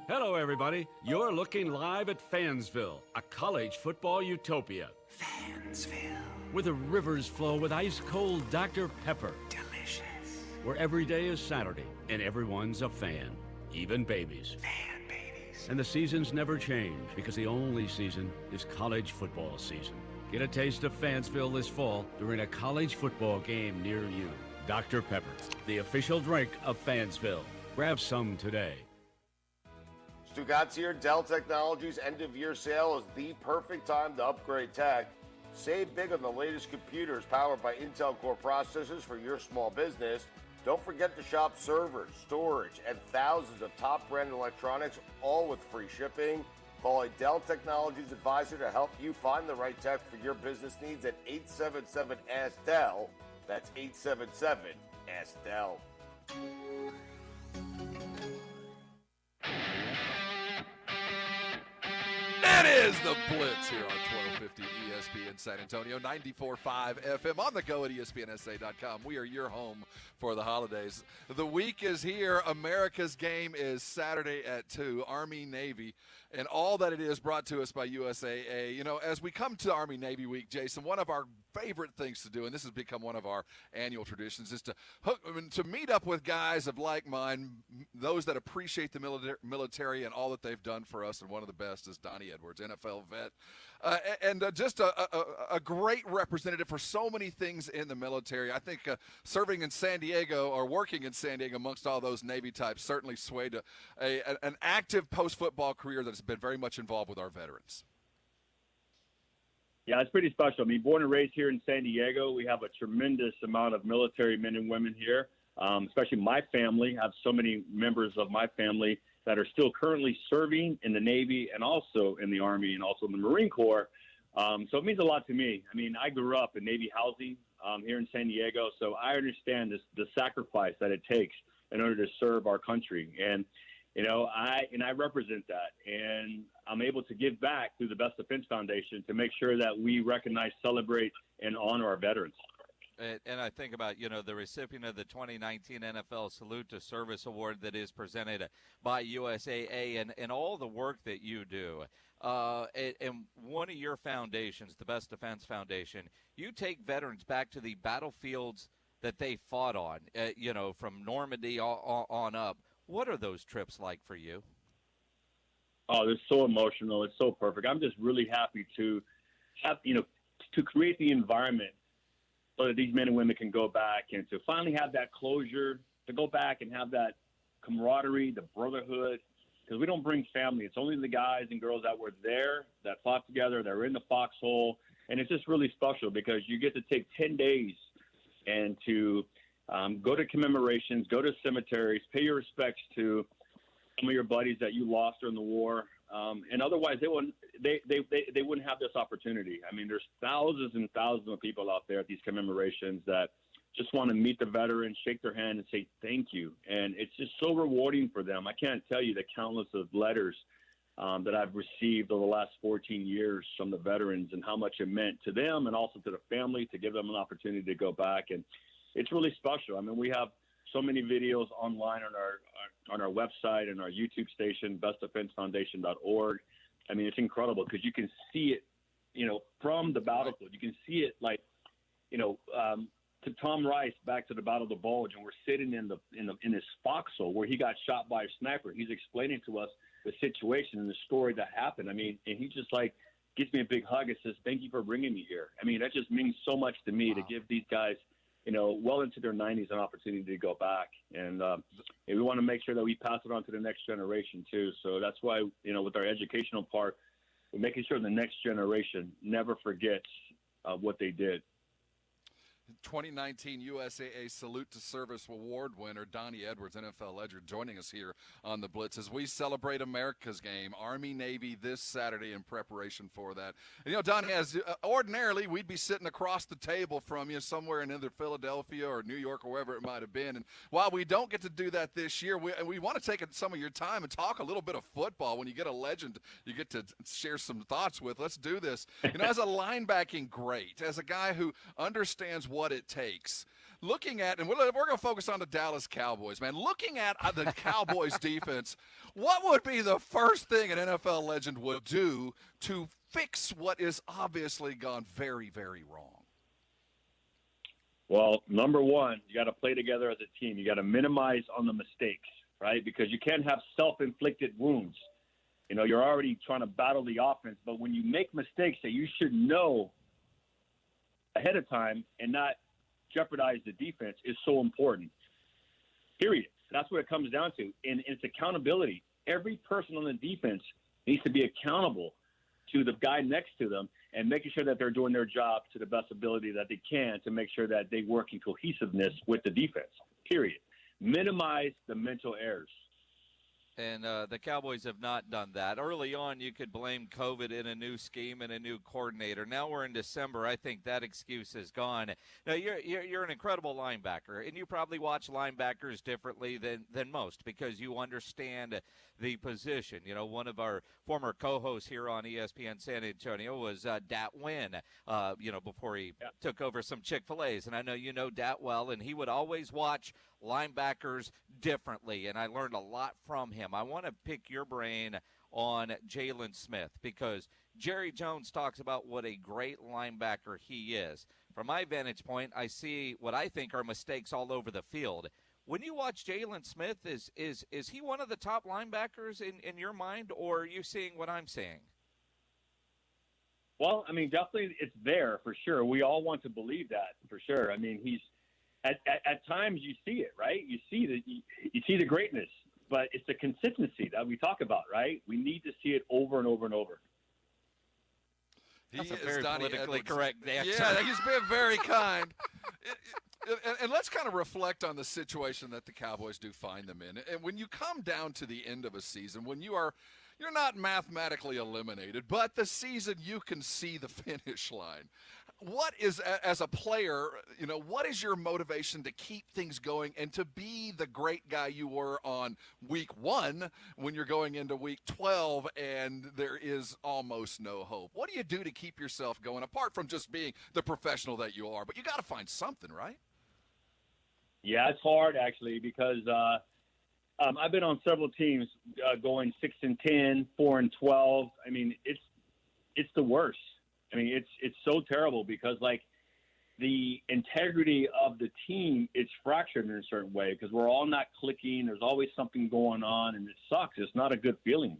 [SPEAKER 29] Hello, everybody. You're looking live at Fansville, a college football utopia.
[SPEAKER 27] Fansville.
[SPEAKER 29] Where the rivers flow with ice-cold Dr. Pepper.
[SPEAKER 27] Delicious.
[SPEAKER 29] Where every day is Saturday, and everyone's a fan, even babies.
[SPEAKER 27] Fan babies.
[SPEAKER 29] And the seasons never change, because the only season is college football season. Get a taste of Fansville this fall during a college football game near you. Dr. Pepper, the official drink of Fansville. Grab some today.
[SPEAKER 30] Stugatz here. Dell Technologies end-of-year sale is the perfect time to upgrade tech. Save big on the latest computers powered by Intel Core processors for your small business. Don't forget to shop servers, storage, and thousands of top-brand electronics, all with free shipping. Call a Dell Technologies advisor to help you find the right tech for your business needs at 877-ASK-DELL. That's 877-ASK-DELL.
[SPEAKER 2] It is the Blitz here on 1250 ESPN San Antonio, 94.5 FM on the go at ESPNSA.com. We are your home for the holidays. The week is here. America's game is Saturday at 2, Army-Navy, and all that it is brought to us by USAA. You know, as we come to Army-Navy week, Jason, one of our favorite things to do, and this has become one of our annual traditions, is to meet up with guys of like mind, those that appreciate the military and all that they've done for us, and one of the best is Donnie Edwards, NFL vet, and just a great representative for so many things in the military. I think serving in San Diego or working in San Diego amongst all those Navy types certainly swayed an active post-football career that has been very much involved with our veterans.
[SPEAKER 31] Yeah, it's pretty special. I mean, born and raised here in San Diego, we have a tremendous amount of military men and women here, especially my family. I have so many members of my family that are still currently serving in the Navy and also in the Army and also in the Marine Corps. So it means a lot to me. I mean, I grew up in Navy housing here in San Diego, so I understand the sacrifice that it takes in order to serve our country. And you know, I represent that, and I'm able to give back through the Best Defense Foundation to make sure that we recognize, celebrate, and honor our veterans.
[SPEAKER 3] And I think about, you know, the recipient of the 2019 NFL Salute to Service Award that is presented by USAA and all the work that you do. And one of your foundations, the Best Defense Foundation, you take veterans back to the battlefields that they fought on, you know, from Normandy on up. What are those trips like for you?
[SPEAKER 31] Oh, they're so emotional. It's so perfect. I'm just really happy to have, to create the environment so that these men and women can go back and to finally have that closure, to go back and have that camaraderie, the brotherhood, because we don't bring family. It's only the guys and girls that were there, that fought together, that were in the foxhole. And it's just really special because you get to take 10 days and to go to commemorations, go to cemeteries, pay your respects to some of your buddies that you lost during the war. And otherwise, they wouldn't have this opportunity. I mean, there's thousands and thousands of people out there at these commemorations that just want to meet the veterans, shake their hand, and say thank you. And it's just so rewarding for them. I can't tell you the countless of letters that I've received over the last 14 years from the veterans and how much it meant to them and also to the family to give them an opportunity to go back. And it's really special. I mean, we have so many videos online on our website and our YouTube station, bestdefensefoundation.org. I mean, it's incredible because you can see it, from the battlefield. You can see it to Tom Rice back to the Battle of the Bulge, and we're sitting in this foxhole where he got shot by a sniper. He's explaining to us the situation and the story that happened. I mean, and he just gives me a big hug and says, "Thank you for bringing me here." I mean, that just means so much to me to give these guys, well into their 90s an opportunity to go back. And we want to make sure that we pass it on to the next generation too. So that's why, with our educational part, we're making sure the next generation never forgets what they did.
[SPEAKER 2] 2019 USAA Salute to Service Award winner Donnie Edwards, NFL legend, joining us here on the Blitz as we celebrate America's game, Army-Navy, this Saturday in preparation for that. And, Donnie, as ordinarily we'd be sitting across the table from you somewhere in either Philadelphia or New York or wherever it might have been. And while we don't get to do that this year, we want to take some of your time and talk a little bit of football. When you get a legend, you get to share some thoughts with. Let's do this. As a linebacking great, as a guy who understands what it takes. Looking at, and we're going to focus on the Dallas Cowboys, man. Looking at the Cowboys defense, what would be the first thing an NFL legend would do to fix what is obviously gone very, very wrong?
[SPEAKER 31] Well, number one, you got to play together as a team. You got to minimize on the mistakes, right? Because you can't have self-inflicted wounds. You're already trying to battle the offense, but when you make mistakes that you should know ahead of time and not jeopardize the defense is so important. Period. That's what it comes down to. And it's accountability. Every person on the defense needs to be accountable to the guy next to them and making sure that they're doing their job to the best ability that they can to make sure that they work in cohesiveness with the defense. Period. Minimize the mental errors.
[SPEAKER 3] And the Cowboys have not done that. Early on, you could blame COVID in a new scheme and a new coordinator. Now we're in December. I think that excuse is gone. Now, you're an incredible linebacker, and you probably watch linebackers differently than most because you understand the position. One of our former co-hosts here on ESPN San Antonio was Dat Wynn, before he took over some Chick-fil-A's. And I know you know Dat well, and he would always watch linebackers differently, and I learned a lot from him. I want to pick your brain on Jalen Smith because Jerry Jones talks about what a great linebacker he is. From my vantage point, I see what I think are mistakes all over the field. When you watch Jalen Smith, is he one of the top linebackers in your mind, or are you seeing what I'm seeing?
[SPEAKER 31] Well, I mean, definitely it's there for sure. We all want to believe that for sure. I mean, he's at times you see it, right? You see the greatness, but it's the consistency that we talk about, right? We need to see it over and over and over.
[SPEAKER 3] That's a very politically correct answer.
[SPEAKER 2] Yeah, he's been very kind. And let's kind of reflect on the situation that the Cowboys do find them in. And when you come down to the end of a season, when you're not mathematically eliminated, but the season you can see the finish line. What is, as a player, what is your motivation to keep things going and to be the great guy you were on week 1 when you're going into week 12 and there is almost no hope? What do you do to keep yourself going apart from just being the professional that you are? But you got to find something, right?
[SPEAKER 31] Yeah, it's hard actually because I've been on several teams going 6-10, 4-12. I mean, it's the worst. I mean, it's so terrible because, the integrity of the team is fractured in a certain way because we're all not clicking. There's always something going on, and it sucks. It's not a good feeling.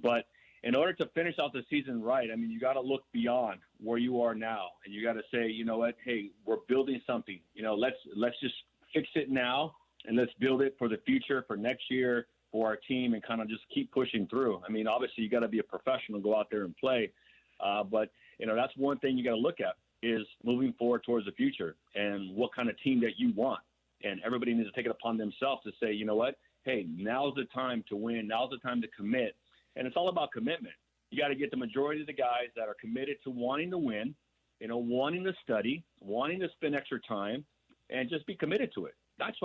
[SPEAKER 31] But in order to finish out the season right, I mean, you got to look beyond where you are now, and you got to say, you know what, hey, we're building something. You know, let's just fix it now, and let's build it for the future, for next year, for our team, and kind of just keep pushing through. I mean, obviously, you got to be a professional, go out there and play. But, you know, that's one thing you got to look at is moving forward towards the future and what kind of team that you want. And everybody needs to take it upon themselves to say, you know what, hey, now's the time to win. Now's the time to commit. And it's all about commitment. You got to get the majority of the guys that are committed to wanting to win, you know, wanting to study, wanting to spend extra time, and just be committed to it. That's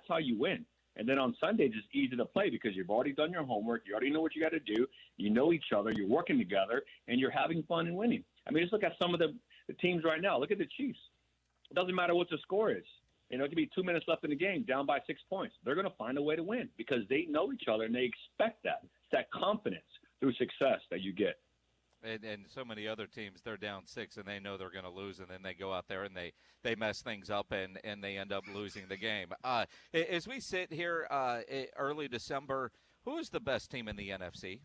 [SPEAKER 31] how you win. And then on Sunday, it's easy to play because you've already done your homework. You already know what you got to do. You know each other. You're working together, and you're having fun and winning. I mean, just look at some of the teams right now. Look at the Chiefs. It doesn't matter what the score is. You know, it could be 2 minutes left in the game, down by 6 points. They're going to find a way to win because they know each other, and they expect that. It's that confidence through success that you get.
[SPEAKER 3] And so many other teams, they're down 6 and they know they're going to lose, and then they go out there and they mess things up and they end up losing the game. As we sit here early December, who is the best team in the NFC?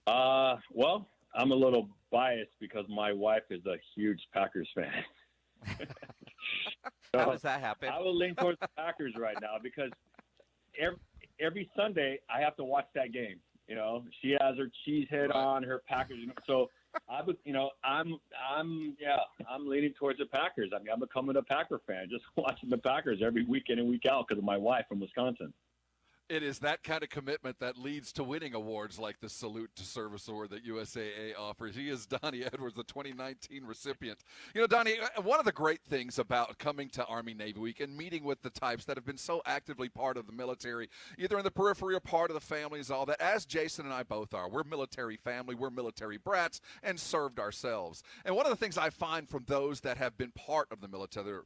[SPEAKER 31] Well, I'm a little biased because my wife is a huge Packers fan.
[SPEAKER 3] How does that happen?
[SPEAKER 31] I will lean towards the Packers right now because every Sunday I have to watch that game. You know, she has her cheese head on, her Packers. You know, so I'm leaning towards the Packers. I mean, I'm becoming a Packer fan, just watching the Packers every week in and week out because of my wife from Wisconsin.
[SPEAKER 2] It is that kind of commitment that leads to winning awards like the Salute to Service Award that USAA offers. He is Donnie Edwards, the 2019 recipient. You know, Donnie, one of the great things about coming to Army-Navy Week and meeting with the types that have been so actively part of the military, either in the periphery or part of the families, all that, as Jason and I both are. We're military family, we're military brats, and served ourselves. And one of the things I find from those that have been part of the military,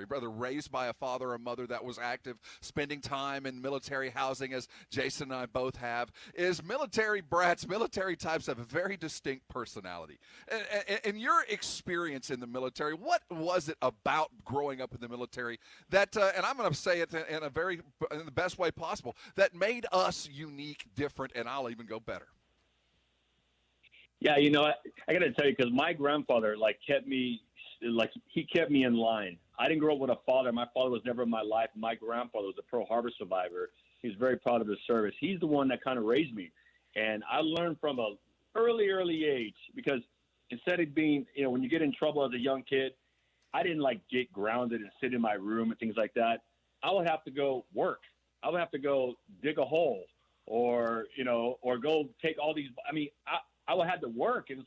[SPEAKER 2] whether raised by a father or mother that was active, spending time in military housing, as Jason and I both have, is military brats, military types have a very distinct personality. In your experience in the military, what was it about growing up in the military that, and I'm going to say it in the best way possible, that made us unique, different, and I'll even go better?
[SPEAKER 31] Yeah, you know, I got to tell you, because my grandfather, kept me in line. I didn't grow up with a father. My father was never in my life. My grandfather was a Pearl Harbor survivor. He's very proud of his service. He's the one that kind of raised me. And I learned from an early age because instead of being, you know, when you get in trouble as a young kid, I didn't get grounded and sit in my room and things like that. I would have to go work. I would have to go dig a hole or go take all these. I mean, I would have to work. And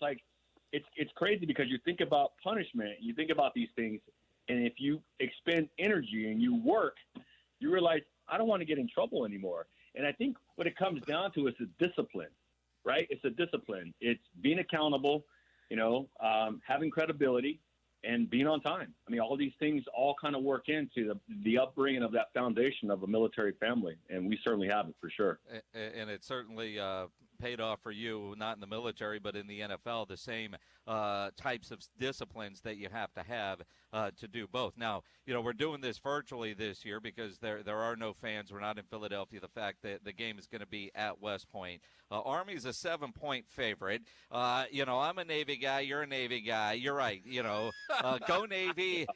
[SPEAKER 31] it's crazy because you think about punishment. You think about these things. And if you expend energy and you work, you realize, I don't want to get in trouble anymore. And I think what it comes down to is a discipline, right? It's a discipline. It's being accountable, having credibility, and being on time. I mean, all these things all kind of work into the upbringing of that foundation of a military family, and we certainly have it for sure.
[SPEAKER 3] And it certainly paid off for you, not in the military, but in the NFL, the same types of disciplines that you have to do both. Now, we're doing this virtually this year because there are no fans. We're not in Philadelphia. The fact that the game is going to be at West Point. Army's a 7-point favorite. I'm a Navy guy. You're a Navy guy. You're right. Go Navy,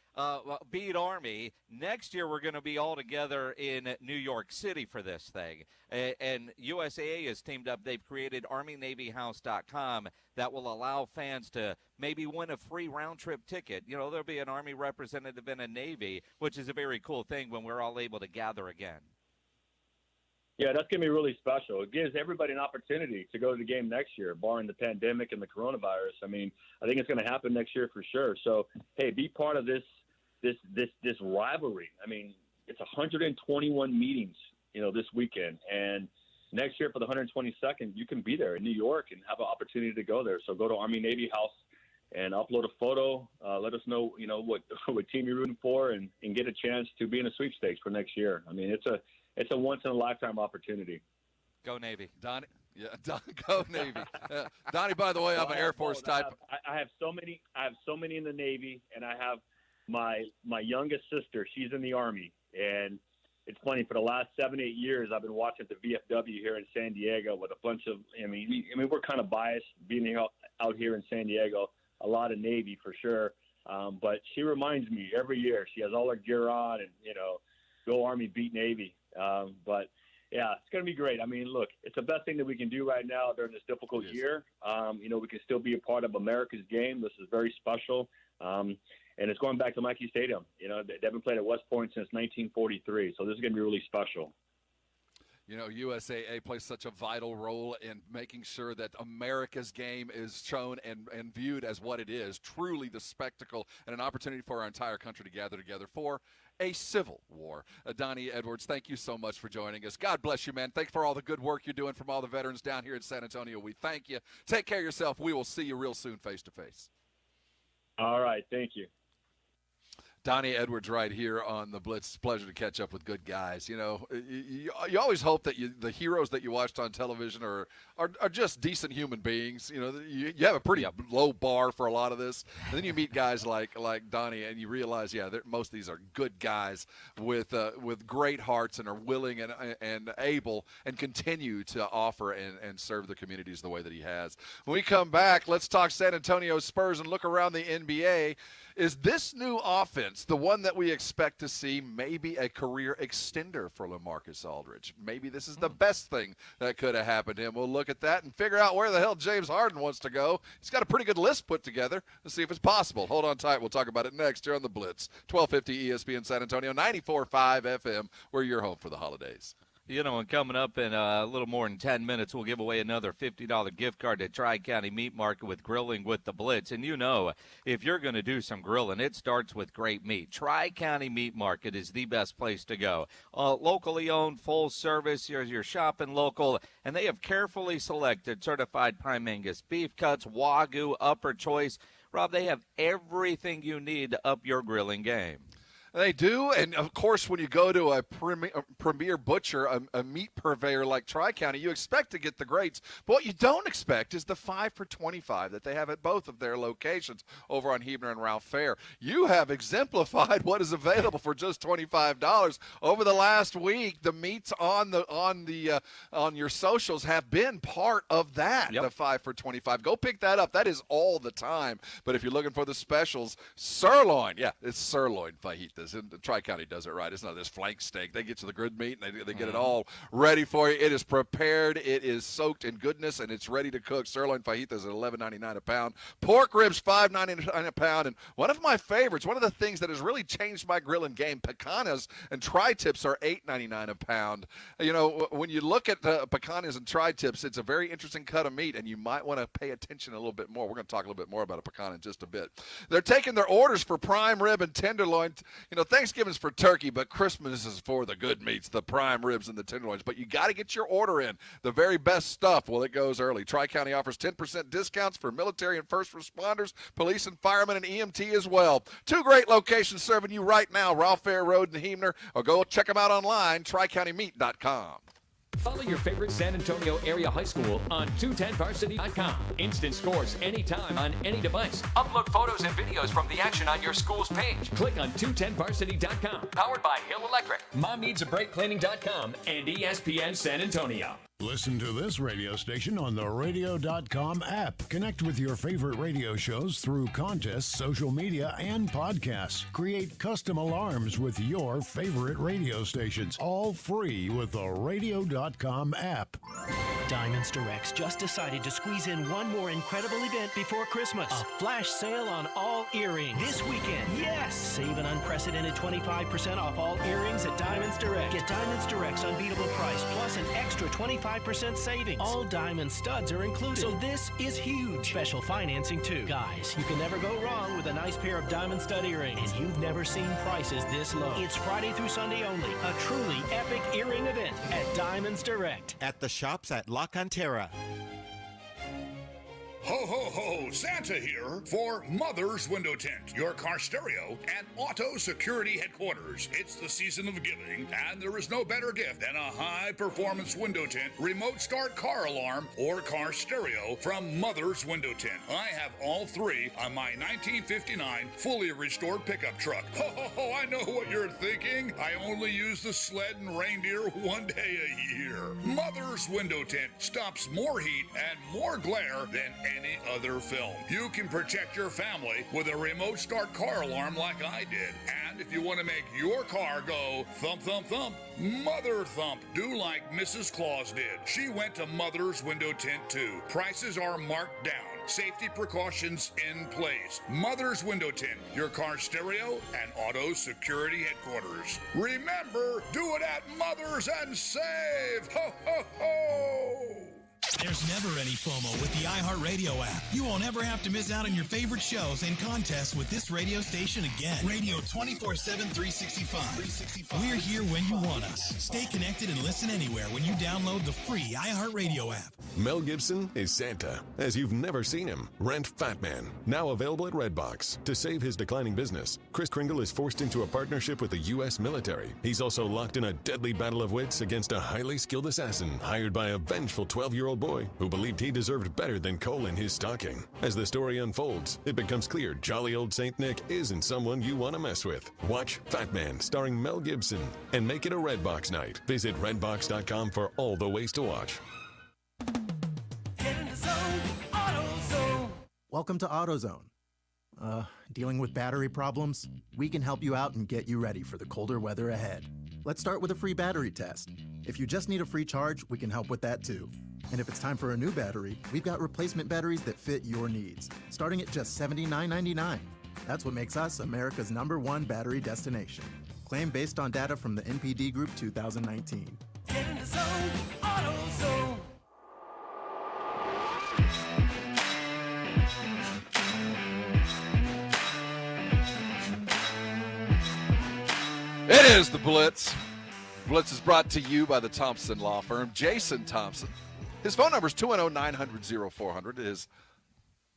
[SPEAKER 3] beat Army. Next year, we're going to be all together in New York City for this thing. And USAA has teamed up. They've created ArmyNavyHouse.com that will allow fans to maybe win a free round-trip ticket. There'll be an Army representative and a Navy, which is a very cool thing when we're all able to gather again.
[SPEAKER 31] Yeah, that's going to be really special. It gives everybody an opportunity to go to the game next year, barring the pandemic and the coronavirus. I mean, I think it's going to happen next year for sure. So, hey, be part of this rivalry. I mean, it's 121 meetings, this weekend. And next year for the 122nd, you can be there in New York and have an opportunity to go there. So go to Army Navy House and upload a photo. Let us know, what team you're rooting for and get a chance to be in a sweepstakes for next year. I mean, it's a once-in-a-lifetime opportunity.
[SPEAKER 3] Go Navy.
[SPEAKER 2] Yeah, go Navy. Donnie, by the way, I'm an Air Force type.
[SPEAKER 31] I have so many. I have so many in the Navy, and I have my youngest sister. She's in the Army, and it's funny. For the last 7-8 years, I've been watching the VFW here in San Diego with a bunch of. I mean, we're kind of biased being out here in San Diego. A lot of Navy for sure, but she reminds me every year. She has all her gear on, and go Army, beat Navy. But yeah, it's going to be great. I mean, look, it's the best thing that we can do right now during this difficult year. We can still be a part of America's game. This is very special. And it's going back to Mackey Stadium. They haven't played at West Point since 1943. So this is going to be really special.
[SPEAKER 2] USAA plays such a vital role in making sure that America's game is shown and viewed as what it is, truly the spectacle and an opportunity for our entire country to gather together for a civil war. Donnie Edwards, thank you so much for joining us. God bless you, man. Thanks for all the good work you're doing from all the veterans down here in San Antonio. We thank you. Take care of yourself. We will see you real soon face-to-face.
[SPEAKER 31] All right. Thank you.
[SPEAKER 2] Donnie Edwards right here on the Blitz. It's a pleasure to catch up with good guys. You always hope that the heroes that you watched on television are just decent human beings. You have a pretty low bar for a lot of this. And then you meet guys like Donnie, and you realize, most of these are good guys with great hearts and are willing and able and continue to offer and serve the communities the way that he has. When we come back, let's talk San Antonio Spurs and look around the NBA. Is this new offense the one that we expect to see maybe a career extender for LaMarcus Aldridge? Maybe this is the best thing that could have happened to him. We'll look at that and figure out where the hell James Harden wants to go. He's got a pretty good list put together. Let's see if it's possible. Hold on tight. We'll talk about it next here on the Blitz. 1250 ESPN San Antonio, 94.5 FM. We're your home for the holidays.
[SPEAKER 3] And coming up in a little more than 10 minutes, we'll give away another $50 gift card to Tri-County Meat Market with Grilling with the Blitz. And if you're going to do some grilling, it starts with great meat. Tri-County Meat Market is the best place to go. Locally owned, full service, you're shopping local, and they have carefully selected certified prime Angus beef cuts, Wagyu, upper choice. Rob, they have everything you need to up your grilling game.
[SPEAKER 2] They do, and of course, when you go to a premier butcher, a meat purveyor like Tri-County, you expect to get the greats. But what you don't expect is the 5 for $25 that they have at both of their locations over on Huebner and Ralph Fair. You have exemplified what is available for just $25 over the last week. The meats on your socials have been part of that. The 5 for $25. Go pick that up. That is all the time. But if you're looking for the specials, sirloin, it's sirloin fajitas. And Tri-County does it right. It's not this flank steak. They get you the good meat, and they get it all ready for you. It is prepared. It is soaked in goodness, and it's ready to cook. Sirloin fajitas at $11.99 a pound. Pork ribs, $5.99 a pound. And one of my favorites, one of the things that has really changed my grilling game, picanas and tri-tips are $8.99 a pound. When you look at picanas and tri-tips, it's a very interesting cut of meat, and you might want to pay attention a little bit more. We're going to talk a little bit more about a pecan in just a bit. They're taking their orders for prime rib and tenderloin. Thanksgiving's for turkey, but Christmas is for the good meats, the prime ribs and the tenderloins. But you got to get your order in. The very best stuff, it goes early. Tri-County offers 10% discounts for military and first responders, police and firemen, and EMT as well. 2 great locations serving you right now, Ralph Fair Road and Huebner, or go check them out online, tricountymeat.com.
[SPEAKER 1] Follow your favorite San Antonio area high school on 210varsity.com. Instant scores anytime on any device. Upload photos and videos from the action on your school's page. Click on 210varsity.com. Powered by Hill Electric, MomNeedsABreakCleaning.com, and ESPN San Antonio.
[SPEAKER 4] Listen to this radio station on the radio.com app. Connect with your favorite radio shows through contests, social media, and podcasts. Create custom alarms with your favorite radio stations. All free with the radio.com app.
[SPEAKER 5] Diamonds Directs just decided to squeeze in one more incredible event before Christmas. A flash sale on all earrings. This weekend. Yes! Save an unprecedented 25% off all earrings at Diamonds Direct. Get Diamonds Direct's unbeatable price plus an extra 25% savings. All diamond studs are included. So this is huge. Special financing too. Guys, you can never go wrong with a nice pair of diamond stud earrings. And you've never seen prices this low. It's Friday through Sunday only. A truly epic earring event at Diamonds Direct.
[SPEAKER 10] At the shops at La Cantera.
[SPEAKER 6] Ho, ho, ho, Santa here for Mother's Window Tint, your car stereo and auto security headquarters. It's the season of giving, and there is no better gift than a high-performance window tint, remote start car alarm, or car stereo from Mother's Window Tint. I have all three on my 1959 fully restored pickup truck. Ho, ho, ho, I know what you're thinking. I only use the sled and reindeer one day a year. Mother's Window Tint stops more heat and more glare than any other film. You can protect your family with a remote start car alarm like I did. And if you want to make your car go thump, thump, thump, Mother Thump, do like Mrs. Claus did. She went to Mother's Window Tint too. Prices are marked down. Safety precautions in place. Mother's Window Tint, your car stereo and auto security headquarters. Remember, do it at Mother's and save. Ho, ho, ho!
[SPEAKER 10] There's never any FOMO with the iHeartRadio app. You won't ever have to miss out on your favorite shows and contests with this radio station again. Radio 24/7, 365. We're here when you want us. Stay connected and listen anywhere when you download the free iHeartRadio app.
[SPEAKER 28] Mel Gibson is Santa, as you've never seen him. Rent Fat Man, now available at Redbox. To save his declining business, Kris Kringle is forced into a partnership with the U.S. military. He's also locked in a deadly battle of wits against a highly skilled assassin hired by a vengeful 12-year-old boy who believed he deserved better than coal in his stocking. As the story unfolds, it becomes clear jolly old Saint Nick isn't someone you want to mess with. Watch Fat Man starring Mel Gibson and make it a Redbox night. Visit redbox.com for all the ways to watch.
[SPEAKER 16] Get in the zone, AutoZone.
[SPEAKER 11] Welcome to AutoZone. Dealing with battery problems? We can help you out and get you ready for the colder weather ahead. Let's start with a free battery test. If you just need a free charge, we can help with that too. And if it's time for a new battery, we've got replacement batteries that fit your needs, starting at just $79.99. That's what makes us America's #1 battery destination. Claim based on data from the NPD Group 2019.
[SPEAKER 16] Get in the zone, AutoZone.
[SPEAKER 2] It is the Blitz. Blitz is brought to you by the Thompson Law Firm. Jason Thompson. His phone number is 210-900-0400. His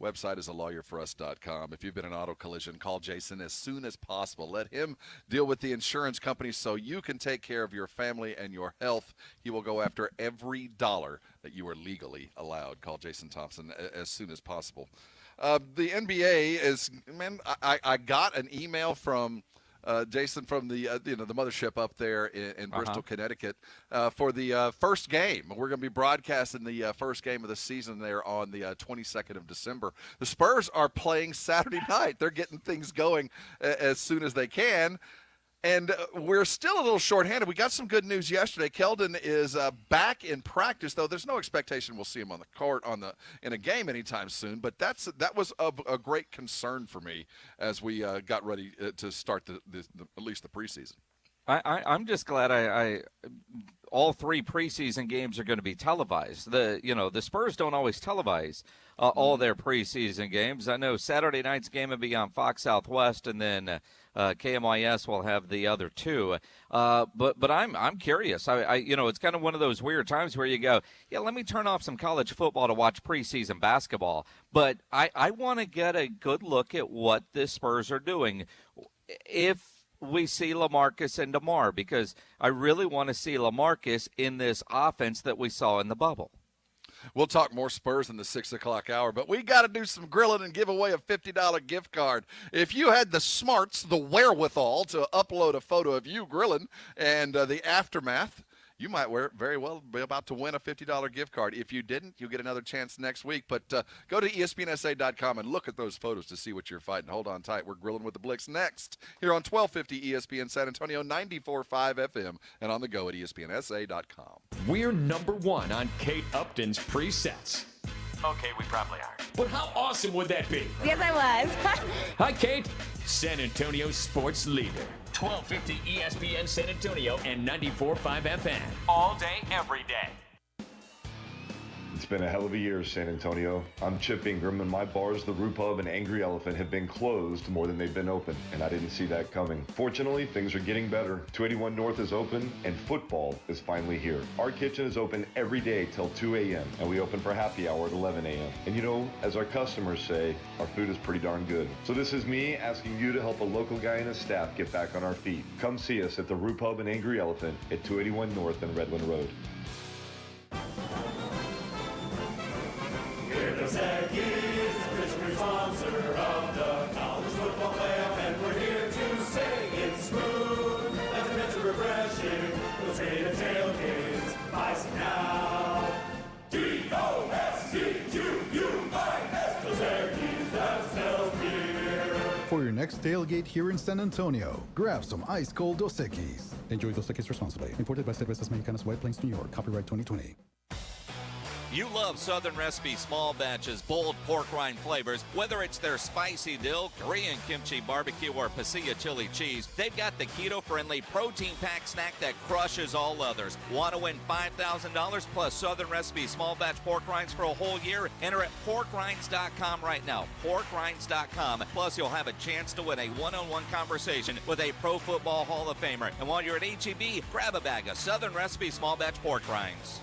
[SPEAKER 2] website is alawyer4us.com. If you've been in auto collision, call Jason as soon as possible. Let him deal with the insurance company so you can take care of your family and your health. He will go after every dollar that you are legally allowed. Call Jason Thompson as soon as possible. The NBA is, man, I got an email from Jason from the the mothership up there in Bristol, Connecticut, for the first game. We're going to be broadcasting the first game of the season there on the 22nd of December. The Spurs are playing Saturday night. They're getting things going as soon as they can. And we're still a little shorthanded. We got some good news yesterday. Keldon is back in practice, though there's no expectation we'll see him on the court in a game anytime soon. But that was a great concern for me as we got ready to start at least the preseason.
[SPEAKER 3] I'm just glad all three preseason games are going to be televised. The Spurs don't always televise all their preseason games. I know Saturday night's game will be on Fox Southwest, and then KMYS will have the other two. But I'm curious. It's kind of one of those weird times where you go, yeah, let me turn off some college football to watch preseason basketball. But I want to get a good look at what the Spurs are doing. If we see LaMarcus and DeMar, because I really want to see LaMarcus in this offense that we saw in the bubble.
[SPEAKER 2] We'll talk more Spurs in the 6 o'clock hour, but we got to do some grilling and give away a $50 gift card. If you had the smarts, the wherewithal to upload a photo of you grilling and the aftermath, you might very well be about to win a $50 gift card. If you didn't, you'll get another chance next week. But go to ESPNSA.com and look at those photos to see what you're fighting. Hold on tight. We're grilling with the Blitz next here on 1250 ESPN San Antonio, 94.5 FM, and on the go at ESPNSA.com.
[SPEAKER 1] We're #1 on Kate Upton's presets. Okay, we probably are. But how awesome would that be?
[SPEAKER 12] Yes, I was.
[SPEAKER 1] Hi, Kate. San Antonio sports leader. 1250 ESPN San Antonio and 94.5 FM. All day, every day.
[SPEAKER 8] It's been a hell of a year, San Antonio. I'm Chip Ingram, and my bars, the Roo Pub and Angry Elephant, have been closed more than they've been open, and I didn't see that coming. Fortunately, things are getting better. 281 North is open, and football is finally here. Our kitchen is open every day till 2 a.m., and we open for happy hour at 11 a.m. And you know, as our customers say, our food is pretty darn good. So this is me asking you to help a local guy and his staff get back on our feet. Come see us at the Roo Pub and Angry Elephant at 281 North and Redland Road.
[SPEAKER 16] Second is the official sponsor of the college football playoff, and we're here to say it's smooth, like the mental refreshing, those great tailgates, spicy now. DOSCUUIS, those Aggies that sells beer.
[SPEAKER 12] For your next tailgate here in San Antonio, grab some ice-cold Dos Equis. Enjoy Dos Equis responsibly. Imported by Cervezas Mexicanas, White Plains, New York. Copyright 2020.
[SPEAKER 3] You love Southern Recipe small batches, bold pork rind flavors. Whether it's their spicy dill, Korean kimchi barbecue, or pasilla chili cheese, they've got the keto-friendly protein-packed snack that crushes all others. Want to win $5,000 plus Southern Recipe small batch pork rinds for a whole year? Enter at porkrinds.com right now. Porkrinds.com. Plus, you'll have a chance to win a one-on-one conversation with a Pro Football Hall of Famer. And while you're at HEB, grab a bag of Southern Recipe small batch pork rinds.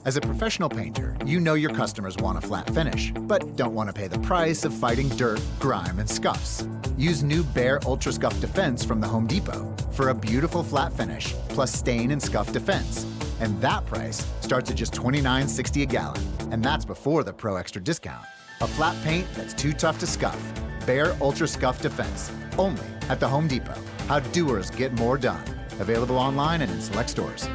[SPEAKER 13] As a professional painter, you know your customers want a flat finish, but don't want to pay the price of fighting dirt, grime, and scuffs. Use new Bare Ultra Scuff Defense from the Home Depot for a beautiful flat finish, plus stain and scuff defense. And that price starts at just $29.60 a gallon, and that's before the Pro Extra discount. A flat paint that's too tough to scuff. Bare Ultra Scuff Defense, only at the Home Depot. How doers get more done. Available online and in select stores.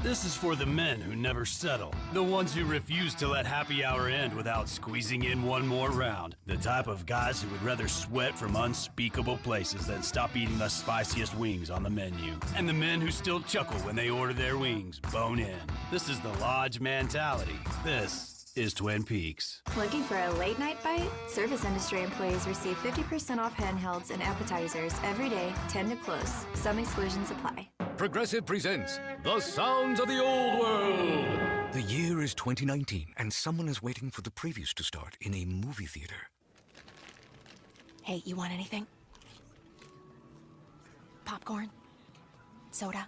[SPEAKER 24] This is for the men who never settle. The ones who refuse to let happy hour end without squeezing in one more round. The type of guys who would rather sweat from unspeakable places than stop eating the spiciest wings on the menu. And the men who still chuckle when they order their wings bone in. This is the Lodge mentality. This is Twin Peaks.
[SPEAKER 26] Looking for a late night bite? Service industry employees receive 50% off handhelds and appetizers every day, 10 to close. Some exclusions apply.
[SPEAKER 14] Progressive presents The Sounds of the Old World. The year is 2019, and someone is waiting for the previews to start in a movie theater.
[SPEAKER 15] Hey, you want anything? Popcorn? Soda?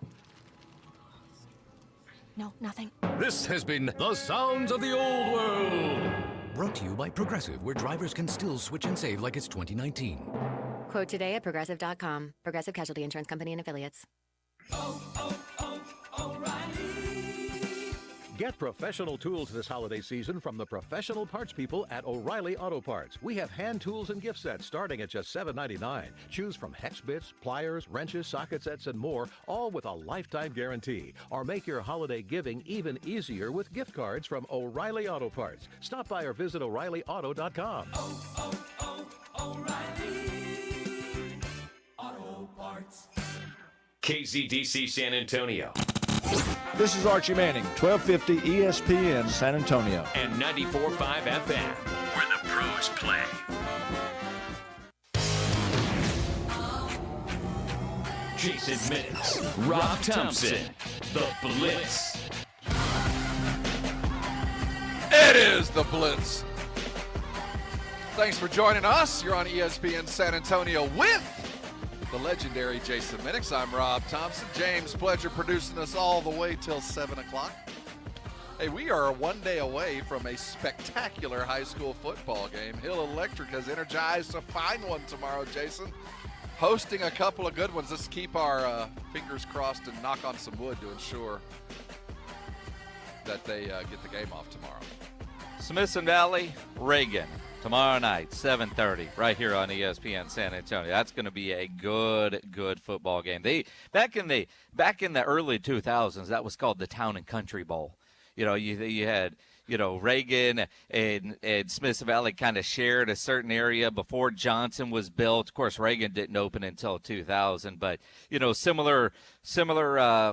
[SPEAKER 15] No, nothing?
[SPEAKER 14] This has been The Sounds of the Old World. Brought to you by Progressive, where drivers can still switch and save like it's 2019.
[SPEAKER 15] Quote today at Progressive.com. Progressive Casualty Insurance Company and Affiliates.
[SPEAKER 17] Get professional tools this holiday season from the professional parts people at O'Reilly Auto Parts. We have hand tools and gift sets starting at just $7.99. Choose from hex bits, pliers, wrenches, socket sets, and more, all with a lifetime guarantee. Or make your holiday giving even easier with gift cards from O'Reilly Auto Parts. Stop by or visit O'ReillyAuto.com.
[SPEAKER 16] O'Reilly Auto Parts.
[SPEAKER 1] KZDC San Antonio.
[SPEAKER 18] This is Archie Manning, 1250 ESPN San Antonio.
[SPEAKER 1] And 94.5 FM, where the pros play. Jason Minix, Rob Thompson, The Blitz.
[SPEAKER 2] It is The Blitz. Thanks for joining us. You're on ESPN San Antonio with the legendary Jason Minix. I'm Rob Thompson. James Pledger producing us all the way till 7 o'clock. Hey, we are one day away from a spectacular high school football game. Hill Electric has energized a fine one tomorrow, Jason. Hosting a couple of good ones. Let's keep our fingers crossed and knock on some wood to ensure that they get the game off tomorrow.
[SPEAKER 3] Smithson Valley, Reagan. Tomorrow night, 7:30, right here on ESPN San Antonio. That's going to be a good football game. Back in the early 2000s, that was called the Town and Country Bowl. You know, you had Reagan and Smiths Valley kind of shared a certain area before Johnson was built. Of course, Reagan didn't open until 2000, but, similar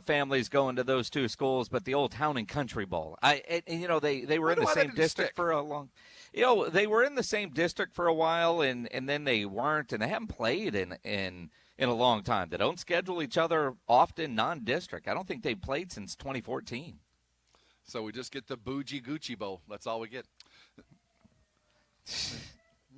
[SPEAKER 3] families going to those two schools, but the old Town and Country Bowl. They were in the same district for a long they were in the same district for a while, and then they weren't, and they haven't played in a long time. They don't schedule each other often non-district. I don't think they've played since 2014.
[SPEAKER 2] So we just get the Bougie Gucci Bowl. That's all we get.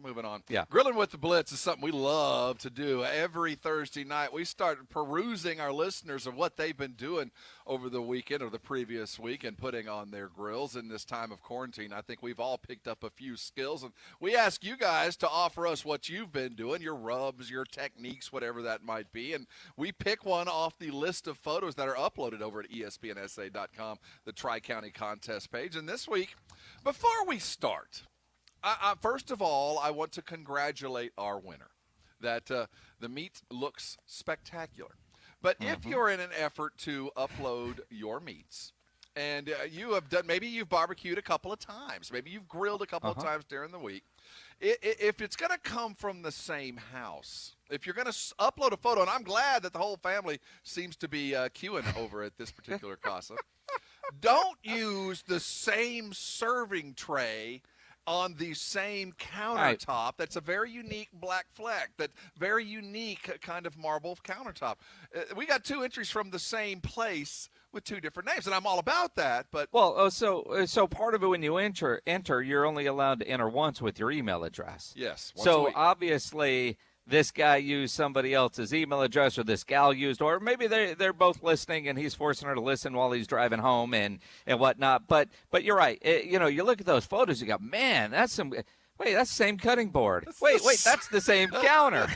[SPEAKER 2] Moving on.
[SPEAKER 3] Yeah.
[SPEAKER 2] Grilling with the Blitz is something we love to do. Every Thursday night, we start perusing our listeners of what they've been doing over the weekend or the previous week and putting on their grills in this time of quarantine. I think we've all picked up a few skills, and we ask you guys to offer us what you've been doing, your rubs, your techniques, whatever that might be, and we pick one off the list of photos that are uploaded over at espnsa.com, the Tri-County contest page. And this week, before we start, first of all, I want to congratulate our winner. That the meat looks spectacular. But if you're in an effort to upload your meats, and you have done, maybe you've barbecued a couple of times, maybe you've grilled a couple of times during the week, if it's going to come from the same house, if you're going to upload a photo, and I'm glad that the whole family seems to be queuing over at this particular casa, don't use the same serving tray on the same countertop. That's a very unique black fleck, that very unique kind of marble countertop. We got two entries from the same place with two different names, and I'm all about that. But
[SPEAKER 3] so part of it, when you enter, you're only allowed to enter once with your email address.
[SPEAKER 2] Yes.
[SPEAKER 3] So obviously, this guy used somebody else's email address, or this gal used, or maybe they're both listening and he's forcing her to listen while he's driving home and whatnot. But you're right. You look at those photos, you go, man, that's the same cutting board. Wait, that's the same counter.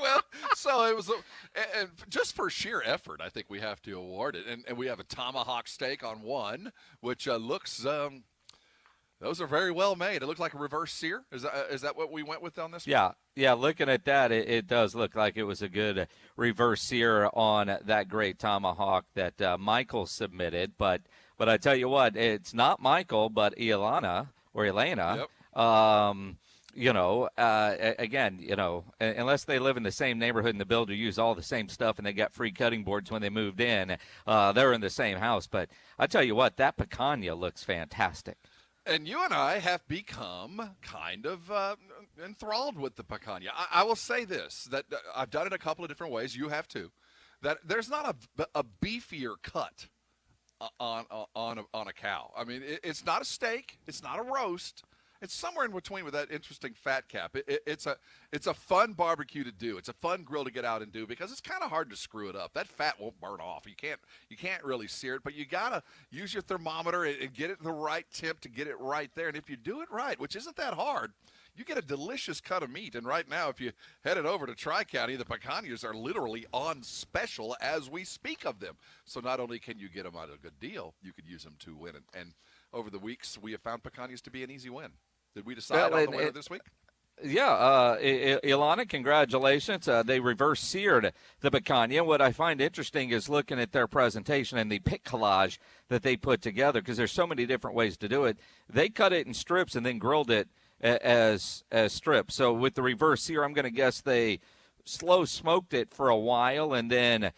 [SPEAKER 2] Well, so it was, and just for sheer effort, I think we have to award it. And we have a tomahawk steak on one, which looks those are very well made. It looks like a reverse sear. Is that what we went with on this one?
[SPEAKER 3] Yeah. Looking at that, it does look like it was a good reverse sear on that great tomahawk that Michael submitted. But I tell you what, it's not Michael, but Elena. Yep. Unless they live in the same neighborhood and the builder used all the same stuff and they got free cutting boards when they moved in, they're in the same house. But I tell you what, that picanha looks fantastic.
[SPEAKER 2] And you and I have become kind of enthralled with the picanha. I will say this, that I've done it a couple of different ways. You have too. That there's not a beefier cut on a cow. I mean, it's not a steak. It's not a roast. It's somewhere in between with that interesting fat cap. It's a fun barbecue to do. It's a fun grill to get out and do because it's kind of hard to screw it up. That fat won't burn off. You can't really sear it, but you gotta use your thermometer and get it the right temp to get it right there. And if you do it right, which isn't that hard, you get a delicious cut of meat. And right now, if you head it over to Tri-County, the picanhas are literally on special as we speak of them. So not only can you get them at a good deal, you could use them to win. And over the weeks, we have found picanhas to be an easy win. Did we decide on the winner this week?
[SPEAKER 3] Yeah, Ilana, congratulations. They reverse seared the picanha. What I find interesting is looking at their presentation and the pic collage that they put together, because there's so many different ways to do it. They cut it in strips and then grilled it as strips. So with the reverse sear, I'm going to guess they slow smoked it for a while and then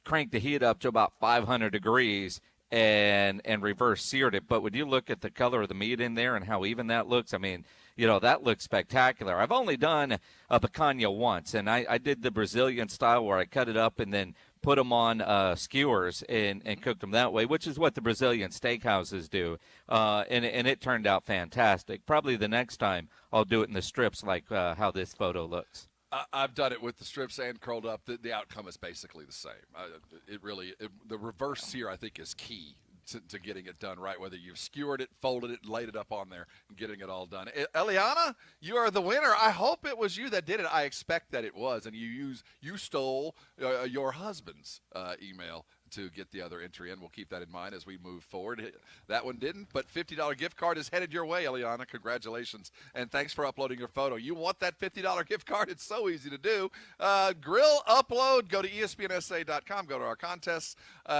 [SPEAKER 3] cranked the heat up to about 500 degrees. And reverse seared it. But when you look at the color of the meat in there and how even that looks, I mean, that looks spectacular. I've only done a picanha once, and I did the Brazilian style where I cut it up and then put them on skewers and cooked them that way, which is what the Brazilian steakhouses do. And it turned out fantastic. Probably the next time I'll do it in the strips like how this photo looks.
[SPEAKER 2] I've done it with the strips and curled up. The outcome is basically the same. The reverse sear, I think, is key to getting it done right, whether you've skewered it, folded it, laid it up on there, and getting it all done. Eliana, you are the winner. I hope it was you that did it. I expect that it was, and you stole your husband's email to get the other entry in. We'll keep that in mind as we move forward. That one didn't, but $50 gift card is headed your way, Eliana. Congratulations, and thanks for uploading your photo. You want that $50 gift card? It's so easy to do. Grill upload. Go to ESPNSA.com. Go to our contests.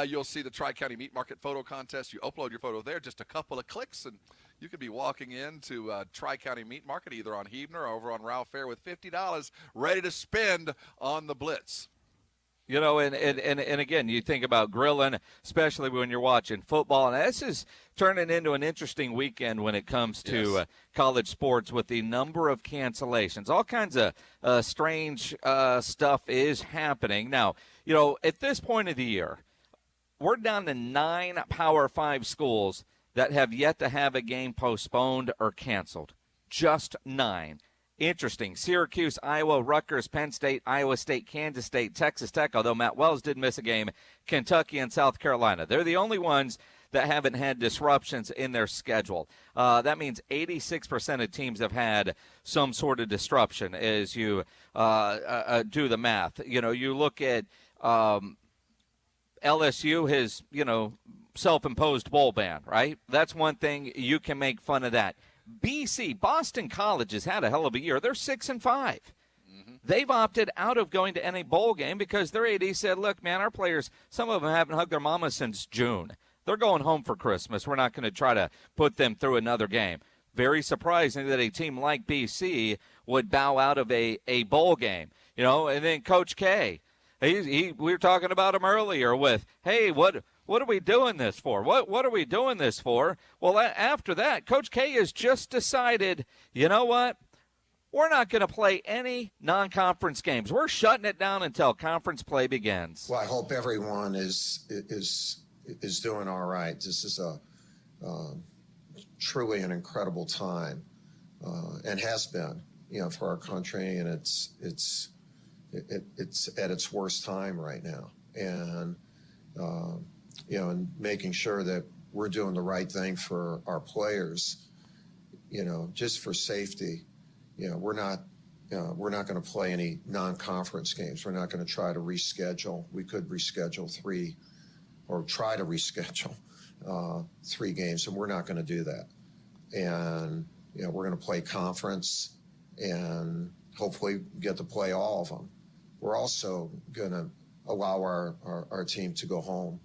[SPEAKER 2] You'll see the Tri-County Meat Market photo contest. You upload your photo there, just a couple of clicks, and you could be walking into Tri-County Meat Market, either on Huebner or over on Ralph Fair, with $50 ready to spend on the Blitz.
[SPEAKER 3] You know, and again, you think about grilling, especially when you're watching football. And this is turning into an interesting weekend when it comes to college sports with the number of cancellations. All kinds of strange stuff is happening. Now, you know, at this point of the year, we're down to 9 Power 5 schools that have yet to have a game postponed or canceled. Just 9. Interesting. Syracuse, Iowa, Rutgers, Penn State, Iowa State, Kansas State, Texas Tech, although Matt Wells did miss a game, Kentucky and South Carolina. They're the only ones that haven't had disruptions in their schedule. That means 86% of teams have had some sort of disruption as you do the math. You know, you look at LSU, his, you know, self-imposed bowl ban, right? That's one thing. You can make fun of that. BC, Boston College, has had a hell of a year. They're 6-5. Mm-hmm. They've opted out of going to any bowl game because their AD said, look, man, our players, some of them haven't hugged their mama since June. They're going home for Christmas. We're not going to try to put them through another game. Very surprising that a team like BC would bow out of a bowl game. You know, and then Coach K, we were talking about him earlier with, hey, what are we doing this for? What are we doing this for? Well, after that, Coach K has just decided, you know what? We're not going to play any non-conference games. We're shutting it down until conference play begins.
[SPEAKER 7] Well, I hope everyone is doing all right. This is a truly an incredible time, and has been, you know, for our country, and it's at its worst time right now, and you know, and making sure that we're doing the right thing for our players, you know, just for safety. You know, we're not going to play any non-conference games. We're not going to try to reschedule. We could reschedule 3 or try to reschedule 3 games, and we're not going to do that. And, you know, we're going to play conference and hopefully get to play all of them. We're also going to allow our team to go home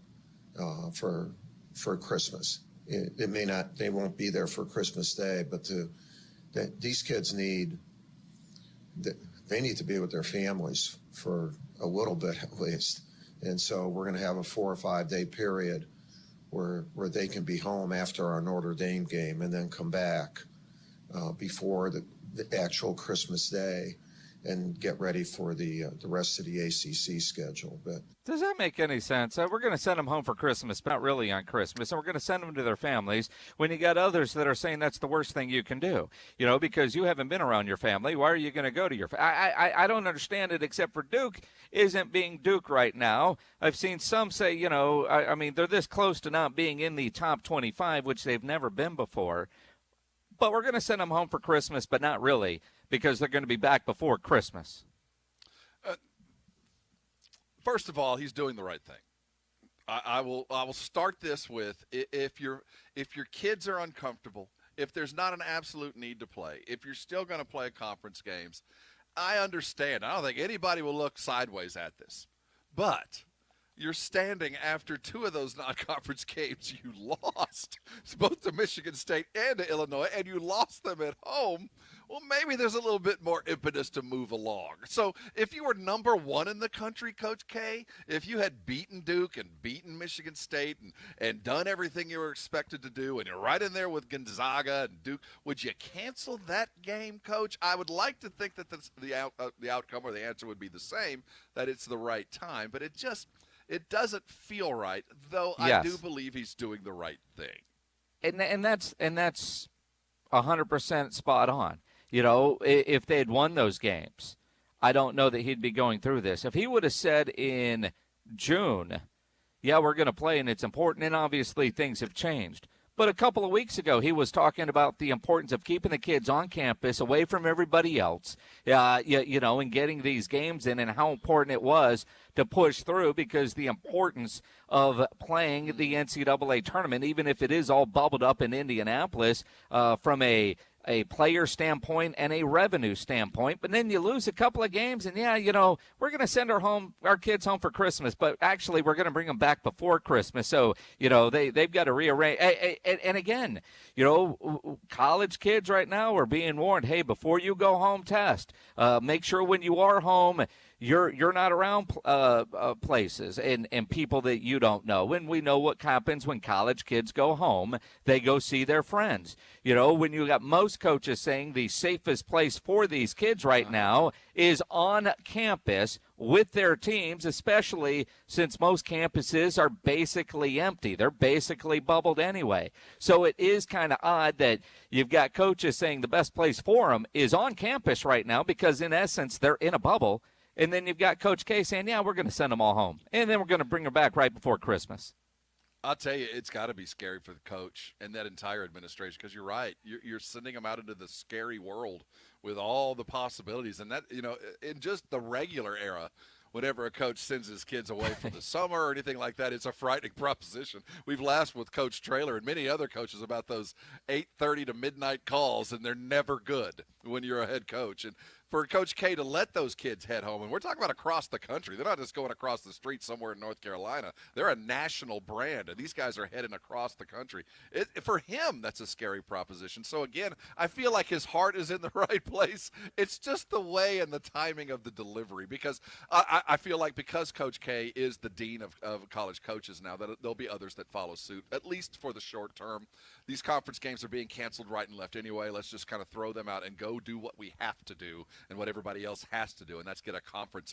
[SPEAKER 7] for Christmas. It may not, they won't be there for Christmas Day, but these kids need to be with their families for a little bit at least. And so we're going to have a 4 or 5 day period where they can be home after our Notre Dame game and then come back before the actual Christmas Day and get ready for the rest of the ACC schedule. But
[SPEAKER 3] does that make any sense? We're going to send them home for Christmas, but not really on Christmas, and we're going to send them to their families when you got others that are saying that's the worst thing you can do, you know, because you haven't been around your family. Why are you going to go to your I don't understand it, except for Duke isn't being Duke right now. I've seen some say, you know, I mean, they're this close to not being in the top 25, which they've never been before. But we're going to send them home for Christmas, but not really, because they're going to be back before Christmas.
[SPEAKER 2] First of all, he's doing the right thing. I will start this with, if your kids are uncomfortable, if there's not an absolute need to play, if you're still going to play conference games, I understand. I don't think anybody will look sideways at this. But you're standing after 2 of those non-conference games you lost, both to Michigan State and to Illinois, and you lost them at home. Well, maybe there's a little bit more impetus to move along. So if you were number 1 in the country, Coach K, if you had beaten Duke and beaten Michigan State and done everything you were expected to do, and you're right in there with Gonzaga and Duke, would you cancel that game, Coach? I would like to think that the outcome or the answer would be the same, that it's the right time, but it doesn't feel right, though. Yes. I do believe he's doing the right thing.
[SPEAKER 3] And that's 100% spot on. You know, if they had won those games, I don't know that he'd be going through this. If he would have said in June, yeah, we're going to play and it's important, and obviously things have changed, But a couple of weeks ago, he was talking about the importance of keeping the kids on campus, away from everybody else, and getting these games in, and how important it was to push through, because the importance of playing the NCAA tournament, even if it is all bubbled up in Indianapolis, from a player standpoint and a revenue standpoint. But then you lose a couple of games, and we're going to send our kids home for Christmas, but actually we're going to bring them back before Christmas. So, they've got to rearrange. And again, college kids right now are being warned, hey, before you go home, test. Make sure when you are home, you're not around places and people that you don't know. And we know what happens when college kids go home. They go see their friends. When you got most coaches saying the safest place for these kids right now is on campus with their teams, especially since most campuses are basically empty. They're basically bubbled anyway. So it is kind of odd that you've got coaches saying the best place for them is on campus right now, because in essence they're in a bubble. And then you've got Coach K saying, we're going to send them all home, and then we're going to bring them back right before Christmas.
[SPEAKER 2] I'll tell you, it's got to be scary for the coach and that entire administration, because you're right. You're sending them out into the scary world with all the possibilities. And that, in just the regular era, whenever a coach sends his kids away for the summer or anything like that, it's a frightening proposition. We've laughed with Coach Traylor and many other coaches about those 8:30 to midnight calls, and they're never good when you're a head coach. And for Coach K to let those kids head home, and we're talking about across the country. They're not just going across the street somewhere in North Carolina. They're a national brand, and these guys are heading across the country. For him, that's a scary proposition. So, again, I feel like his heart is in the right place. It's just the way and the timing of the delivery, because I feel like because Coach K is the dean of college coaches now, that there'll be others that follow suit, at least for the short term. These conference games are being canceled right and left anyway. Let's just kind of throw them out and go do what we have to do and what everybody else has to do, and that's get a conference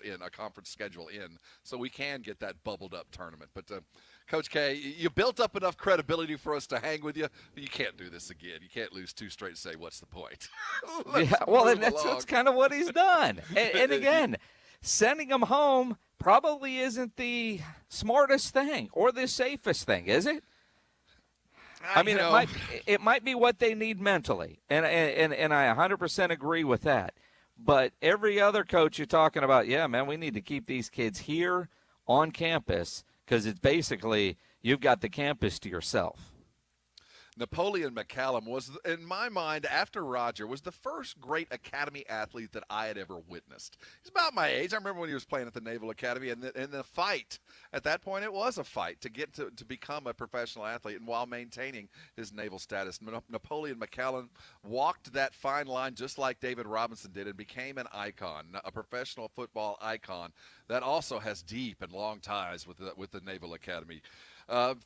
[SPEAKER 2] schedule in, so we can get that bubbled up tournament. But Coach K, you built up enough credibility for us to hang with you. You can't do this again. You can't lose two straight and say, what's the point?
[SPEAKER 3] And that's kind of what he's done. And again, sending them home probably isn't the smartest thing or the safest thing, is it? I mean, it might be what they need mentally, and I 100% agree with that. But every other coach you're talking about, we need to keep these kids here on campus, because it's basically you've got the campus to yourself.
[SPEAKER 2] Napoleon McCallum was, in my mind, after Roger, was the first great academy athlete that I had ever witnessed. He's about my age. I remember when he was playing at the Naval Academy, and the fight, at that point it was a fight to get to become a professional athlete, and while maintaining his naval status. Napoleon McCallum walked that fine line just like David Robinson did and became an icon, a professional football icon that also has deep and long ties with the Naval Academy.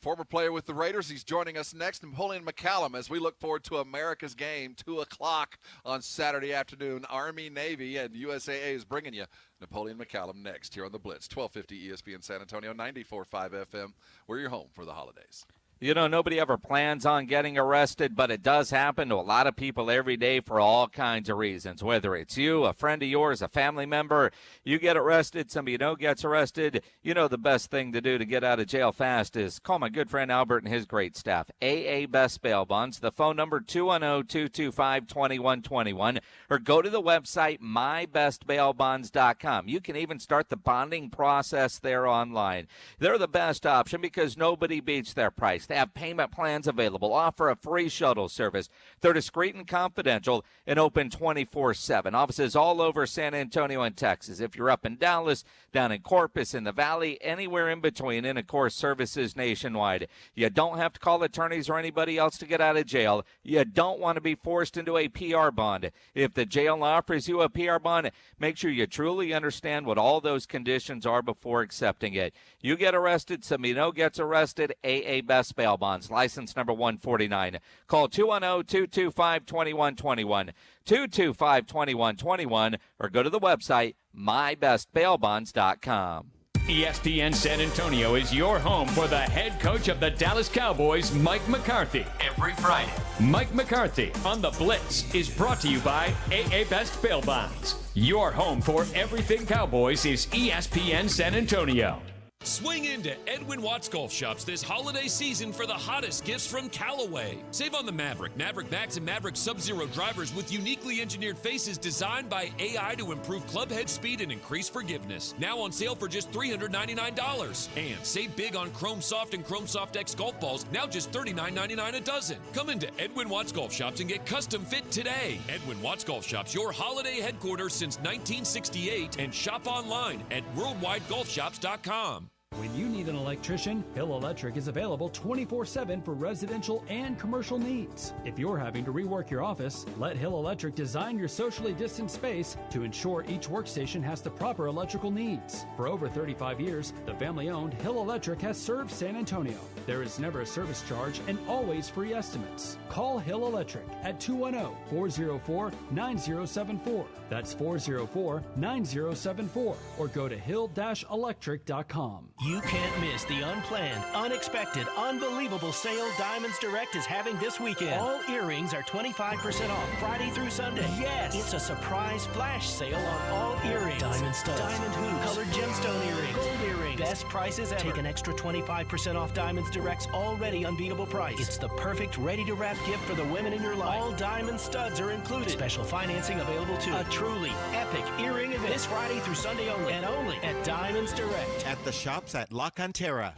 [SPEAKER 2] Former player with the Raiders. He's joining us next, Napoleon McCallum, as we look forward to America's game, 2 o'clock on Saturday afternoon. Army, Navy, and USAA is bringing you Napoleon McCallum next here on the Blitz, 1250 ESPN San Antonio, 94.5 FM. We're your home for the holidays.
[SPEAKER 3] Nobody ever plans on getting arrested, but it does happen to a lot of people every day for all kinds of reasons. Whether it's you, a friend of yours, a family member, you get arrested, somebody you know gets arrested. The best thing to do to get out of jail fast is call my good friend Albert and his great staff. AA Best Bail Bonds, the phone number 210-225-2121, or go to the website mybestbailbonds.com. You can even start the bonding process there online. They're the best option because nobody beats their price. They have payment plans available, offer a free shuttle service. They're discreet and confidential and open 24/7. Offices all over San Antonio and Texas. If you're up in Dallas, down in Corpus, in the Valley, anywhere in between, and, of course, services nationwide. You don't have to call attorneys or anybody else to get out of jail. You don't want to be forced into a PR bond. If the jail offers you a PR bond, make sure you truly understand what all those conditions are before accepting it. You get arrested, somebody you know gets arrested, AA Best Bail Bonds, license number 149. Call 210-225-2121, 225-2121, or go to the website mybestbailbonds.com.
[SPEAKER 1] ESPN San Antonio is your home for the head coach of the Dallas Cowboys, Mike McCarthy. Every Friday, Mike McCarthy on the Blitz is brought to you by AA Best Bail Bonds. Your home for everything Cowboys is ESPN San Antonio.
[SPEAKER 9] Swing into Edwin Watts Golf Shops this holiday season for the hottest gifts from Callaway. Save on the Maverick, Maverick Max, and Maverick Sub-Zero drivers with uniquely engineered faces designed by AI to improve club head speed and increase forgiveness. Now on sale for just $399. And save big on Chrome Soft and Chrome Soft X golf balls, now just $39.99 a dozen. Come into Edwin Watts Golf Shops and get custom fit today. Edwin Watts Golf Shops, your holiday headquarters since 1968, and shop online at worldwidegolfshops.com.
[SPEAKER 19] When you need an electrician, Hill Electric is available 24/7 for residential and commercial needs. If you're having to rework your office, let Hill Electric design your socially distanced space to ensure each workstation has the proper electrical needs. For over 35 years, the family-owned Hill Electric has served San Antonio. There is never a service charge and always free estimates. Call Hill Electric at 210-404-9074. That's 404-9074. Or go to hill-electric.com.
[SPEAKER 5] You can't miss the unplanned, unexpected, unbelievable sale Diamonds Direct is having this weekend. All earrings are 25% off Friday through Sunday. Yes! It's a surprise flash sale on all earrings. Diamond studs, diamond hoops, colored gemstone earrings, gold earrings. Best prices ever. Take an extra 25% off Diamonds Direct's already unbeatable price. It's the perfect ready-to-wrap gift for the women in your life. All diamond studs are included. Special financing available too. A truly epic earring event this Friday through Sunday only. And only at Diamonds Direct.
[SPEAKER 20] At the shops at La Cantera.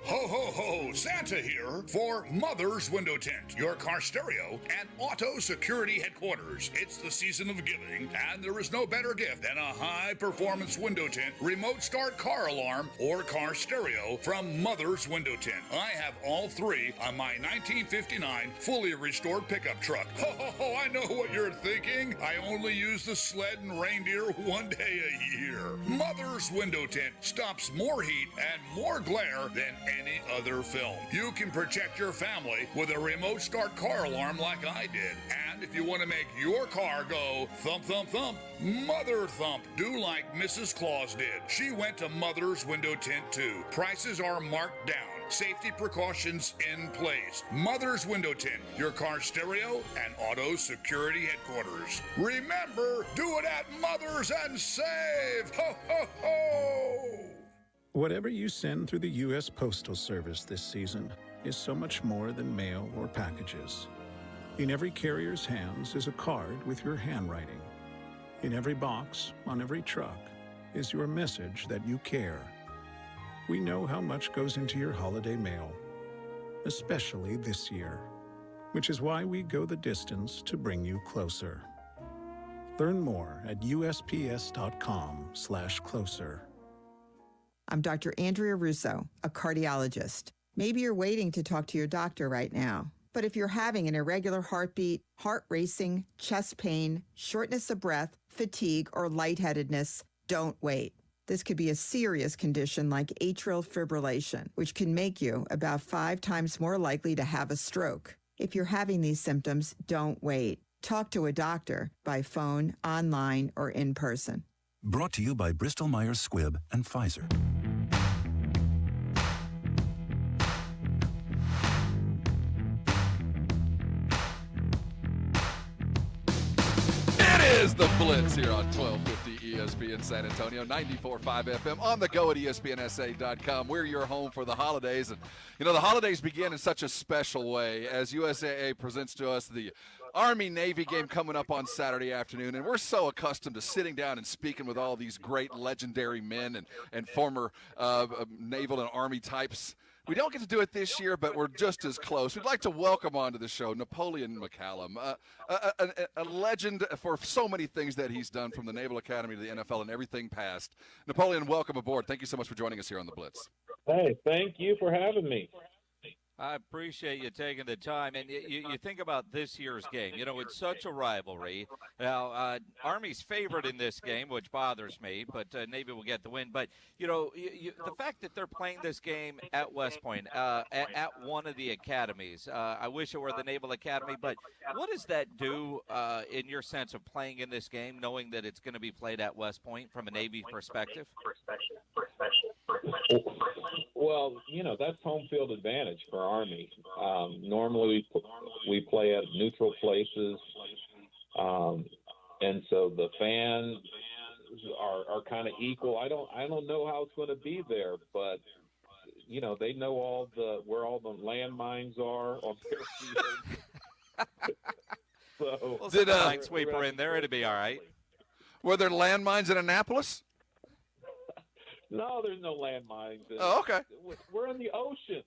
[SPEAKER 6] Ho, ho, ho! Santa here for Mother's Window Tint, your car stereo and auto security headquarters. It's the season of giving, and there is no better gift than a high-performance window tint, remote start car alarm, or car stereo from Mother's Window Tint. I have all three on my 1959 fully restored pickup truck. Ho, ho, ho! I know what you're thinking. I only use the sled and reindeer one day a year. Mother's Window Tint stops more heat and more glare than any other film. You can protect your family with a remote start car alarm like I did. And if you want to make your car go thump, thump, thump, Mother Thump, do like Mrs. Claus did. She went to Mother's Window Tint too. Prices are marked down. Safety precautions in place. Mother's Window Tint, your car stereo and auto security headquarters. Remember, do it at Mother's and save! Ho, ho, ho!
[SPEAKER 21] Whatever you send through the U.S. Postal Service this season is so much more than mail or packages. In every carrier's hands is a card with your handwriting. In every box, on every truck, is your message that you care. We know how much goes into your holiday mail, especially this year, which is why we go the distance to bring you closer. Learn more at USPS.com/closer.
[SPEAKER 22] I'm Dr. Andrea Russo, a cardiologist. Maybe you're waiting to talk to your doctor right now. But if you're having an irregular heartbeat, heart racing, chest pain, shortness of breath, fatigue, or lightheadedness, don't wait. This could be a serious condition like atrial fibrillation, which can make you about 5 times more likely to have a stroke. If you're having these symptoms, don't wait. Talk to a doctor by phone, online, or in person.
[SPEAKER 23] Brought to you by Bristol Myers Squibb and Pfizer.
[SPEAKER 2] It is the Blitz here on 1250 ESPN San Antonio, 94.5 FM, on the go at ESPNSA.com. We're your home for the holidays. And, you know, the holidays begin in such a special way as USAA presents to us the Army-Navy game coming up on Saturday afternoon, and we're so accustomed to sitting down and speaking with all these great legendary men and former naval and Army types. We don't get to do it this year, but we're just as close. We'd like to welcome onto the show Napoleon McCallum, a legend for so many things that he's done, from the Naval Academy to the NFL and everything past. Napoleon, welcome aboard. Thank you so much for joining us here on the Blitz.
[SPEAKER 25] Hey, thank you for having me.
[SPEAKER 3] I appreciate you taking the time. And you think about this year's game. You know, it's such a rivalry. Now, Army's favored in this game, which bothers me, but Navy will get the win. But, you know, the fact that they're playing this game at West Point, at one of the academies, I wish it were the Naval Academy, but what does that do in your sense of playing in this game, knowing that it's going to be played at West Point from a Navy perspective?
[SPEAKER 25] Well, you know, that's home field advantage for Army. Normally we play at neutral places, and so the fans are kind of equal. I don't know how it's going to be there, but they know where all the landmines are on their field. So
[SPEAKER 3] well, did a minesweeper in there, it'd be all right.
[SPEAKER 2] Were there landmines in Annapolis?
[SPEAKER 25] No, there's no landmines.
[SPEAKER 2] Oh, okay.
[SPEAKER 25] We're in the ocean.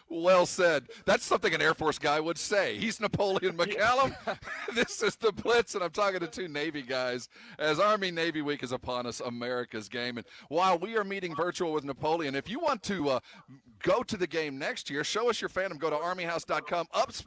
[SPEAKER 2] Well said. That's something an Air Force guy would say. He's Napoleon McCallum. This is the Blitz, and I'm talking to two Navy guys. As Army-Navy Week is upon us, America's game. And while we are meeting virtual with Napoleon, if you want to go to the game next year, show us your fandom. Go to armyhouse.com.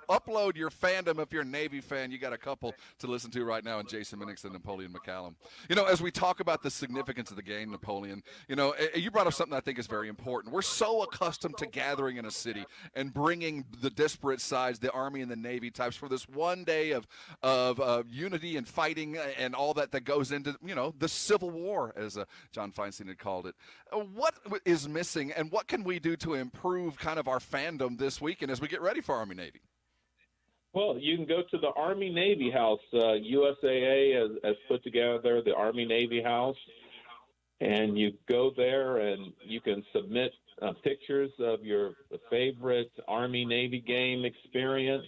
[SPEAKER 2] Upload your fandom if you're a Navy fan. You got a couple to listen to right now, and Jason Minix and Napoleon McCallum. As we talk about the significance of the game, Napoleon, you brought up something I think is very important. We're so accustomed to gathering in a city and bringing the disparate sides, the Army and the Navy types, for this one day of unity and fighting and all that goes into, the Civil War, as John Feinstein had called it. What is missing, and what can we do to improve kind of our fandom this weekend as we get ready for Army-Navy?
[SPEAKER 25] Well, you can go to the Army-Navy House. USAA has put together the Army-Navy House, and you go there and you can submit pictures of your favorite Army-Navy game experience,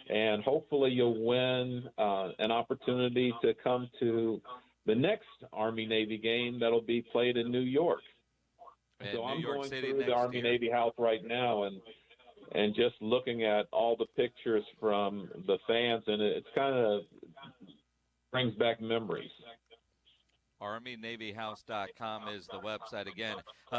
[SPEAKER 25] and hopefully you'll win an opportunity to come to the next Army-Navy game that'll be played in New York. So I'm going through the Army-Navy House right now and just looking at all the pictures from the fans, and it's kind of brings back memories.
[SPEAKER 3] ArmyNavyHouse.com is the website again.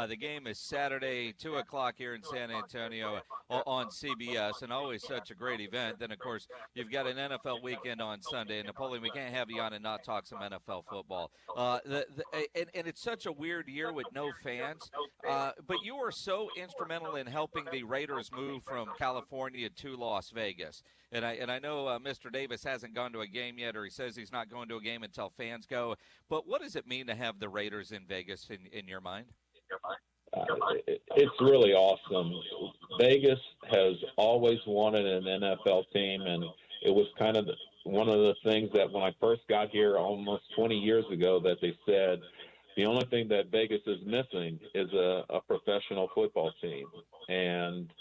[SPEAKER 3] The game is Saturday, 2 o'clock here in San Antonio on CBS, and always such a great event. Then, of course, you've got an NFL weekend on Sunday. And, Napoleon, we can't have you on and not talk some NFL football. And it's such a weird year with no fans. But you were so instrumental in helping the Raiders move from California to Las Vegas. And I know Mr. Davis hasn't gone to a game yet, or he says he's not going to a game until fans go. But what does it mean to have the Raiders in Vegas in your mind?
[SPEAKER 25] It's really awesome. Vegas has always wanted an NFL team, and it was kind of one of the things that when I first got here almost 20 years ago that they said the only thing that Vegas is missing is a professional football team. And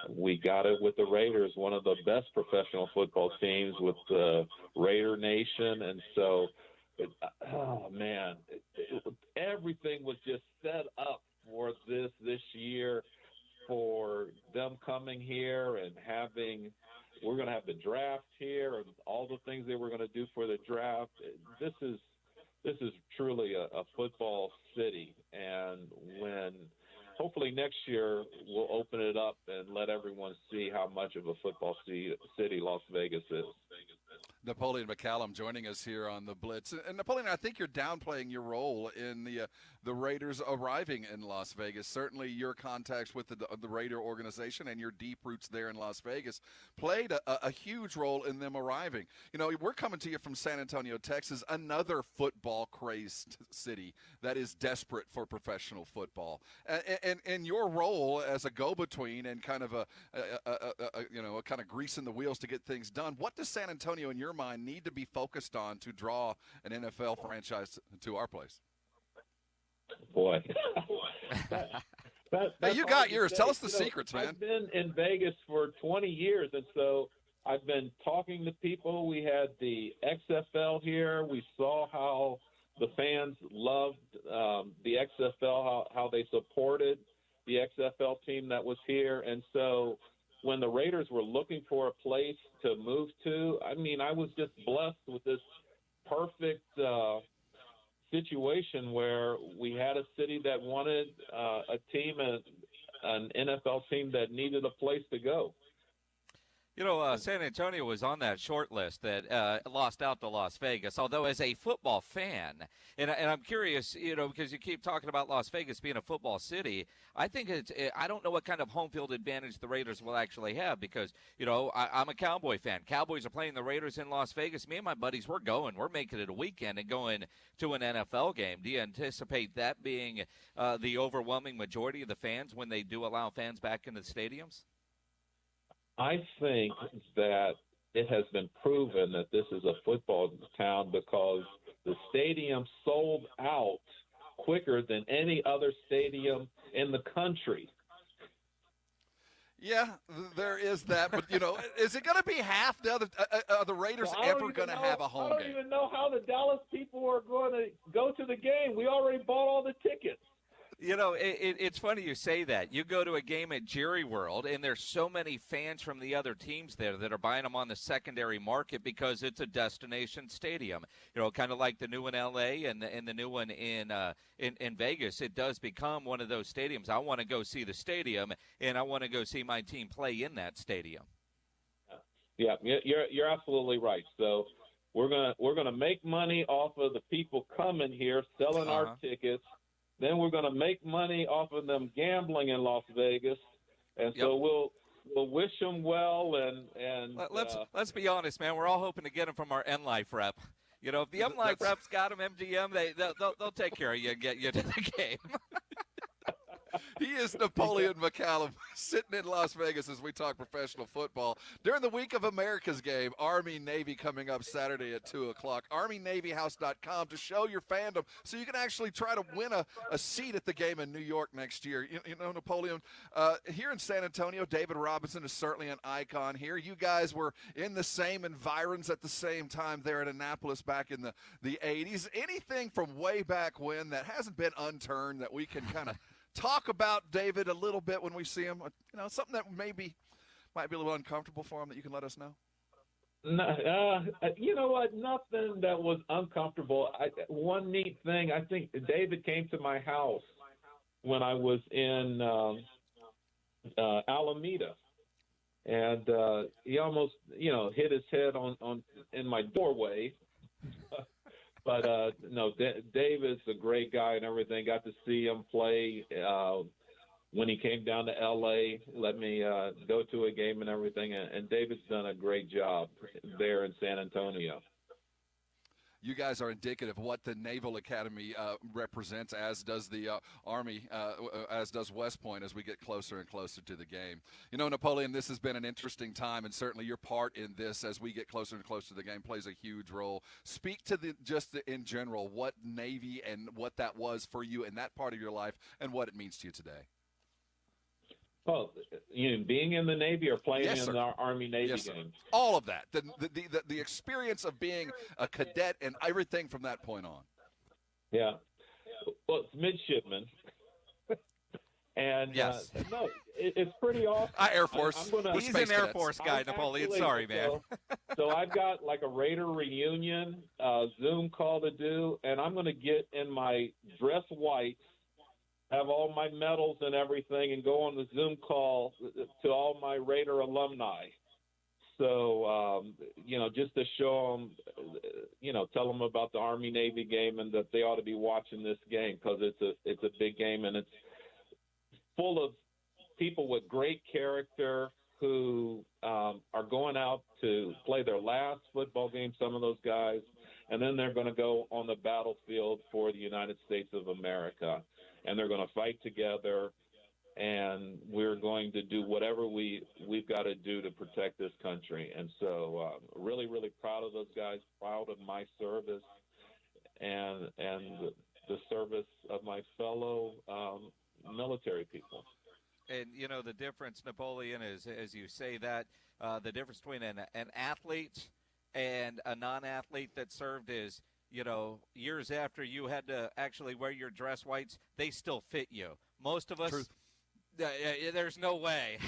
[SPEAKER 25] we got it with the Raiders, one of the best professional football teams with the Raider Nation. And so, everything was just set up for this year, for them coming here and we're going to have the draft here and all the things they were going to do for the draft. This is truly a football city. And hopefully next year we'll open it up and let everyone see how much of a football city Las Vegas is.
[SPEAKER 2] Napoleon McCallum joining us here on the Blitz. And Napoleon, I think you're downplaying your role in the Raiders arriving in Las Vegas. Certainly your contacts with the Raider organization and your deep roots there in Las Vegas played a huge role in them arriving. We're coming to you from San Antonio, Texas, another football-crazed city that is desperate for professional football. And your role as a go-between and kind of a kind of greasing the wheels to get things done, what does San Antonio, in your mind, need to be focused on to draw an NFL franchise to our place?
[SPEAKER 25] Boy.
[SPEAKER 2] Hey, you got yours. Tell us the secrets, man.
[SPEAKER 25] I've been in Vegas for 20 years, and so I've been talking to people. We had the XFL here. We saw how the fans loved the XFL, how they supported the XFL team that was here. And so when the Raiders were looking for a place to move to, I was just blessed with this perfect situation where we had a city that wanted a team, an NFL team that needed a place to go.
[SPEAKER 3] San Antonio was on that short list that lost out to Las Vegas, although as a football fan, and I'm curious, because you keep talking about Las Vegas being a football city, I think I don't know what kind of home field advantage the Raiders will actually have because, I'm a Cowboy fan. Cowboys are playing the Raiders in Las Vegas. Me and my buddies, we're making it a weekend and going to an NFL game. Do you anticipate that being the overwhelming majority of the fans when they do allow fans back into the stadiums?
[SPEAKER 25] I think that it has been proven that this is a football town because the stadium sold out quicker than any other stadium in the country.
[SPEAKER 2] Yeah, there is that, but is it going to be half the other? Are the Raiders ever going to have a home game?
[SPEAKER 25] I don't even know how the Dallas people are going to go to the game. We already bought all the tickets.
[SPEAKER 3] It's funny you say that. You go to a game at Jerry World, and there's so many fans from the other teams there that are buying them on the secondary market because it's a destination stadium. Kind of like the new one in L.A. and the new one in Vegas. It does become one of those stadiums. I want to go see the stadium, and I want to go see my team play in that stadium.
[SPEAKER 25] Yeah, you're absolutely right. So we're gonna make money off of the people coming here, selling our tickets. Then we're going to make money off of them gambling in Las Vegas, and so we'll wish them well. And
[SPEAKER 3] let's be honest, man. We're all hoping to get them from our NLife rep. If the NLife reps got them, MGM, they'll take care of you and get you to the game.
[SPEAKER 2] He is Napoleon McCallum, sitting in Las Vegas as we talk professional football. During the Week of America's game, Army-Navy coming up Saturday at 2 o'clock. ArmyNavyHouse.com to show your fandom so you can actually try to win a seat at the game in New York next year. Napoleon, here in San Antonio, David Robinson is certainly an icon here. You guys were in the same environs at the same time there at Annapolis back in the 80s. Anything from way back when that hasn't been unturned that we can kind of talk about David a little bit when we see him? Something that might be a little uncomfortable for him that you can let us know?
[SPEAKER 25] No, you know what? Nothing that was uncomfortable. One neat thing, I think David came to my house when I was in Alameda, and he almost, hit his head on in my doorway. But no, David's a great guy and everything. Got to see him play when he came down to L.A. Let me go to a game and everything. And David's done a great job there in San Antonio.
[SPEAKER 2] You guys are indicative of what the Naval Academy represents, as does the Army, as does West Point, as we get closer and closer to the game. Napoleon, this has been an interesting time, and certainly your part in this as we get closer and closer to the game plays a huge role. Speak to in general what Navy and what that was for you in that part of your life and what it means to you today.
[SPEAKER 25] Well, being in the Navy or playing in our Army-Navy
[SPEAKER 2] games?
[SPEAKER 25] All
[SPEAKER 2] of that. The experience of being a cadet and everything from that point on.
[SPEAKER 25] Yeah. Well, it's midshipman. And
[SPEAKER 3] yes.
[SPEAKER 25] No, it's pretty awesome.
[SPEAKER 2] Air Force.
[SPEAKER 3] He's an Air Force guy, Napoleon. Sorry, man.
[SPEAKER 25] So I've got like a Raider reunion Zoom call to do, and I'm going to get in my dress white, have all my medals and everything, and go on the Zoom call to all my Raider alumni. So, just to show them, tell them about the Army-Navy game and that they ought to be watching this game because it's a big game, and it's full of people with great character who are going out to play their last football game, some of those guys, and then they're going to go on the battlefield for the United States of America. And they're going to fight together, and we're going to do whatever we've got to do to protect this country. And so really, really proud of those guys, proud of my service and the service of my fellow military people.
[SPEAKER 3] And, the difference, Napoleon, is, as you say that, the difference between an athlete and a non-athlete that served is, years after you had to actually wear your dress whites, they still fit you. Most of us, there's no way.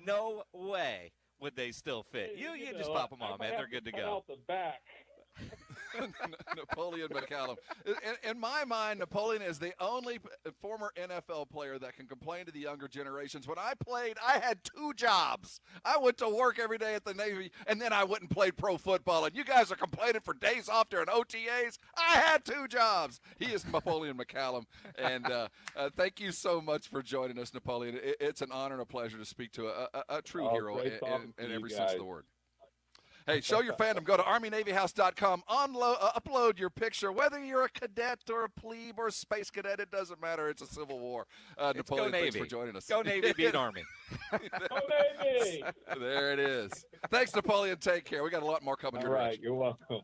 [SPEAKER 3] No way would they still fit. You just pop them on, man. They're good to go.
[SPEAKER 25] Out the back.
[SPEAKER 2] Napoleon McCallum. In my mind, Napoleon is the only former NFL player that can complain to the younger generations. When I played, I had 2 jobs. I went to work every day at the Navy, and then I went and played pro football. And you guys are complaining for days off during OTAs. I had 2 jobs. He is Napoleon McCallum. And thank you so much for joining us, Napoleon. It's an honor and a pleasure to speak to a true hero in every sense of the word. Hey, show your fandom. Go to ArmyNavyHouse.com. Upload your picture. Whether you're a cadet or a plebe or a space cadet, it doesn't matter. It's a civil war. Napoleon, thanks for joining us.
[SPEAKER 3] Go Navy, beat Army.
[SPEAKER 25] baby!
[SPEAKER 2] There it is. Thanks, Napoleon. Take care. We got a lot more coming.
[SPEAKER 25] All right, you're welcome.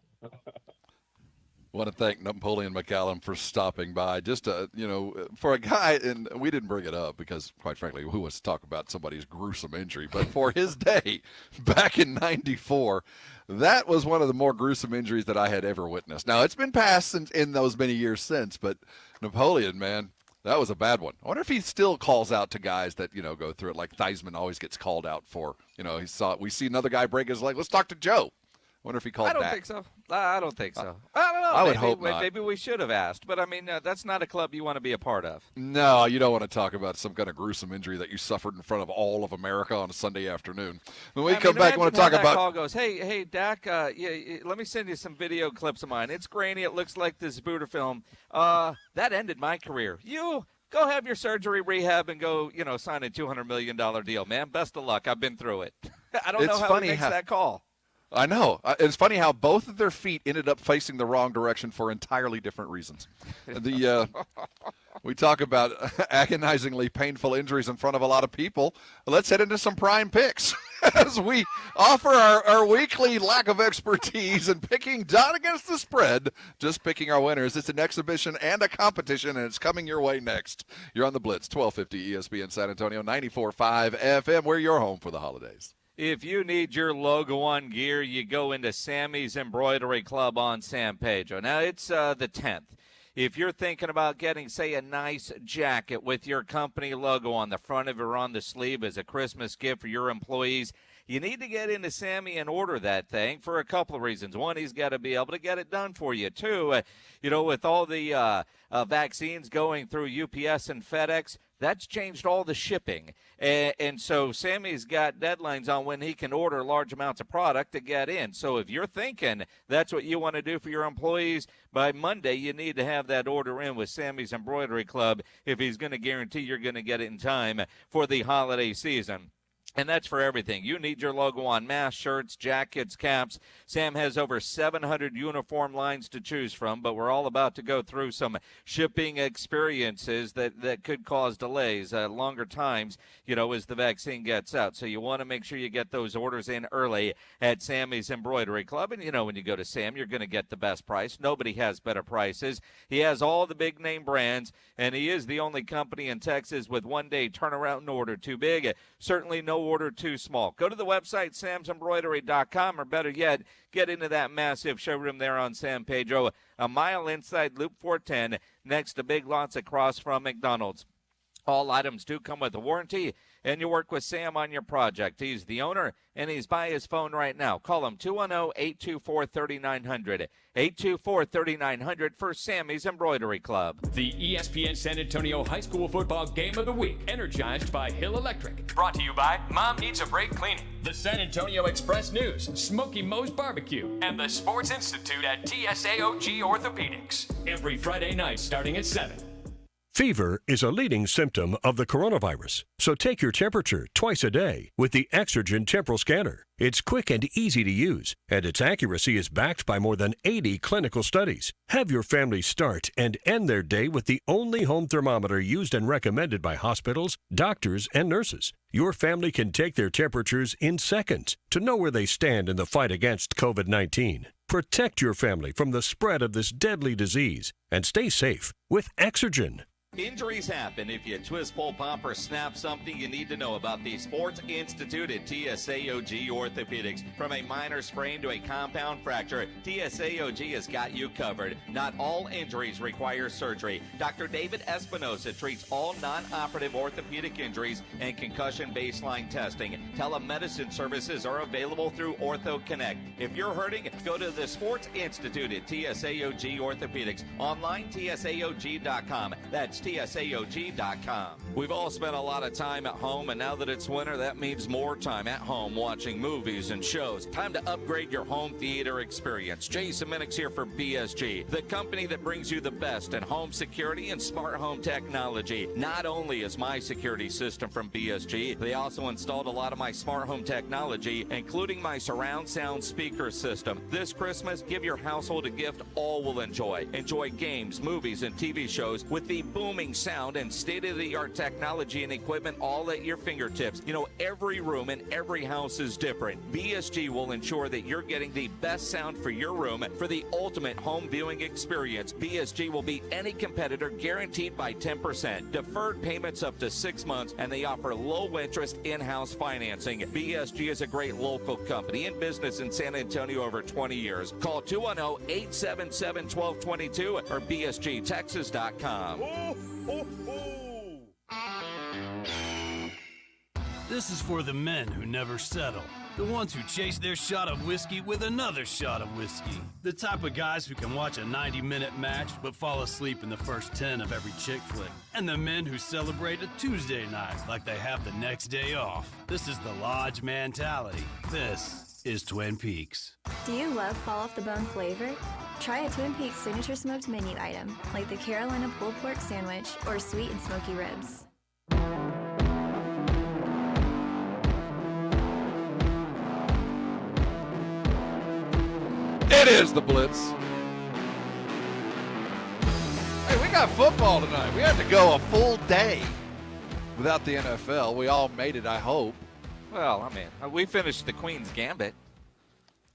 [SPEAKER 2] Want to thank Napoleon McCallum for stopping by. Just, for a guy, and we didn't bring it up because, quite frankly, who wants to talk about somebody's gruesome injury? But for his day, back in '94, that was one of the more gruesome injuries that I had ever witnessed. Now, it's been passed in those many years since, but Napoleon, man, that was a bad one. I wonder if he still calls out to guys that, go through it, like Theismann always gets called out for. We see another guy break his leg. Let's talk to Joe. I wonder if he called
[SPEAKER 3] I don't
[SPEAKER 2] back.
[SPEAKER 3] think so. I don't think so. I don't know.
[SPEAKER 2] I would hope not.
[SPEAKER 3] Maybe we should have asked. But, that's not a club you want to be a part of.
[SPEAKER 2] No, you don't want to talk about some kind of gruesome injury that you suffered in front of all of America on a Sunday afternoend. When we come back, I want to talk about.
[SPEAKER 3] Call goes, hey, Dak, let me send you some video clips of mine. It's grainy. It looks like this Buddha film. That ended my career. You go have your surgery, rehab, and go, sign a $200 million deal, man. Best of luck. I've been through it. I don't know how he makes that call.
[SPEAKER 2] I know. It's funny how both of their feet ended up facing the wrong direction for entirely different reasons. We talk about agonizingly painful injuries in front of a lot of people. Let's head into some prime picks as we offer our weekly lack of expertise in picking not against the spread, just picking our winners. It's an exhibition and a competition, and it's coming your way next. You're on the Blitz, 1250 ESPN San Antonio, 94.5 FM. We're your home for the holidays.
[SPEAKER 3] If you need your logo on gear, you go into Sammy's Embroidery Club on San Pedro. Now, it's the 10th. If you're thinking about getting, say, a nice jacket with your company logo on the front of it or on the sleeve as a Christmas gift for your employees, you need to get into Sammy and order that thing for a couple of reasons. One, he's got to be able to get it done for you. Two, with all the vaccines going through UPS and FedEx, that's changed all the shipping. And so Sammy's got deadlines on when he can order large amounts of product to get in. So if you're thinking that's what you want to do for your employees, by Monday you need to have that order in with Sammy's Embroidery Club if he's going to guarantee you're going to get it in time for the holiday season. And that's for everything. You need your logo on masks, shirts, jackets, caps. Sam has over 700 uniform lines to choose from, but we're all about to go through some shipping experiences that could cause delays, longer times, as the vaccine gets out. So you want to make sure you get those orders in early at Sammy's Embroidery Club. And, when you go to Sam, you're going to get the best price. Nobody has better prices. He has all the big-name brands, and he is the only company in Texas with one-day turnaround order too big. Certainly no order too small. Go to the website, samsembroidery.com, or better yet, get into that massive showroom there on San Pedro, a mile inside Loop 410, next to Big Lots across from McDonald's. All items do come with a warranty, and you work with Sam on your project. He's the owner, and he's by his phone right now. Call him 210-824-3900. 824-3900 for Sammy's Embroidery Club.
[SPEAKER 1] The ESPN San Antonio High School Football Game of the Week, energized by Hill Electric. Brought to you by Mom Needs a Break Cleaning, the San Antonio Express News, Smoky Moe's Barbecue, and the Sports Institute at TSAOG Orthopedics. Every Friday night starting at 7.
[SPEAKER 4] Fever is a leading symptom of the coronavirus, so take your temperature twice a day with the Exergen Temporal Scanner. It's quick and easy to use, and its accuracy is backed by more than 80 clinical studies. Have your family start and end their day with the only home thermometer used and recommended by hospitals, doctors, and nurses. Your family can take their temperatures in seconds to know where they stand in the fight against COVID-19. Protect your family from the spread of this deadly disease and stay safe with Exergen.
[SPEAKER 3] Injuries happen. If you twist, pull, pop, or snap something, you need to know about the Sports Institute at TSAOG Orthopedics. From a minor sprain to a compound fracture, TSAOG has got you covered. Not all injuries require surgery. Dr. David Espinosa treats all non-operative orthopedic injuries and concussion baseline testing. Telemedicine services are available through Ortho Connect. If you're hurting, go to the Sports Institute at TSAOG Orthopedics. Online, TSAOG.com. That's TSAOG.com. We've all spent a lot of time at home, and now that it's winter, that means more time at home watching movies and shows. Time to upgrade your home theater experience. Jason Minnick's here for BSG, the company that brings you the best in home security and smart home technology. Not only is my security system from BSG, they also installed a lot of my smart home technology, including my surround sound speaker system. This Christmas, give your household a gift all will enjoy. Enjoy games, movies, and TV shows with the boom booming sound and state-of-the-art technology and equipment all at your fingertips. You know, every room in every house is different. BSG will ensure that you're getting the best sound for your room for the ultimate home viewing experience. BSG will beat any competitor, guaranteed by 10%. Deferred payments up to 6 months, and they offer low-interest in-house financing. BSG is a great local company in business in San Antonio over 20 years. Call 210-877-1222 or bsgtexas.com.
[SPEAKER 8] This is for the men who never settle. The ones who chase their shot of whiskey with another shot of whiskey. The type of guys who can watch a 90-minute match but fall asleep in the first 10 of every chick flick. And the men who celebrate a Tuesday night like they have the next day off. This is the Lodge mentality. This is Twin Peaks.
[SPEAKER 26] Do you love fall off the bone flavor? Try a Twin Peaks signature smoked menu item, like the Carolina pulled pork sandwich or sweet and smoky ribs.
[SPEAKER 2] It is the Blitz. Hey, we got football tonight. We had to go a full day without the NFL. We all made it, I hope.
[SPEAKER 3] Well, I mean, we finished the Queen's Gambit.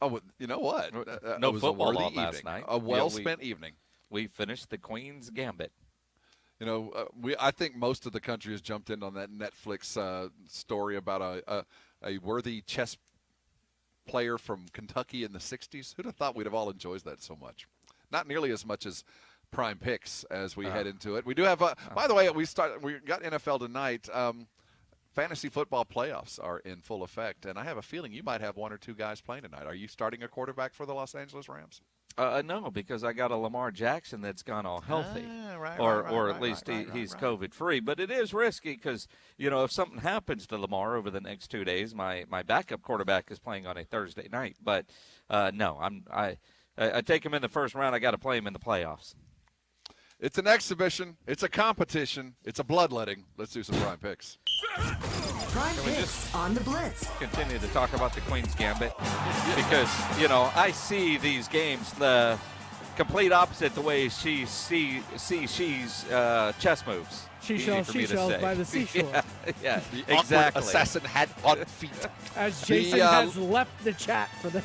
[SPEAKER 2] Oh, you know what?
[SPEAKER 3] No
[SPEAKER 2] it was
[SPEAKER 3] football
[SPEAKER 2] a
[SPEAKER 3] on last
[SPEAKER 2] evening.
[SPEAKER 3] night.
[SPEAKER 2] A well-spent evening.
[SPEAKER 3] We finished the Queen's Gambit.
[SPEAKER 2] You know, I think most of the country has jumped in on that Netflix story about a worthy chess player from Kentucky in the 60s. Who'd have thought we'd have all enjoyed that so much? Not nearly as much as Prime Picks as we head into it. We do have, by the way, we got NFL tonight. Fantasy football playoffs are in full effect, and I have a feeling you might have one or two guys playing tonight. Are you starting a quarterback for the Los Angeles Rams?
[SPEAKER 3] No, because I got a Lamar Jackson that's gone all healthy, or at least he's COVID-free. But it is risky because, you know, if something happens to Lamar over the next 2 days, my backup quarterback is playing on a Thursday night. But no, I take him in the first round. I got to play him in the playoffs.
[SPEAKER 2] It's an exhibition. It's a competition. It's a bloodletting. Let's do some Prime Picks.
[SPEAKER 10] Prime Picks on the Blitz.
[SPEAKER 3] Continue to talk about the Queen's Gambit because, you know, I see these games the complete opposite the way she sees chess moves.
[SPEAKER 11] Seashells by the seashore.
[SPEAKER 3] Yeah,
[SPEAKER 2] the
[SPEAKER 3] exactly.
[SPEAKER 2] Assassin had on feet.
[SPEAKER 11] As Jason has left the chat for this.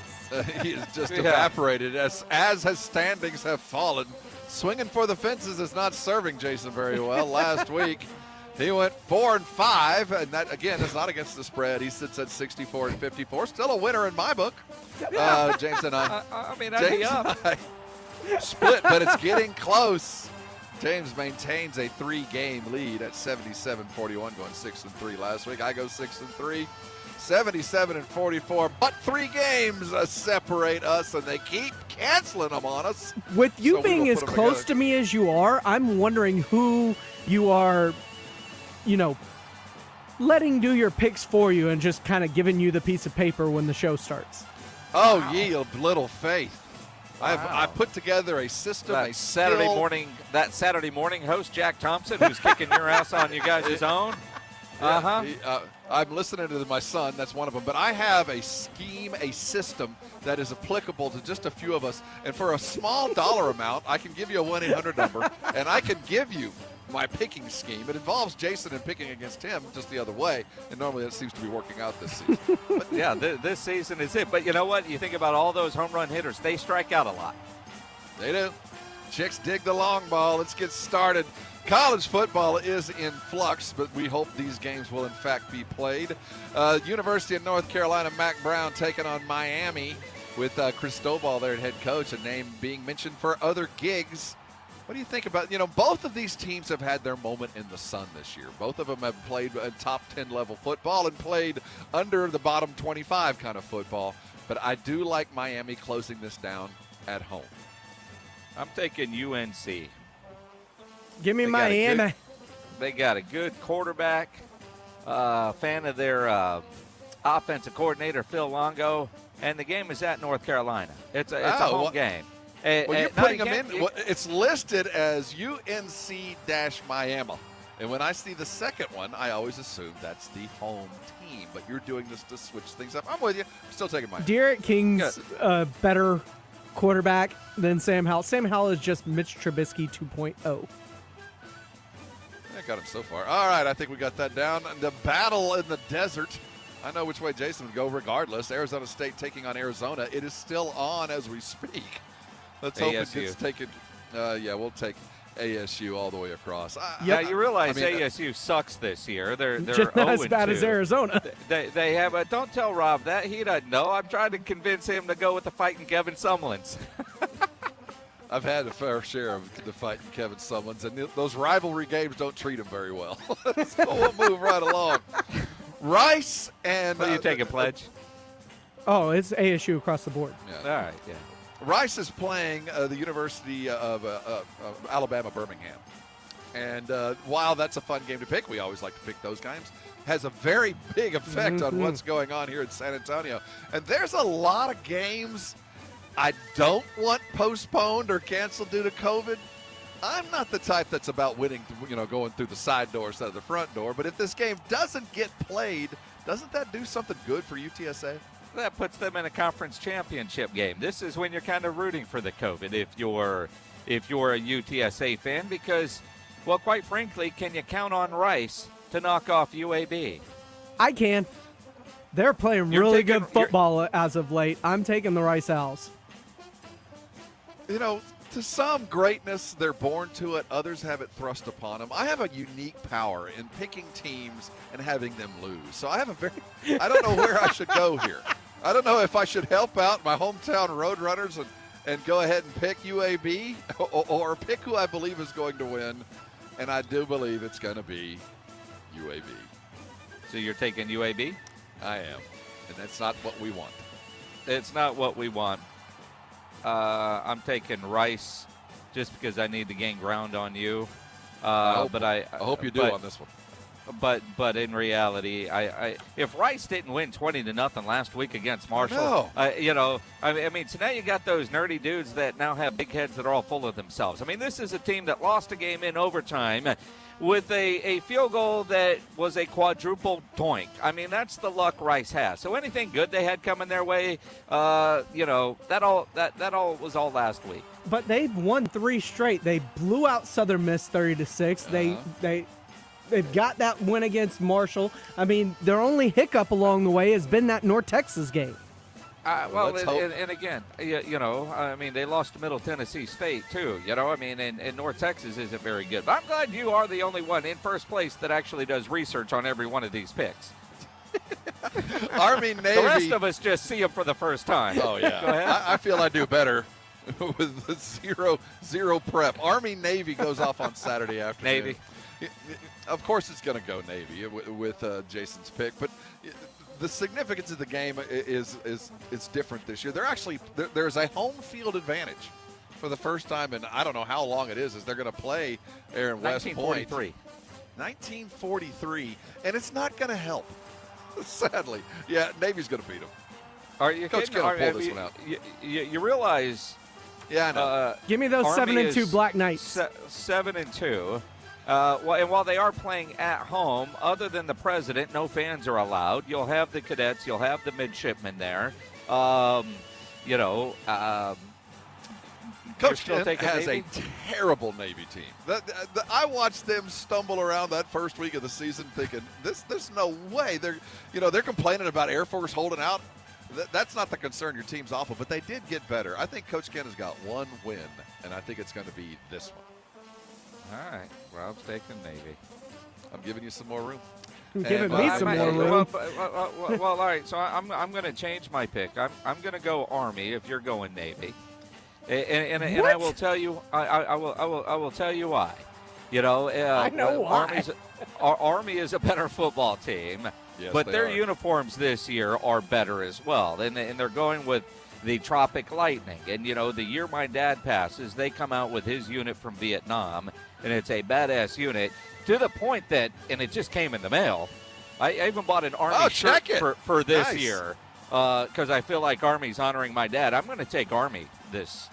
[SPEAKER 2] He has just evaporated as his standings have fallen. Swinging for the fences is not serving Jason very well. Last week, he went 4-5, and that, again, is not against the spread. He sits at 64-54. Still a winner in my book. James and I.
[SPEAKER 3] I'd be up.
[SPEAKER 2] Split, but it's getting close. James maintains a 3-game lead at 77-41, going 6-3 last week. I go 6-3. 77-44, but 3 games separate us, and they keep canceling them on us.
[SPEAKER 11] With you being as close to me as you are, I'm wondering who you are, you know, letting do your picks for you and just kind of giving you the piece of paper when the show starts.
[SPEAKER 2] Oh, ye of little faith. Wow. I put together a system,
[SPEAKER 3] that Saturday morning host, Jack Thompson, who's kicking your ass on you guys' own.
[SPEAKER 2] I'm listening to my son. That's one of them. But I have a scheme, a system that is applicable to just a few of us. And for a small dollar amount, I can give you a 1-800 number, and I can give you my picking scheme. It involves Jason and picking against him just the other way, and normally that seems to be working out this season.
[SPEAKER 3] But yeah, this season is it. But you know what? You think about all those home run hitters. They strike out a lot.
[SPEAKER 2] They do. Chicks dig the long ball. Let's get started. College football is in flux, but we hope these games will in fact be played. University of North Carolina, Mac Brown taking on Miami with Cristobal there at head coach, a name being mentioned for other gigs. What do you think about, both of these teams have had their moment in the sun this year. Both of them have played top 10 level football and played under the bottom 25 kind of football. But I do like Miami closing this down at home.
[SPEAKER 3] I'm taking UNC.
[SPEAKER 11] Give me Miami.
[SPEAKER 3] They got a good quarterback. Fan of their offensive coordinator, Phil Longo. And the game is at North Carolina. It's a home game.
[SPEAKER 2] You're putting them in. It's listed as UNC-Miami. And when I see the second one, I always assume that's the home team. But you're doing this to switch things up. I'm with you. I'm still taking Miami.
[SPEAKER 11] Derek King's a better quarterback than Sam Howell. Sam Howell is just Mitch Trubisky 2.0.
[SPEAKER 2] I got him so far. All right, I think we got that down. The battle in the desert. I know which way Jason would go regardless. Arizona State taking on Arizona. It is still on as we speak. Let's hope it gets taken. We'll take ASU all the way across.
[SPEAKER 3] Yeah, you realize ASU sucks this year. They're
[SPEAKER 11] just not as bad as Arizona.
[SPEAKER 3] They have a. Don't tell Rob that. He doesn't know. I'm trying to convince him to go with the fighting Kevin Sumlins.
[SPEAKER 2] I've had a fair share of the fighting Kevin Sumlins, and those rivalry games don't treat him very well. So we'll move right along. Rice and.
[SPEAKER 3] What are you taking, Pledge?
[SPEAKER 11] Oh, it's ASU across the board.
[SPEAKER 2] Yeah.
[SPEAKER 3] All right, yeah.
[SPEAKER 2] Rice is playing the University of Alabama, Birmingham. And while that's a fun game to pick, we always like to pick those games, has a very big effect on what's going on here in San Antonio. And there's a lot of games I don't want postponed or canceled due to COVID. I'm not the type that's about winning, going through the side door instead of the front door. But if this game doesn't get played, doesn't that do something good for UTSA?
[SPEAKER 3] That puts them in a conference championship game. This is when you're kind of rooting for the COVID if you're a UTSA fan because, well, quite frankly, can you count on Rice to knock off UAB?
[SPEAKER 11] I can. They're playing really good football as of late. I'm taking the Rice Owls.
[SPEAKER 2] To some, greatness, they're born to it. Others have it thrust upon them. I have a unique power in picking teams and having them lose. So I don't know where I should go here. I don't know if I should help out my hometown Roadrunners and go ahead and pick UAB or pick who I believe is going to win. And I do believe it's going to be UAB.
[SPEAKER 3] So you're taking UAB?
[SPEAKER 2] I am. And that's not what we want.
[SPEAKER 3] It's not what we want. I'm taking Rice just because I need to gain ground on you.
[SPEAKER 2] I hope you do on this one.
[SPEAKER 3] But in reality, if Rice didn't win 20-0 last week against Marshall, so now you got those nerdy dudes that now have big heads that are all full of themselves. I mean, this is a team that lost a game in overtime with a field goal that was a quadruple doink. I mean, that's the luck Rice has. So anything good they had coming their way, that all was all last week.
[SPEAKER 11] But they've won 3 straight. They blew out Southern Miss 30-6. They've got that win against Marshall. I mean, their only hiccup along the way has been that North Texas game.
[SPEAKER 3] And again, they lost to Middle Tennessee State, too. And North Texas isn't very good. But I'm glad you are the only one in first place that actually does research on every one of these picks.
[SPEAKER 2] Army, Navy.
[SPEAKER 3] The rest of us just see them for the first time.
[SPEAKER 2] Oh, yeah.
[SPEAKER 3] Go ahead.
[SPEAKER 2] I feel I do better with the zero prep. Army, Navy goes off on Saturday afternoon.
[SPEAKER 3] Navy.
[SPEAKER 2] Of course it's going to go Navy with Jason's pick, but the significance of the game is different this year. There's a home field advantage for the first time in I don't know how long it is they're going to play there in West Point. 1943, and it's not going to help. Sadly, yeah, Navy's going to beat them.
[SPEAKER 3] Are you
[SPEAKER 2] Coach
[SPEAKER 3] kidding?
[SPEAKER 2] going to pull this one out?
[SPEAKER 3] You realize?
[SPEAKER 2] Yeah, I know.
[SPEAKER 11] Give me those
[SPEAKER 3] Army
[SPEAKER 11] 7-2 Black Knights.
[SPEAKER 3] 7-2. And while they are playing at home, other than the president, no fans are allowed. You'll have the cadets, you'll have the midshipmen there.
[SPEAKER 2] Coach Kent has a terrible Navy team. I watched them stumble around that first week of the season, thinking there's no way they're complaining about Air Force holding out. That's not the concern. Your team's awful, but they did get better. I think Coach Kent has got one win, and I think it's going to be this one.
[SPEAKER 3] All right, Rob's taking Navy.
[SPEAKER 2] I'm giving you some more room.
[SPEAKER 11] Giving me some more room.
[SPEAKER 3] Well, all right. So I'm going to change my pick. I'm going to go Army if you're going Navy, and I will tell you. I will tell you why.
[SPEAKER 11] I know why.
[SPEAKER 3] Army is a better football team,
[SPEAKER 2] yes,
[SPEAKER 3] but their
[SPEAKER 2] are.
[SPEAKER 3] Uniforms this year are better as well, and they're going with the Tropic Lightning. And the year my dad passes, they come out with his unit from Vietnam, and it's a badass unit to the point that, and it just came in the mail, I even bought an Army shirt for this year because I feel like Army's honoring my dad. I'm going to take Army this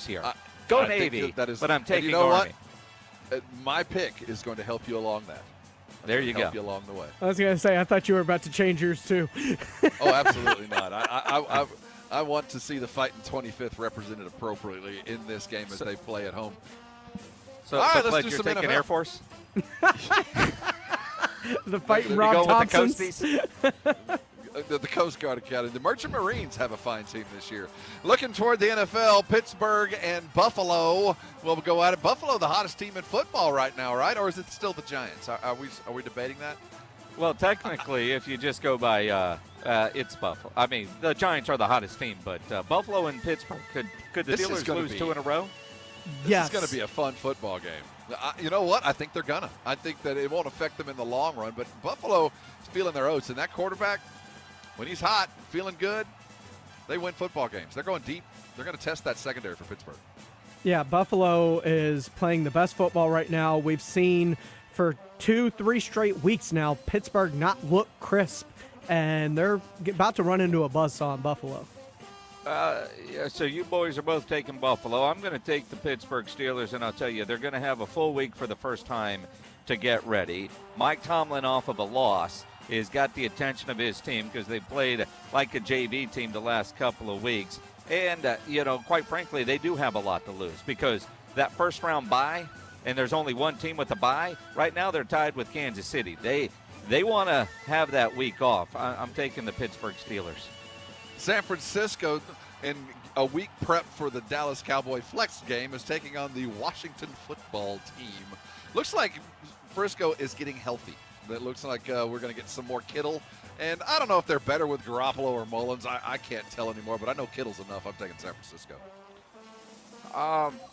[SPEAKER 3] year. Go Navy, but I'm taking Army.
[SPEAKER 2] What? My pick is going to help you along that.
[SPEAKER 3] There you go.
[SPEAKER 2] Help you along the way.
[SPEAKER 11] I was going to say, I thought you were about to change yours too.
[SPEAKER 2] Oh, absolutely not. I want to see the Fighting 25th represented appropriately in this game as they play at home.
[SPEAKER 3] So,
[SPEAKER 2] all right,
[SPEAKER 3] so
[SPEAKER 2] let's do
[SPEAKER 3] you're
[SPEAKER 2] some
[SPEAKER 3] taking
[SPEAKER 2] NFL.
[SPEAKER 3] Air Force?
[SPEAKER 11] The fighting
[SPEAKER 3] You
[SPEAKER 11] Rob
[SPEAKER 3] going with the
[SPEAKER 11] Thompsons.
[SPEAKER 2] The Coast Guard Academy. The Merchant Marines have a fine team this year. Looking toward the NFL, Pittsburgh and Buffalo will go at it. Buffalo, the hottest team in football right now, right? Or is it still the Giants? Are we debating that?
[SPEAKER 3] Well, technically, if you just go by, it's Buffalo. I mean, the Giants are the hottest team, but Buffalo and Pittsburgh, could the
[SPEAKER 2] This is
[SPEAKER 3] Steelers
[SPEAKER 2] gonna
[SPEAKER 3] lose
[SPEAKER 2] be-
[SPEAKER 3] 2 in a row?
[SPEAKER 2] This is going to be a fun football game. You know what? I think they're going to. I think that it won't affect them in the long run, but Buffalo is feeling their oats, and that quarterback, when he's hot, feeling good, they win football games. They're going deep. They're going to test that secondary for Pittsburgh.
[SPEAKER 11] Yeah, Buffalo is playing the best football right now. We've seen for 2-3 straight weeks now Pittsburgh not look crisp, and they're about to run into a buzzsaw in Buffalo.
[SPEAKER 3] Yeah, so you boys are both taking Buffalo. I'm going to take the Pittsburgh Steelers, and I'll tell you, they're going to have a full week for the first time to get ready. Mike Tomlin, off of a loss, has got the attention of his team because they played like a JV team the last couple of weeks. And, quite frankly, they do have a lot to lose because that first-round bye, and there's only one team with a bye, right now they're tied with Kansas City. They want to have that week off. I'm taking the Pittsburgh Steelers.
[SPEAKER 2] San Francisco, in a week prep for the Dallas Cowboy flex game, is taking on the Washington football team. Looks like Frisco is getting healthy. It looks like we're going to get some more Kittle. And I don't know if they're better with Garoppolo or Mullins. I can't tell anymore, but I know Kittle's enough. I'm taking San Francisco.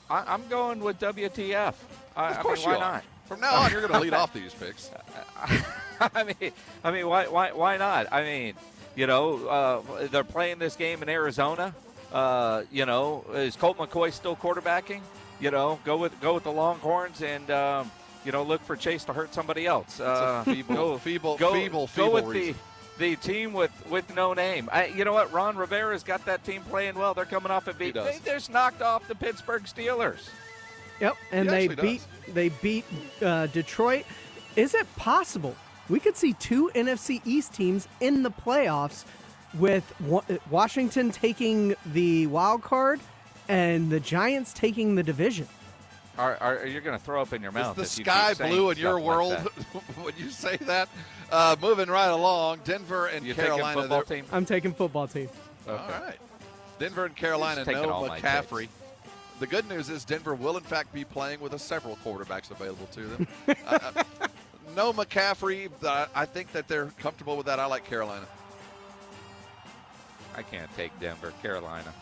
[SPEAKER 3] I'm going with WTF.
[SPEAKER 2] Of course
[SPEAKER 3] why
[SPEAKER 2] you are.
[SPEAKER 3] not?
[SPEAKER 2] From now on, you're going to lead off these picks.
[SPEAKER 3] I mean, why not? I mean, they're playing this game in Arizona. Is Colt McCoy still quarterbacking? Go with the Longhorns and look for Chase to hurt somebody else.
[SPEAKER 2] Feeble
[SPEAKER 3] go with
[SPEAKER 2] reason.
[SPEAKER 3] the team with no name. You know what? Ron Rivera's got that team playing well. They're coming off a beat. They just knocked off the Pittsburgh Steelers.
[SPEAKER 11] Yep, and they beat Detroit. Is it possible we could see 2 NFC East teams in the playoffs with Washington taking the wild card and the Giants taking the division?
[SPEAKER 3] Are you going to throw up in your mouth?
[SPEAKER 2] Is the sky blue in your world when you say that? Moving right along, Denver and Carolina.
[SPEAKER 3] Taking football team?
[SPEAKER 11] I'm taking football team.
[SPEAKER 2] Okay. All right. Denver and Carolina, no McCaffrey. The good news is Denver will, in fact, be playing with several quarterbacks available to them. No McCaffrey. I think that they're comfortable with that. I like Carolina.
[SPEAKER 3] I can't take Denver. Carolina.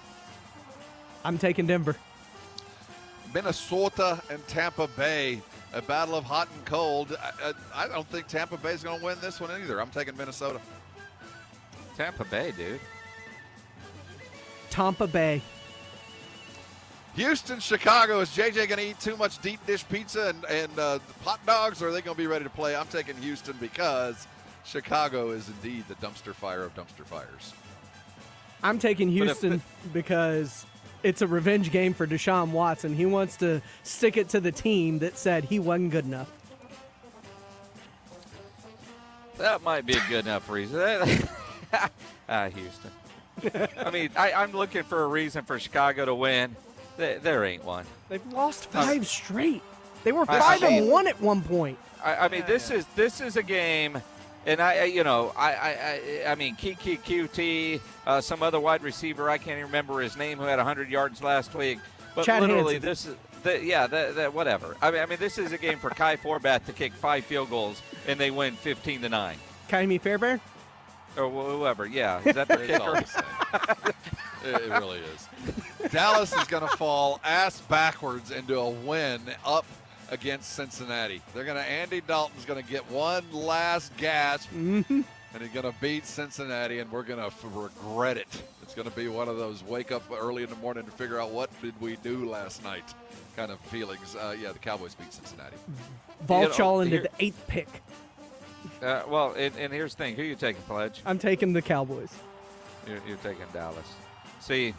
[SPEAKER 11] I'm taking Denver.
[SPEAKER 2] Minnesota and Tampa Bay, a battle of hot and cold. I don't think Tampa Bay is going to win this one either. I'm taking Minnesota.
[SPEAKER 3] Tampa Bay, dude.
[SPEAKER 11] Tampa Bay.
[SPEAKER 2] Houston, Chicago. Is JJ going to eat too much deep dish pizza and hot dogs, or are they going to be ready to play? I'm taking Houston because Chicago is indeed the dumpster fire of dumpster fires.
[SPEAKER 11] I'm taking Houston because it's a revenge game for Deshaun Watson. He wants to stick it to the team that said he wasn't good enough.
[SPEAKER 3] That might be a good enough reason. Houston. I mean, I'm looking for a reason for Chicago to win. There ain't one.
[SPEAKER 11] They've lost 5 straight. They were 5-1 at one point.
[SPEAKER 3] I mean, this is a game, and I mean, Kiki QT, some other wide receiver, I can't even remember his name, who had 100 yards last week. But
[SPEAKER 11] Chad
[SPEAKER 3] literally,
[SPEAKER 11] Hansen.
[SPEAKER 3] whatever. I mean, this is a game for Kai Forbath to kick 5 field goals, and they win 15-9.
[SPEAKER 11] Kaimi Fairbairn?
[SPEAKER 3] Or whoever, yeah. Is that the kicker?
[SPEAKER 2] It really is. Dallas is going to fall ass backwards into a win up against Cincinnati. Andy Dalton's going to get one last gasp, and he's going to beat Cincinnati, and we're going to regret it. It's going to be one of those wake up early in the morning to figure out what did we do last night kind of feelings. The Cowboys beat Cincinnati.
[SPEAKER 11] Volchall into the 8th pick.
[SPEAKER 3] And here's the thing. Who are you taking, Pledge?
[SPEAKER 11] I'm taking the Cowboys.
[SPEAKER 3] You're taking Dallas. See,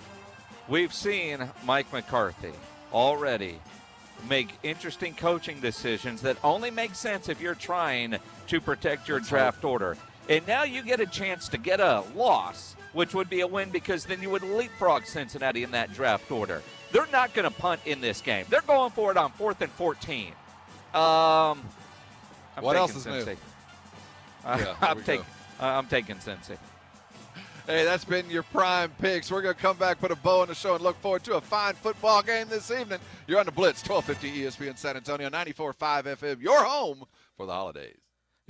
[SPEAKER 3] we've seen Mike McCarthy already make interesting coaching decisions that only make sense if you're trying to protect your draft order. And now you get a chance to get a loss, which would be a win because then you would leapfrog Cincinnati in that draft order. They're not going to punt in this game. They're going for it on 4th and 14.
[SPEAKER 2] What else is new?
[SPEAKER 3] I'm taking Cincy.
[SPEAKER 2] Hey, that's been your prime picks. We're going to come back, put a bow on the show, and look forward to a fine football game this evening. You're on the Blitz, 1250 ESPN San Antonio, 94.5 FM, your home for the holidays.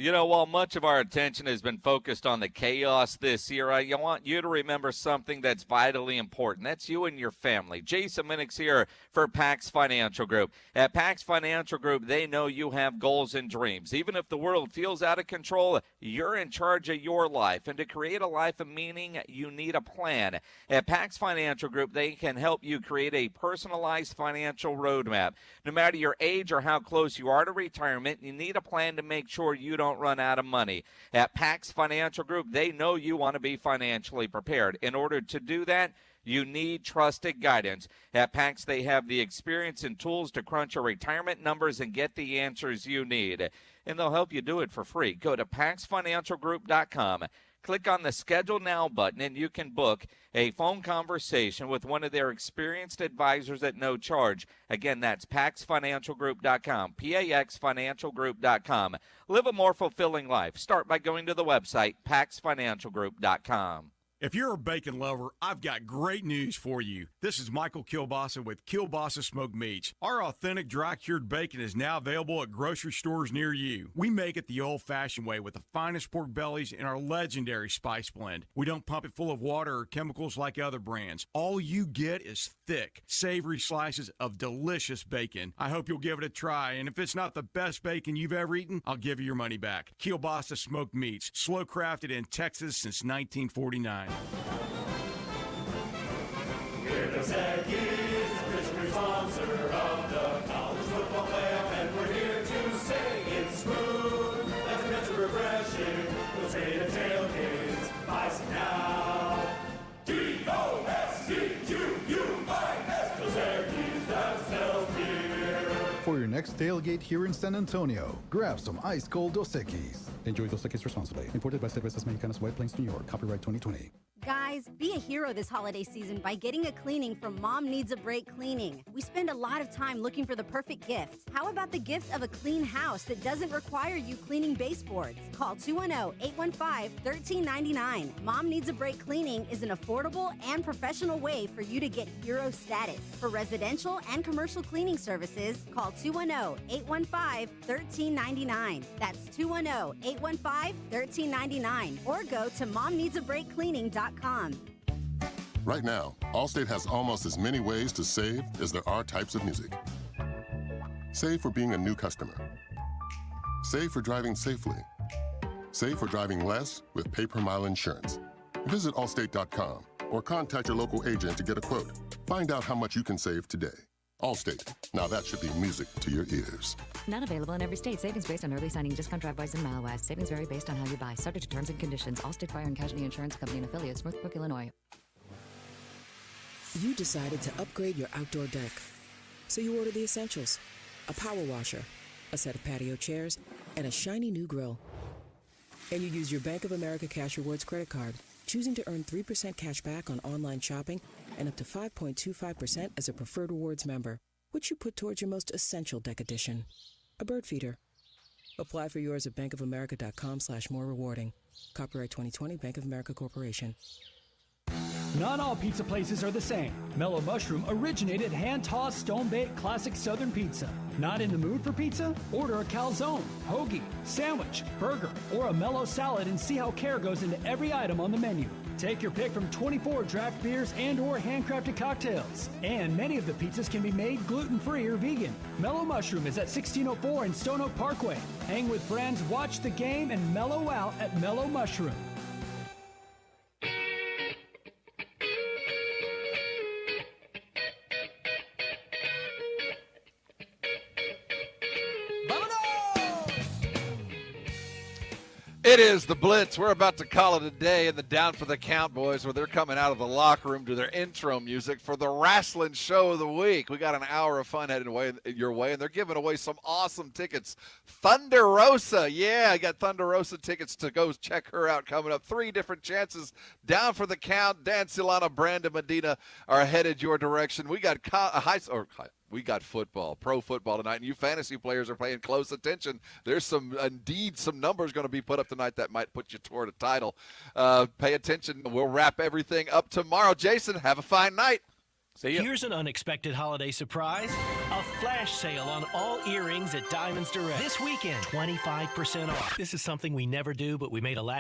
[SPEAKER 3] You know, while much of our attention has been focused on the chaos this year, I want you to remember something that's vitally important. That's you and your family. Jason Minnick's here for Pax Financial Group. At Pax Financial Group, they know you have goals and dreams. Even if the world feels out of control, you're in charge of your life. And to create a life of meaning, you need a plan. At Pax Financial Group, they can help you create a personalized financial roadmap. No matter your age or how close you are to retirement, you need a plan to make sure you don't run out of money. At Pax Financial Group, they know you want to be financially prepared. In order to do that, you need trusted guidance. At Pax, they have the experience and tools to crunch your retirement numbers and get the answers you need. And they'll help you do it for free. Go to PaxFinancialGroup.com. Click on the Schedule Now button, and you can book a phone conversation with one of their experienced advisors at no charge. Again, that's PaxFinancialGroup.com, PaxFinancialGroup.com. Live a more fulfilling life. Start by going to the website, PaxFinancialGroup.com.
[SPEAKER 12] If you're a bacon lover, I've got great news for you. This is Michael Kilbasa with Kilbasa Smoked Meats. Our authentic dry-cured bacon is now available at grocery stores near you. We make it the old-fashioned way with the finest pork bellies in our legendary spice blend. We don't pump it full of water or chemicals like other brands. All you get is thick, savory slices of delicious bacon. I hope you'll give it a try, and if it's not the best bacon you've ever eaten, I'll give you your money back. Kilbasa Smoked Meats, slow-crafted in Texas since 1949.
[SPEAKER 16] Seg is the official sponsor of the college football playoff, and we're here to say it's smooth, that's adventure refreshing, those great tailgates, buy some now. D-O-S-C-Q-U-I-S, those Aggies that sells beer.
[SPEAKER 13] For your next tailgate here in San Antonio, grab some ice-cold Dos Equis. Enjoy Dos Equis responsibly. Imported by Cervezas Mexicanas, White Plains, New York. Copyright 2020.
[SPEAKER 14] Guys, be a hero this holiday season by getting a cleaning from Mom Needs a Break Cleaning. We spend a lot of time looking for the perfect gift. How about the gift of a clean house that doesn't require you cleaning baseboards? Call 210-815-1399. Mom Needs a Break Cleaning is an affordable and professional way for you to get hero status. For residential and commercial cleaning services, call 210-815-1399. That's 210-815-1399. Or go to momneedsabreakcleaning.com.
[SPEAKER 15] Right now, Allstate has almost as many ways to save as there are types of music. Save for being a new customer. Save for driving safely. Save for driving less with pay-per-mile insurance. Visit allstate.com or contact your local agent to get a quote. Find out how much you can save today. Allstate. Now that should be music to your ears.
[SPEAKER 17] Not available in every state. Savings based on early signing, discount drive-bys, and mile-wise. Savings vary based on how you buy. Subject to terms and conditions. Allstate Fire and Casualty Insurance Company and affiliates, Northbrook, Illinois.
[SPEAKER 24] You decided to upgrade your outdoor deck. So you ordered the essentials. A power washer, a set of patio chairs, and a shiny new grill. And you use your Bank of America Cash Rewards credit card, choosing to earn 3% cash back on online shopping and up to 5.25% as a preferred rewards member, which you put towards your most essential deck addition, a bird feeder. Apply for yours at bankofamerica.com/more rewarding. Copyright 2020 Bank of America Corporation.
[SPEAKER 19] Not all pizza places are the same. Mellow Mushroom originated hand-tossed, stone-baked classic Southern pizza. Not in the mood for pizza? Order a calzone, hoagie, sandwich, burger, or a mellow salad and see how care goes into every item on the menu. Take your pick from 24 draft beers and or handcrafted cocktails. And many of the pizzas can be made gluten-free or vegan. Mellow Mushroom is at 1604 in Stone Oak Parkway. Hang with friends, watch the game, and mellow out at Mellow Mushroom.
[SPEAKER 2] It is the Blitz. We're about to call it a day in the Down for the Count boys, where they're coming out of the locker room to their intro music for the wrestling show of the week. We got an hour of fun headed your way, and they're giving away some awesome tickets. Thunder Rosa, yeah, I got Thunder Rosa tickets to go check her out coming up. 3 different chances. Down for the Count. Dan Silana, Brandon Medina are headed your direction. We got we got football, pro football tonight, and you fantasy players are paying close attention. There's indeed some numbers going to be put up tonight that might put you toward a title. Pay attention. We'll wrap everything up tomorrow. Jason, have a fine night. See you.
[SPEAKER 5] Here's an unexpected holiday surprise. A flash sale on all earrings at Diamonds Direct. This weekend, 25% off. This is something we never do, but we made a last